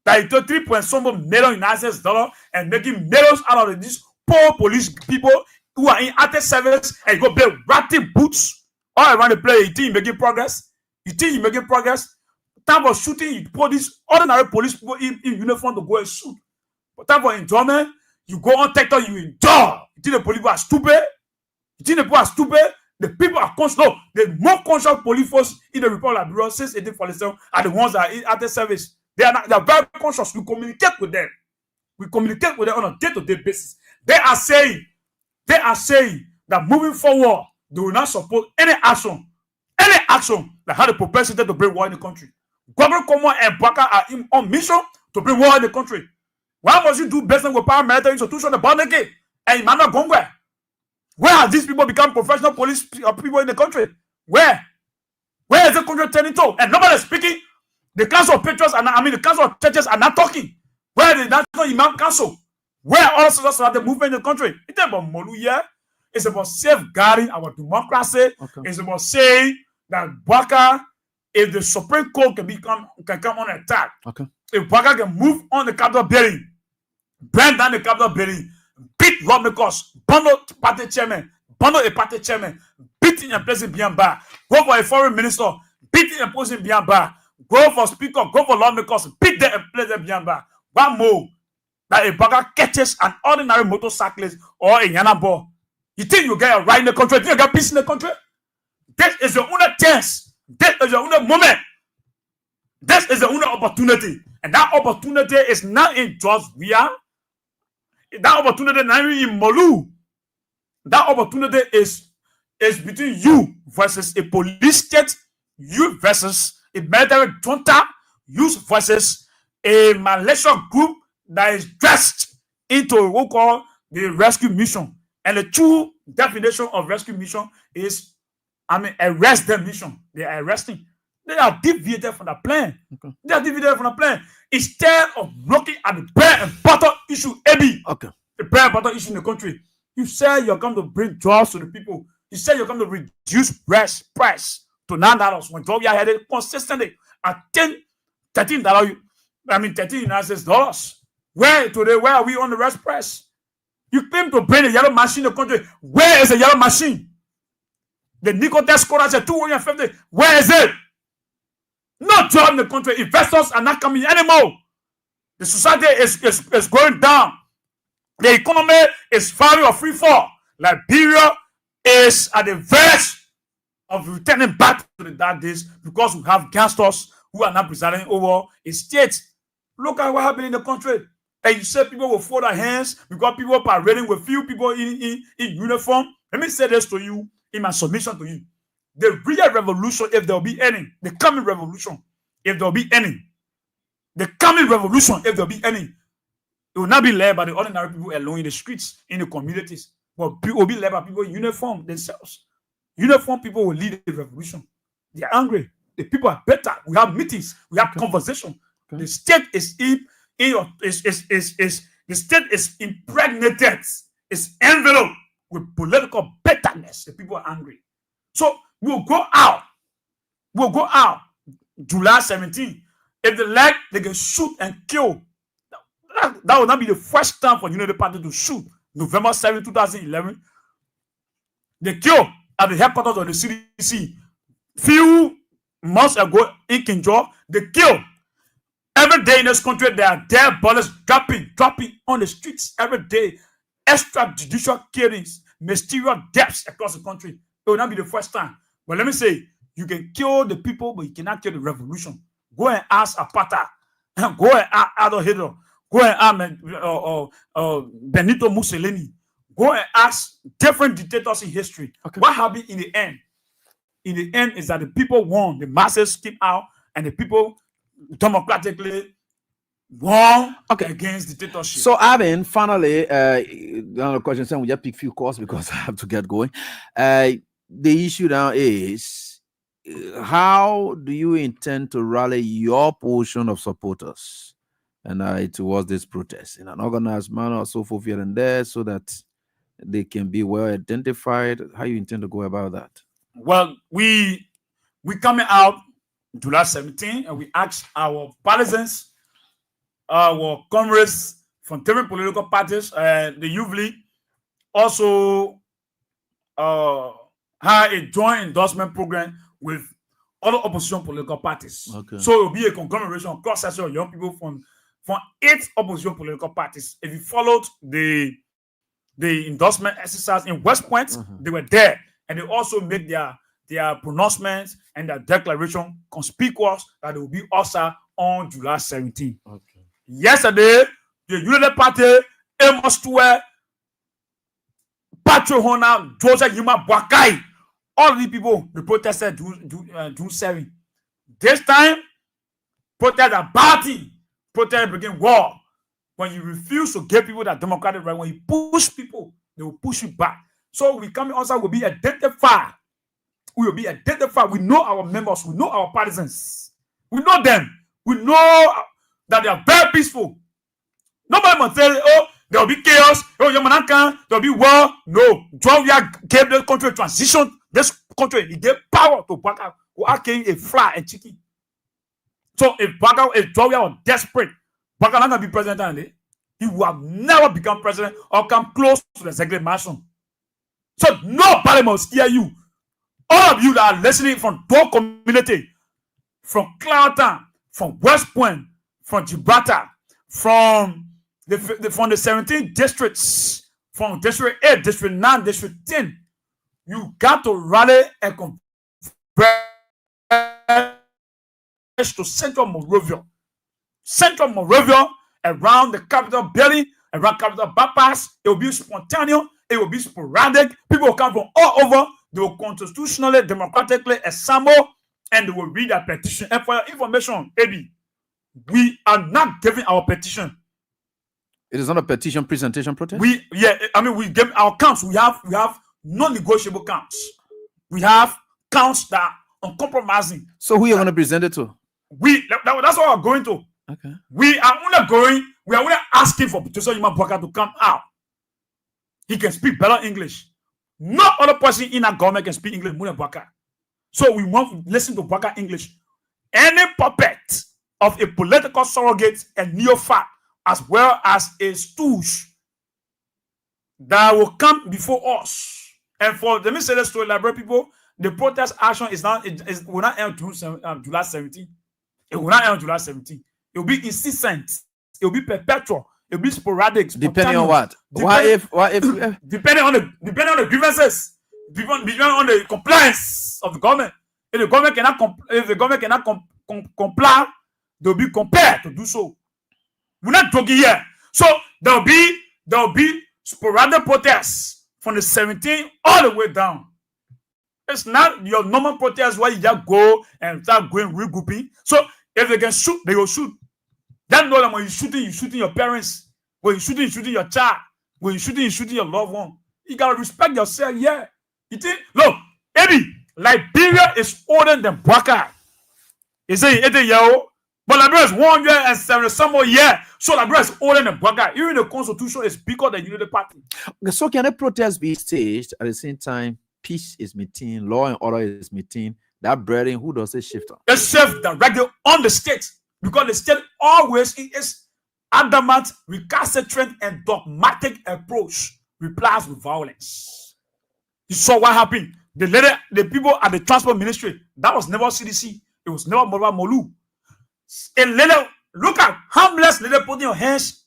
S13: That he took $3.some million United States and making millions out of these poor police people who are in active service and go build ratty boots all around the place. You think you're making progress? Time for shooting, you put these ordinary police people in uniform to go and shoot. But time for enjoyment, you go on TikTok, you enjoy. You think the police are stupid? The people are conscious. No, the more conscious police force in the Republic of Liberia since 1847 are the ones that are in active service. They are very conscious. We communicate with them. On a day-to-day basis. They are saying that moving forward, they will not support any action that had the propensity to bring war in the country. Government Common and Baka are on mission to bring war in the country. Why must you do business with paramilitary institutions in Bandeke and Emmanuel Gongwe? Where have these people become professional police people in the country? Where is the country turning to? And nobody is speaking. The Council of Patriots the Council of Churches are not talking. Where the National Imam Council? Where all of the movement in the country? It's about Molu here. It's about safeguarding our democracy. Okay. It's about saying that Baka, if the Supreme Court can come on attack, okay. If Baka can move on the Capitol building, burn down the Capitol building, beat lawmakers, bundle party chairman, beat in a place in Biamba, go for a foreign minister, beat in a post in Biamba. Go for speaker, go for lawmakers, beat them and play them Biamba. One more that a bagger catches an ordinary motorcyclist or a Yanabo. You think you get a right in the country? You think you get peace in the country? This is your only chance. This is your only moment. This is the only opportunity. And that opportunity is not in George Weah. That opportunity is not in Molu. That opportunity is between you versus a police state, you versus a military junta, use versus a malicious group that is dressed into what we call the rescue mission. And the true definition of rescue mission is, arrest them mission. They are arresting. They are deviated from the plan. Okay. They are deviated from the plan. Instead of looking at the bread and butter issue, the bread and butter issue in the country, you say you're going to bring jobs to the people. You say you're going to reduce price to $9 when Georgia had it consistently at $13 United States. Where are we on the rest price? You claim to bring a yellow machine in the country. Where is the yellow machine? The nickel test score at 250. Where is it? No job in the country. Investors are not coming anymore. The society is going down. The economy is firing a free fall. Liberia is at the verge of returning back to the dark days because we have gangsters who are not presiding over a state. Look at what happened in the country. And you say people will fold their hands because people are parading with few people in uniform. Let me say this to you in my submission to you. The real revolution, if there will be any, the coming revolution, if there will be any, it will not be led by the ordinary people alone in the streets, in the communities, but it will be led by people in uniform themselves. Uniform people will lead the revolution. They are angry. The people are better. We have meetings. We have conversation. The state is the state is impregnated. It's enveloped with political bitterness. The people are angry. So we'll go out. We'll go out July 17. If they like, they can shoot and kill. That will not be the first time for United Party to shoot. November 7, 2011. They killed at the headquarters of the CDC. Few months ago in Kinjo, they killed. Every day in this country, there are dead bodies dropping on the streets. Every day, extrajudicial killings, mysterious deaths across the country. It will not be the first time. But let me say, you can kill the people, but you cannot kill the revolution. Go and ask Apata. Go and ask Adolf Hitler. Go and ask Benito Mussolini. Go and ask different dictators in history. What happened in the end? In the end is that the people won. The masses came out and the people democratically won against dictatorship.
S14: So, Avin, finally, another question. We just pick few calls because I have to get going. The issue now is, how do you intend to rally your portion of supporters and towards this protest in an organized manner, so forth here and there, so that they can be well identified? How you intend to go about that?
S13: Well, we coming out July 17, and we ask our partisans, our comrades from different political parties, the Youth League, also have a joint endorsement program with other opposition political parties. So it will be a conglomeration, cross-section of young people from 8 opposition political parties. If you followed the endorsement exercise in West Point, they were there, and they also made their pronouncements and their declaration conspicuous that they will be also on July 17. Yesterday, the United Party, Amos Tuwe, Patrick Hona, Joseph Yuma Bwakai, all these people, they protested June 7. This time, protest are party, protest begin war. When you refuse to give people that democratic right, when you push people, they will push you back. So we coming also will be identified. We will be identified. We know our members. We know our partisans. We know them. We know that they are very peaceful. Nobody must say, oh, there will be chaos. Oh, Yamanaka, there will be war. No. Georgia gave the country a transition. This country, he gave power to Baka, who are carrying a fly and chicken. So if Georgia was desperate, Baka not going to be president, he would have never become president or come close to the executive mansion. So nobody must hear you. All of you that are listening from Dog community, from Clouton, from West Point, from Gibraltar, from the 17 districts, from District 8, District 9, District 10, you got to rally and converge to Central Monrovia. Central Monrovia, around the capital building, around capital bypass, it will be spontaneous, it will be sporadic. People will come from all over. They will constitutionally, democratically assemble, and they will read their petition. And for your information, Eddie, we are not giving our petition.
S14: It is not a petition presentation protest?
S13: We give our counts. We have non-negotiable counts. We have counts that are uncompromising.
S14: So who are you going to present it to?
S13: That's what we're going to.
S14: Okay.
S13: We are only asking for Professor Yuma Bwaka to come out. He can speak better English. No other person in our government can speak English more than Bwaka. So we want to listen to Bwaka English. Any puppet of a political surrogate and neophyte, as well as a stooge, that will come before us. And for let me say this to elaborate people, the protest action will not end July 17. It will not end July 17. It will be incessant. It will be perpetual. It will be sporadic.
S14: Depending on what? What if
S13: depending on the grievances, depending on the compliance of the government. If the government cannot comply, they will be compelled to do so. We're not joking here. So there will be sporadic protests from the 17 all the way down. It's not your normal protest where you just go and start going regrouping. So if they can shoot, they will shoot. That know that when you're shooting your parents. When you're shooting your child. When you're shooting your loved one. You gotta respect yourself. Yeah. You think? Look, Eddie, Liberia is older than Bwaka. He say it a year, but Liberia is 170 some more year. So Liberia is older than Baga. Even the constitution is bigger than the party.
S14: Okay, so can a protest be staged at the same time? Peace is maintained, law and order is maintained. That burden, who does it shift on?
S13: It shifts directly on the state because the state always is adamant, recalcitrant, and dogmatic approach replies with violence. You saw what happened. The people at the transport ministry, that was never CDC. It was never Molu. A little, look at harmless little putting your hands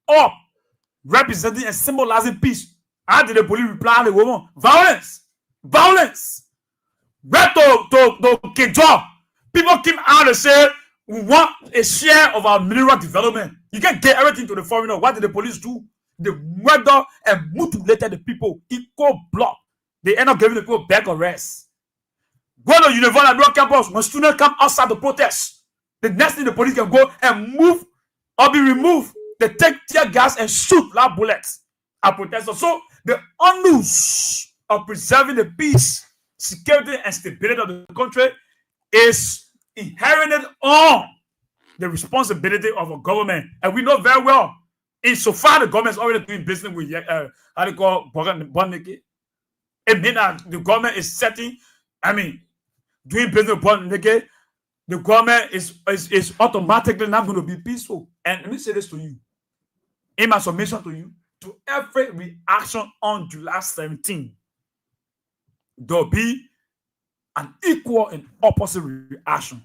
S13: up, representing and symbolizing peace. How did the police reply to the woman? Violence. Violence. Where to Kejo, people came out and said, we want a share of our mineral development. You can't get everything to the foreigner. What did the police do? They murdered and mutilated the people. Equal blood. They end up giving the people back arrest. Go to University campus. When students come outside the protest, the next thing the police can go and move or be removed. They take tear gas and shoot loud bullets at protesters. So the onus of preserving the peace, security, and stability of the country is inherited on the responsibility of a government. And we know very well, insofar the government is already doing business with how they call Bonneke. It means that the government is setting, doing business with Bonneke, the government is automatically not going to be peaceful. And let me say this to you, in my submission to you, to every reaction on July 17, there'll be an equal and opposite reaction.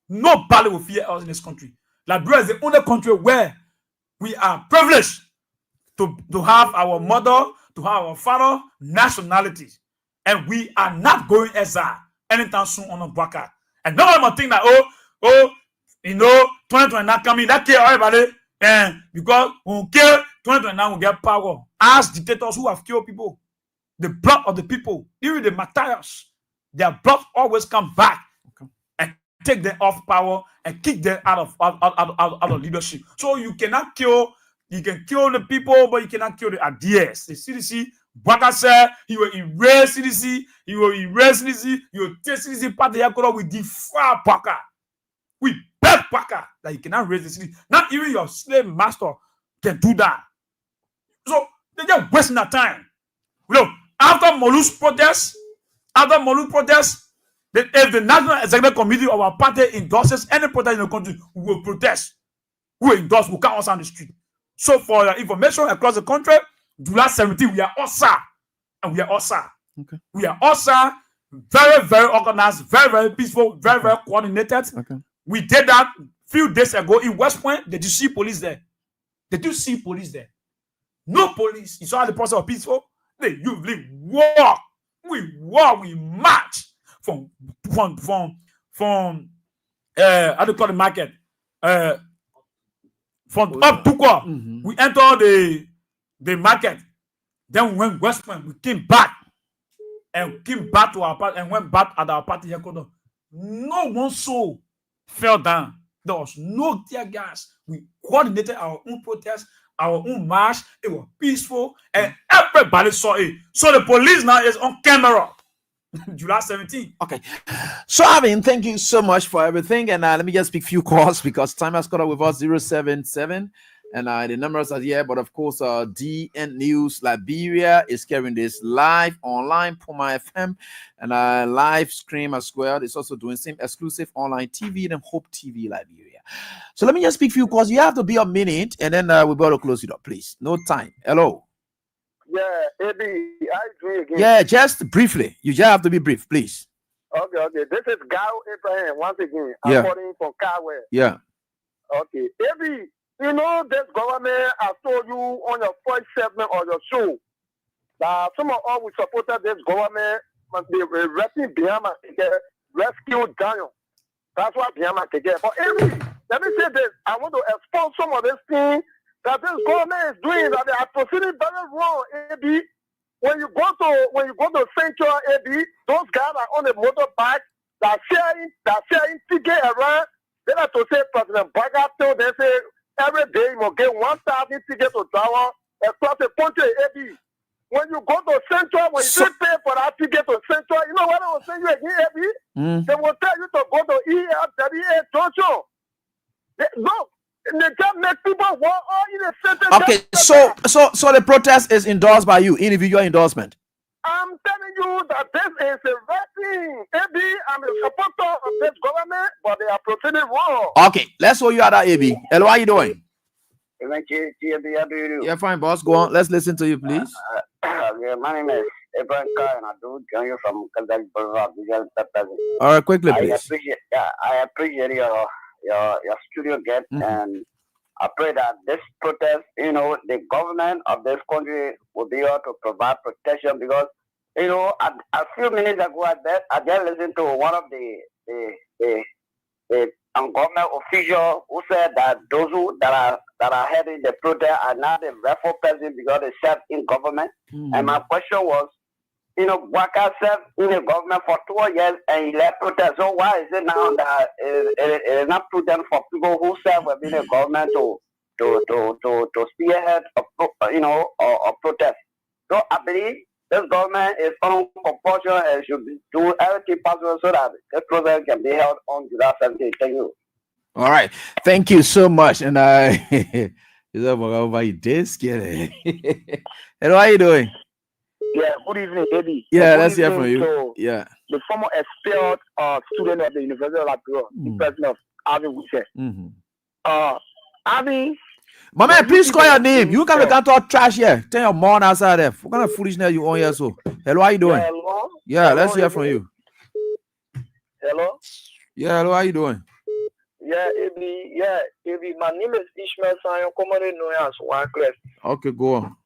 S13: Nobody will fear us in this country. Liberia is the only country where we are privileged to have our mother, to have our father nationalities. And we are not going exile anytime soon on a bracket. And nobody think that, 2029 coming, that kill everybody. And because when we kill 2029, we get power. As dictators who have killed people, the blood of the people, even the Matthias, their blood always come back and take them off power and kick them out of leadership. So you cannot kill, you can kill the people, but you cannot kill the ideas. The CDC, Baka said, he will erase CDC, he will take CDC part of the with defy Baka. We bet Baka that you cannot raise the CDC. Not even your slave master can do that. So they're just wasting their time. Look, after Molu's protest, if the National Executive Committee of our party endorses any protest in the country, we will protest. We will endorse, we will come outside the street. So for your information across the country, July 17, we are OSA. And we are OSA.
S14: Okay.
S13: We are OSA, very, very organized, very, very peaceful, very, very coordinated.
S14: Okay.
S13: We did that a few days ago in West Point. Did you see police there? Did you see police there? No police. You saw the process of peaceful? They usually walk. We walk, we march from how do you call the market? From up to Tukwa. We enter the market. Then we went West Point. We came back to our party and went back at our party headquarters. No one soul fell down. There was no tear gas. We coordinated our own protest, our own march. It was peaceful, and everybody saw it. So the police now is on camera. July 17.
S14: Okay. So, Avin, thank you so much for everything. And let me just pick a few calls because time has caught up with us 077. And the numbers are here. But of course, DN News Liberia is carrying this live online, Puma FM, and live stream as well. It's also doing same exclusive online TV than Hope TV Liberia. So let me just speak a few calls. You have to be a minute, and then we better close it up, please. No time. Hello.
S10: Yeah, Eddie, I agree again.
S14: Yeah, just briefly. You just have to be brief, please.
S10: Okay. This is Gao Abraham once again.
S14: Yeah.
S10: I'm calling from Carwell.
S14: Yeah.
S10: Okay. Eddie, you know this government, I told you on your first segment of your show that some of us who supported this government must be resting behind my rescue Daniel. That's what behind my ticket. But Eddie, let me say this. I want to expose some of this thing that this government is doing, that they are proceeding very wrong, AB. When you go to Central, AB, those guys are on the motorbike, that sharing ticket around. They have to say President Baga, they say every day you must get 1,000 tickets to travel across the country, AB. When you go to Central, when you pay for that ticket to Central, you
S15: know what I was saying you again, Ebi? They will tell you to go to EFWA, don't you? No, they just make people walk all in a certain.
S14: Okay, so the protest is endorsed by you, individual endorsement.
S15: I'm telling you that this is a right thing. Ebi, I'm a supporter of this government, but they are proceeding wrong.
S14: Okay, let's show you how that, AB. Hello, how you doing?
S10: Yeah,
S14: fine, boss. Go on. Let's listen to you, please.
S10: Yeah, my name is Ibrahim Khan, and I do join you from Kazakh Boulevard.
S14: All right, quickly, please.
S10: I appreciate your studio guest, and I pray that this protest, the government of this country will be able to provide protection because, a few minutes ago, I just listened to one of the government official who said that those that are heading the protest are not the rightful person because they serve in government. And my question was, Waka served in the government for 2 years and he left protest. So why is it now that it is not prudent for people who serve within the government to spearhead a protest? So I believe this government is on compulsion and should do everything possible so that this protest can be held on July 17th. Thank you.
S14: All right. Thank you so much. And is that you did scare? Hello, how you doing?
S15: Yeah, good evening, Eddie.
S14: Yeah, let's hear from you. Yeah.
S15: The former expelled student of the University of Liberia, the president of Arvin Wise. Arvin.
S14: My man, please call your name. You can't talk trash here. Tell your mom outside there. What kind of foolishness you on here? So, hello, how you doing?
S15: Yeah, hello?
S14: Yeah,
S15: hello,
S14: let's hear from you.
S15: Hello?
S14: Yeah, hello, how you doing?
S15: Yeah, Ebi, my name is Ishmael Sanyo, commonly known as Wycliffe.
S14: Okay, go on.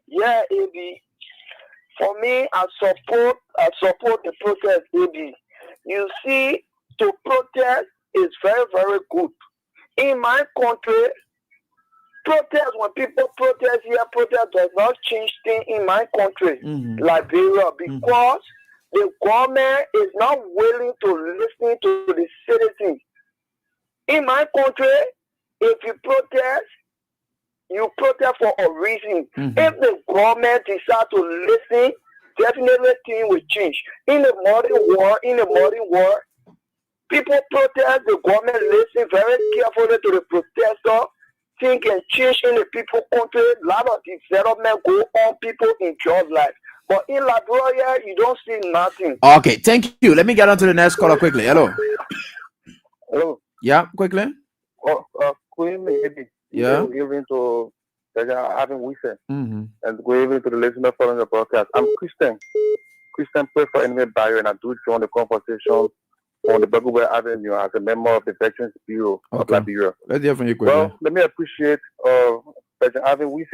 S15: Yeah, Ebi. For me, I support the protest, Ebi. You see, to protest is very, very good. In my country, protest, when people protest here, protest does not change things in my country, Liberia, because the government is not willing to listen to the citizens. In my country, if you protest for a reason. If the government decides to listen, definitely things will change. In the modern world, people protest, the government listen very carefully to the protester. Things can change in the people country. A lot of development go on, people enjoy life. But in Liberia, you don't see nothing.
S14: Okay, thank you. Let me get on to the next caller quickly. Hello.
S15: Hello.
S14: Yeah, quickly. Yeah.
S15: Even to having Wise and go even to the listener following the broadcast. I'm Christian. Christian pray for enemy barrier, and I do join the conversation on the Bagubwe Avenue as a member of the Veterans Bureau of Liberia.
S14: Let's hear from you quickly.
S15: Well, let me appreciate President Avin Wise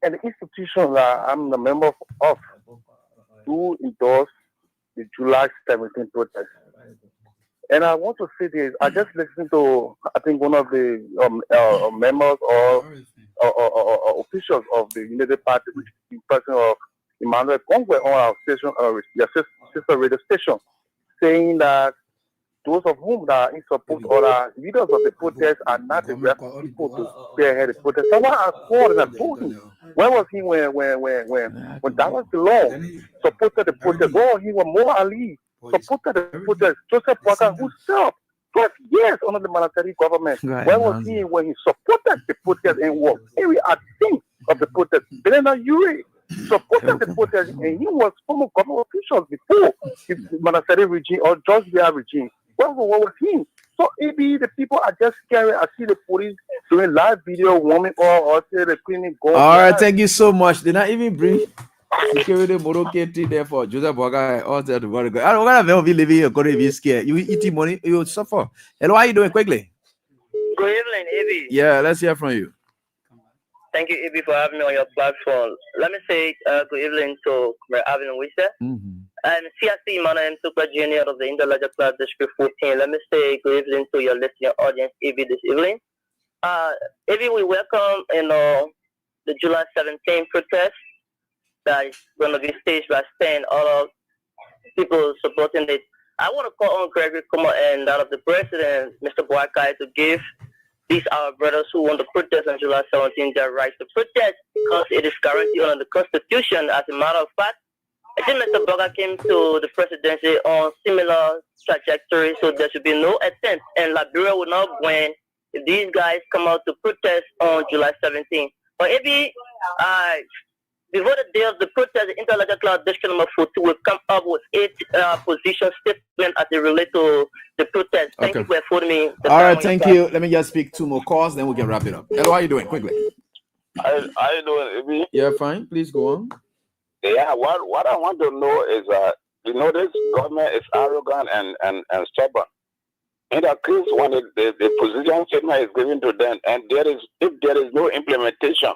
S15: and the institution that I'm a member of to endorse the July 17th protest. And I want to say this. I just listened to, I think, one of the members or officials of the United Party, which is the person of Emmanuel Kongwe on our station, your sister radio station, saying that those of whom that are in support or are leaders of the protest are not the right people to spearhead the protest. Someone has called and I told him, where was he when Dallas DeLong supported the protest? Where was he when Mo Ali supported the protest? Joseph Walker, who served 12 years under the military government. Where was he when he supported the protest and was very at the thing of the protest? Belena Yuri supported the protest and he was former government officials before the military regime or George Weah regime. What was he? So maybe the people are just scared. I see the police doing live video, warming or say the cleaning.
S14: All right, thank you so much. Did not even bring security Moroccan there for Joseph Boga. All that very good. I don't want to be living. You're going to be scared. You eat money, you suffer. Hello, how are you doing? Quickly.
S16: Good evening, Ibi.
S14: Yeah, let's hear from you.
S16: Thank you, Ibi, for having me on your platform. Let me say good evening to Avin Wise. And CSC Mana Super Junior of the Interledger Class District 14. Let me say good evening to your listening audience, Ibi, this evening. Ibi, we welcome the July 17th protest that is going to be staged by Spain. All of people supporting it. I want to call on Gregory Kuma and that of the president, Mr. Boakai, to give these our brothers who want to protest on July 17th their right to protest because it is guaranteed under the Constitution. As a matter of fact, I think Mr. Burger came to the presidency on similar trajectory, so there should be no attempt, and Liberia will not win if these guys come out to protest on July 17th. But maybe before the day of the protest, the Interlegal Class District number 42 will come up with 8 position statement as it relates to the protest. Thank you for affording me.
S14: All right, thank you. Let me just speak 2 more calls, then we can wrap it up. Hello, how are you doing? Quickly.
S17: How you doing, Ibi?
S14: Yeah, fine. Please go on.
S17: Yeah, what I want to know is, this government is arrogant and stubborn. In the case when the position statement is given to them, and if there is no implementation,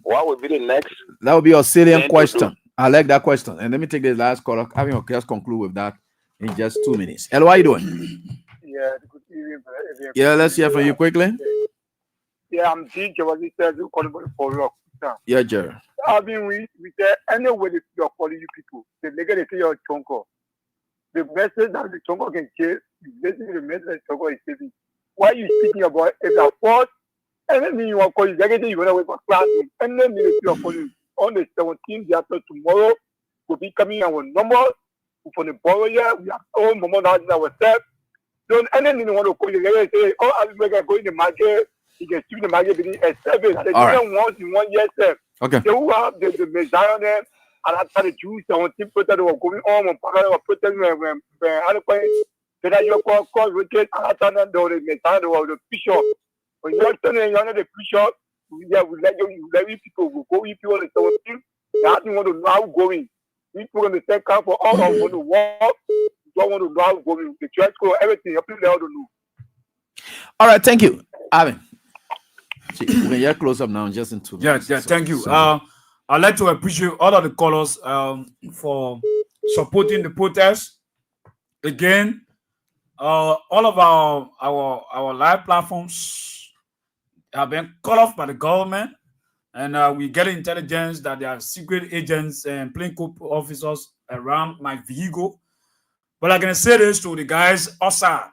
S17: what will be the next?
S14: That would be a salient question. I like that question. And let me take the last call. I mean, just conclude with that in just 2 minutes. Hello, how are you doing?
S18: Yeah, good evening.
S14: Yeah, let's hear from you quickly.
S18: Yeah, I'm G. Jawadi says you calling for your
S14: Yeah, Jerry.
S18: I mean, we say anyway, if you're calling you people, the legal is your chonko. The message that the chonko can chase is basically the message that chonko is saving. Why are you speaking about if you're forced? And then you are calling everything you want to wait for classroom. And then you are calling on the 17th, after tomorrow, will be coming our numbers for the borrower. We have all moment ourselves. Don't and then you want to call you and say, oh, I'm going to go in the market. You can see the market being a service. And then once in 1 year,
S14: okay.
S18: They will have the Messiah there, and after the Jews, the people that were going on and protecting when other point, that you call wicked, and after that, the Messiah or the bishop. When you're turning on the bishop, we let people go. If you want to tell them, they have to want to know how going. People on the second camp for all of want to walk, don't want to know how going. The church go, everything, you people have to know.
S14: All right, thank you. Amen. We can get close up now, just in 2 minutes.
S13: Yeah, thank you. I'd like to appreciate all of the callers for supporting the protest. Again, all of our live platforms have been cut off by the government, and we get intelligence that there are secret agents and plainclothes officers around my vehicle. But I'm gonna say this to the guys outside.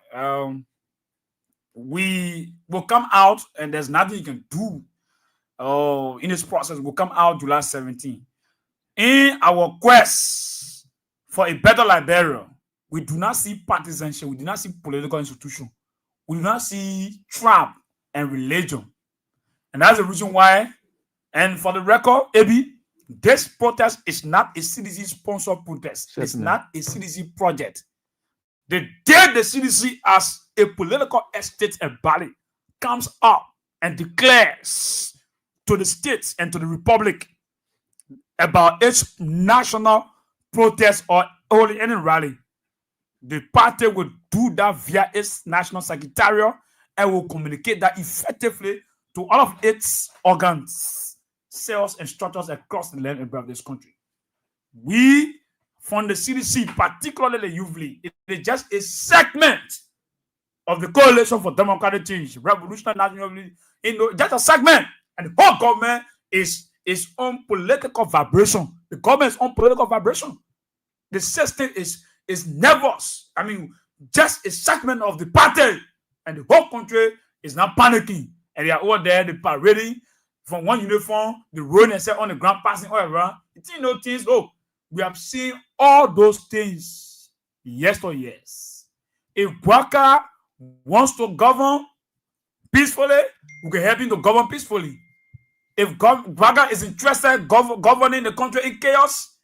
S13: We will come out, and there's nothing you can do in this process. We'll come out July 17th. In our quest for a better Liberia, we do not see partisanship, we do not see political institution, we do not see tribe and religion. And that's the reason why, and for the record, Ebi, this protest is not a CDC-sponsored protest. It's not a CDC project. The day the CDC as a political estate and body comes up and declares to the states and to the republic about its national protest or only any rally, the party will do that via its national secretariat and will communicate that effectively to all of its organs, cells, and structures across the land and of this country. We, from the CDC, particularly the Youth League, it is just a segment of the Coalition for Democratic Change, Revolutionary National League, just a segment, and the whole government is on political vibration. The government is on political vibration. The system is nervous. I mean, just a segment of the party, and the whole country is now panicking, and they are all there, they parading from one uniform, the road and set on the ground, passing all around. You know things. Oh, we have seen all those things years. If Bwaka wants to govern peacefully, we can help him to govern peacefully. If Bwaka is interested in governing the country in chaos,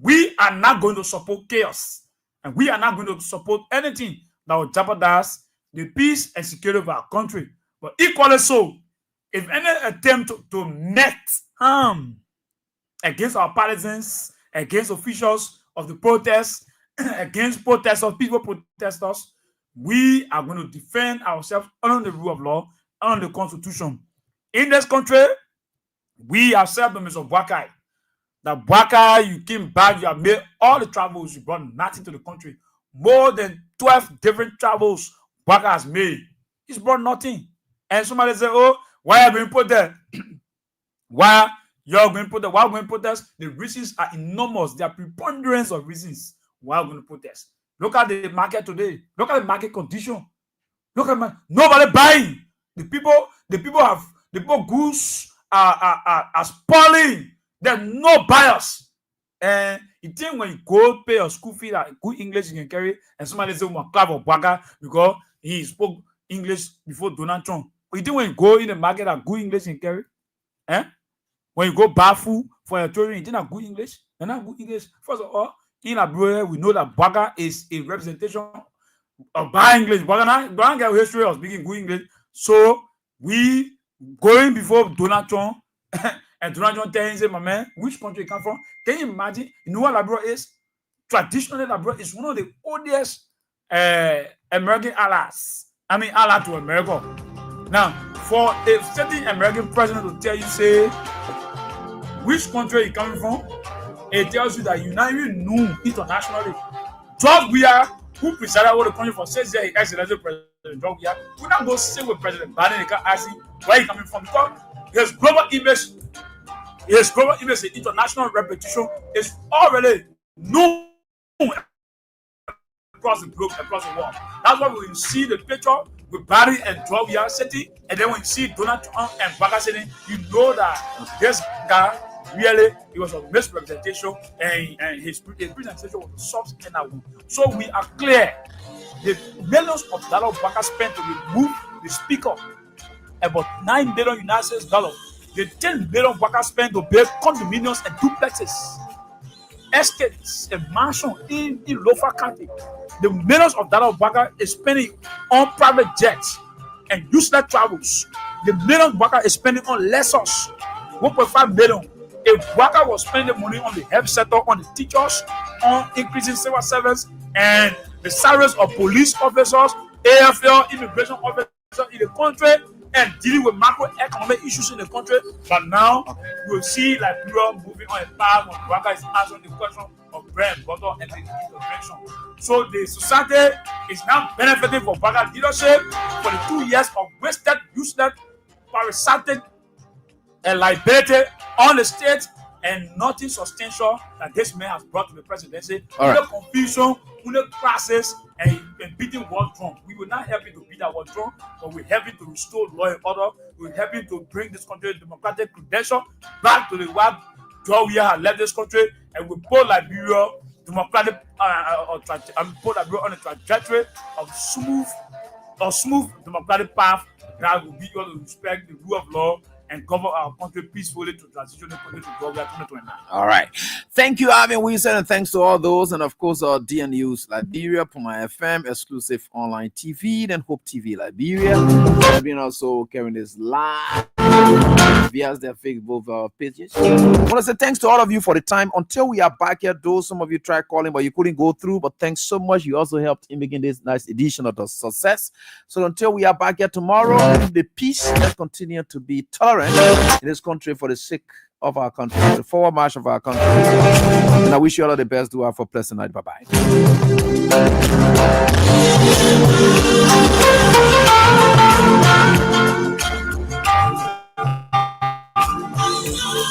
S13: we are not going to support chaos. And we are not going to support anything that will jeopardize the peace and security of our country. But equally so, if any attempt to net harm against our partisans, against officials of the protest, against protests of peaceful protesters, we are going to defend ourselves under the rule of law, under the Constitution. In this country, we have said to Mr. Bwaka that Bwaka, you came back, you have made all the travels, you brought nothing to the country. More than 12 different travels Bwaka has made. He's brought nothing. And somebody say, oh, why are you going to put that? Why you're going to put that? Why are we going to protest? The reasons are enormous. There are preponderance of reasons why we're going to protest. Look at the market today. Look at the market condition. Look at nobody buying. The people goods are spoiling. There are no buyers. And you think when you go pay your school fee, that good English you can carry, and somebody say, "Well, clap or bugger," because he spoke English before Donald Trump. But you think when you go in the market, that good English you can carry? When you go buy food for your children, you think that good English? They're not good English. First of all, in Liberia, we know that bugger is a representation of bad English. Bugger don't get history of speaking good English. So we going before Donald Trump. And Donald Trump telling him, "My man, which country you come from?" Can you imagine? You know what Liberia is? Traditionally, Liberia is one of the oldest American allies. I mean, ally to America. Now, for a certain American president to tell you, say, which country you coming from, it tells you that you not even know internationally. George Weah, who presided over the country for 6 years, he asked the president George Weah, we not go sit with President Biden and ask him where he coming from, because his global image, the international reputation is already known across the globe, across the world. That's why when you see the picture with Barry and George Weah sitting, and then when you see Donald Trump and Biden sitting, you know that this guy really, it was a misrepresentation, and his presentation was a soft in that one. So we are clear. The millions of dollars Baka spent to remove the speaker, about $9 billion United States dollars. The $10 billion Baka spent to build condominiums and duplexes, estates, and mansions in Lofa County. The millions of dollars Baka is spending on private jets and useless travels. The millions Baka is spending on lessons, 1.5 billion. If Baka was spending money on the health sector, on the teachers, on increasing civil service, and the salaries of police officers, AFL, immigration officers in the country, and dealing with macroeconomic issues in the country, but now we'll see Liberia moving on a path when Baka is answering the question of bread, butter, and the intervention. So the society is now benefiting from Baka leadership for the 2 years of wasted, useless, parasitic, and liability on the state, and nothing substantial that this man has brought to the presidency. Right. Confusion, crisis, and beating World Trump. We will not help you to beat that World Trump, but we're helping to restore law and order. We're helping to bring this country democratic credential back to the way George Weah had left this country, and we put Liberia democratic, put Liberia on a trajectory of smooth democratic path that will be able to respect the rule of law and govern our country peacefully to transition the country to Georgia 2029. All right.
S14: Thank you, Alvin Wilson, and thanks to all those, and of course, our DNUs Liberia, Puma FM, exclusive online TV, then Hope TV Liberia. I've been also carrying this live via their Facebook pages. I want to say thanks to all of you for the time. Until we are back here, though, some of you tried calling, but you couldn't go through. But thanks so much. You also helped in making this nice edition of the success. So until we are back here tomorrow, the peace, let's continue to be tolerant in this country for the sake of our country, the forward march of our country. And I wish you all the best. Do have a pleasant night. Bye-bye.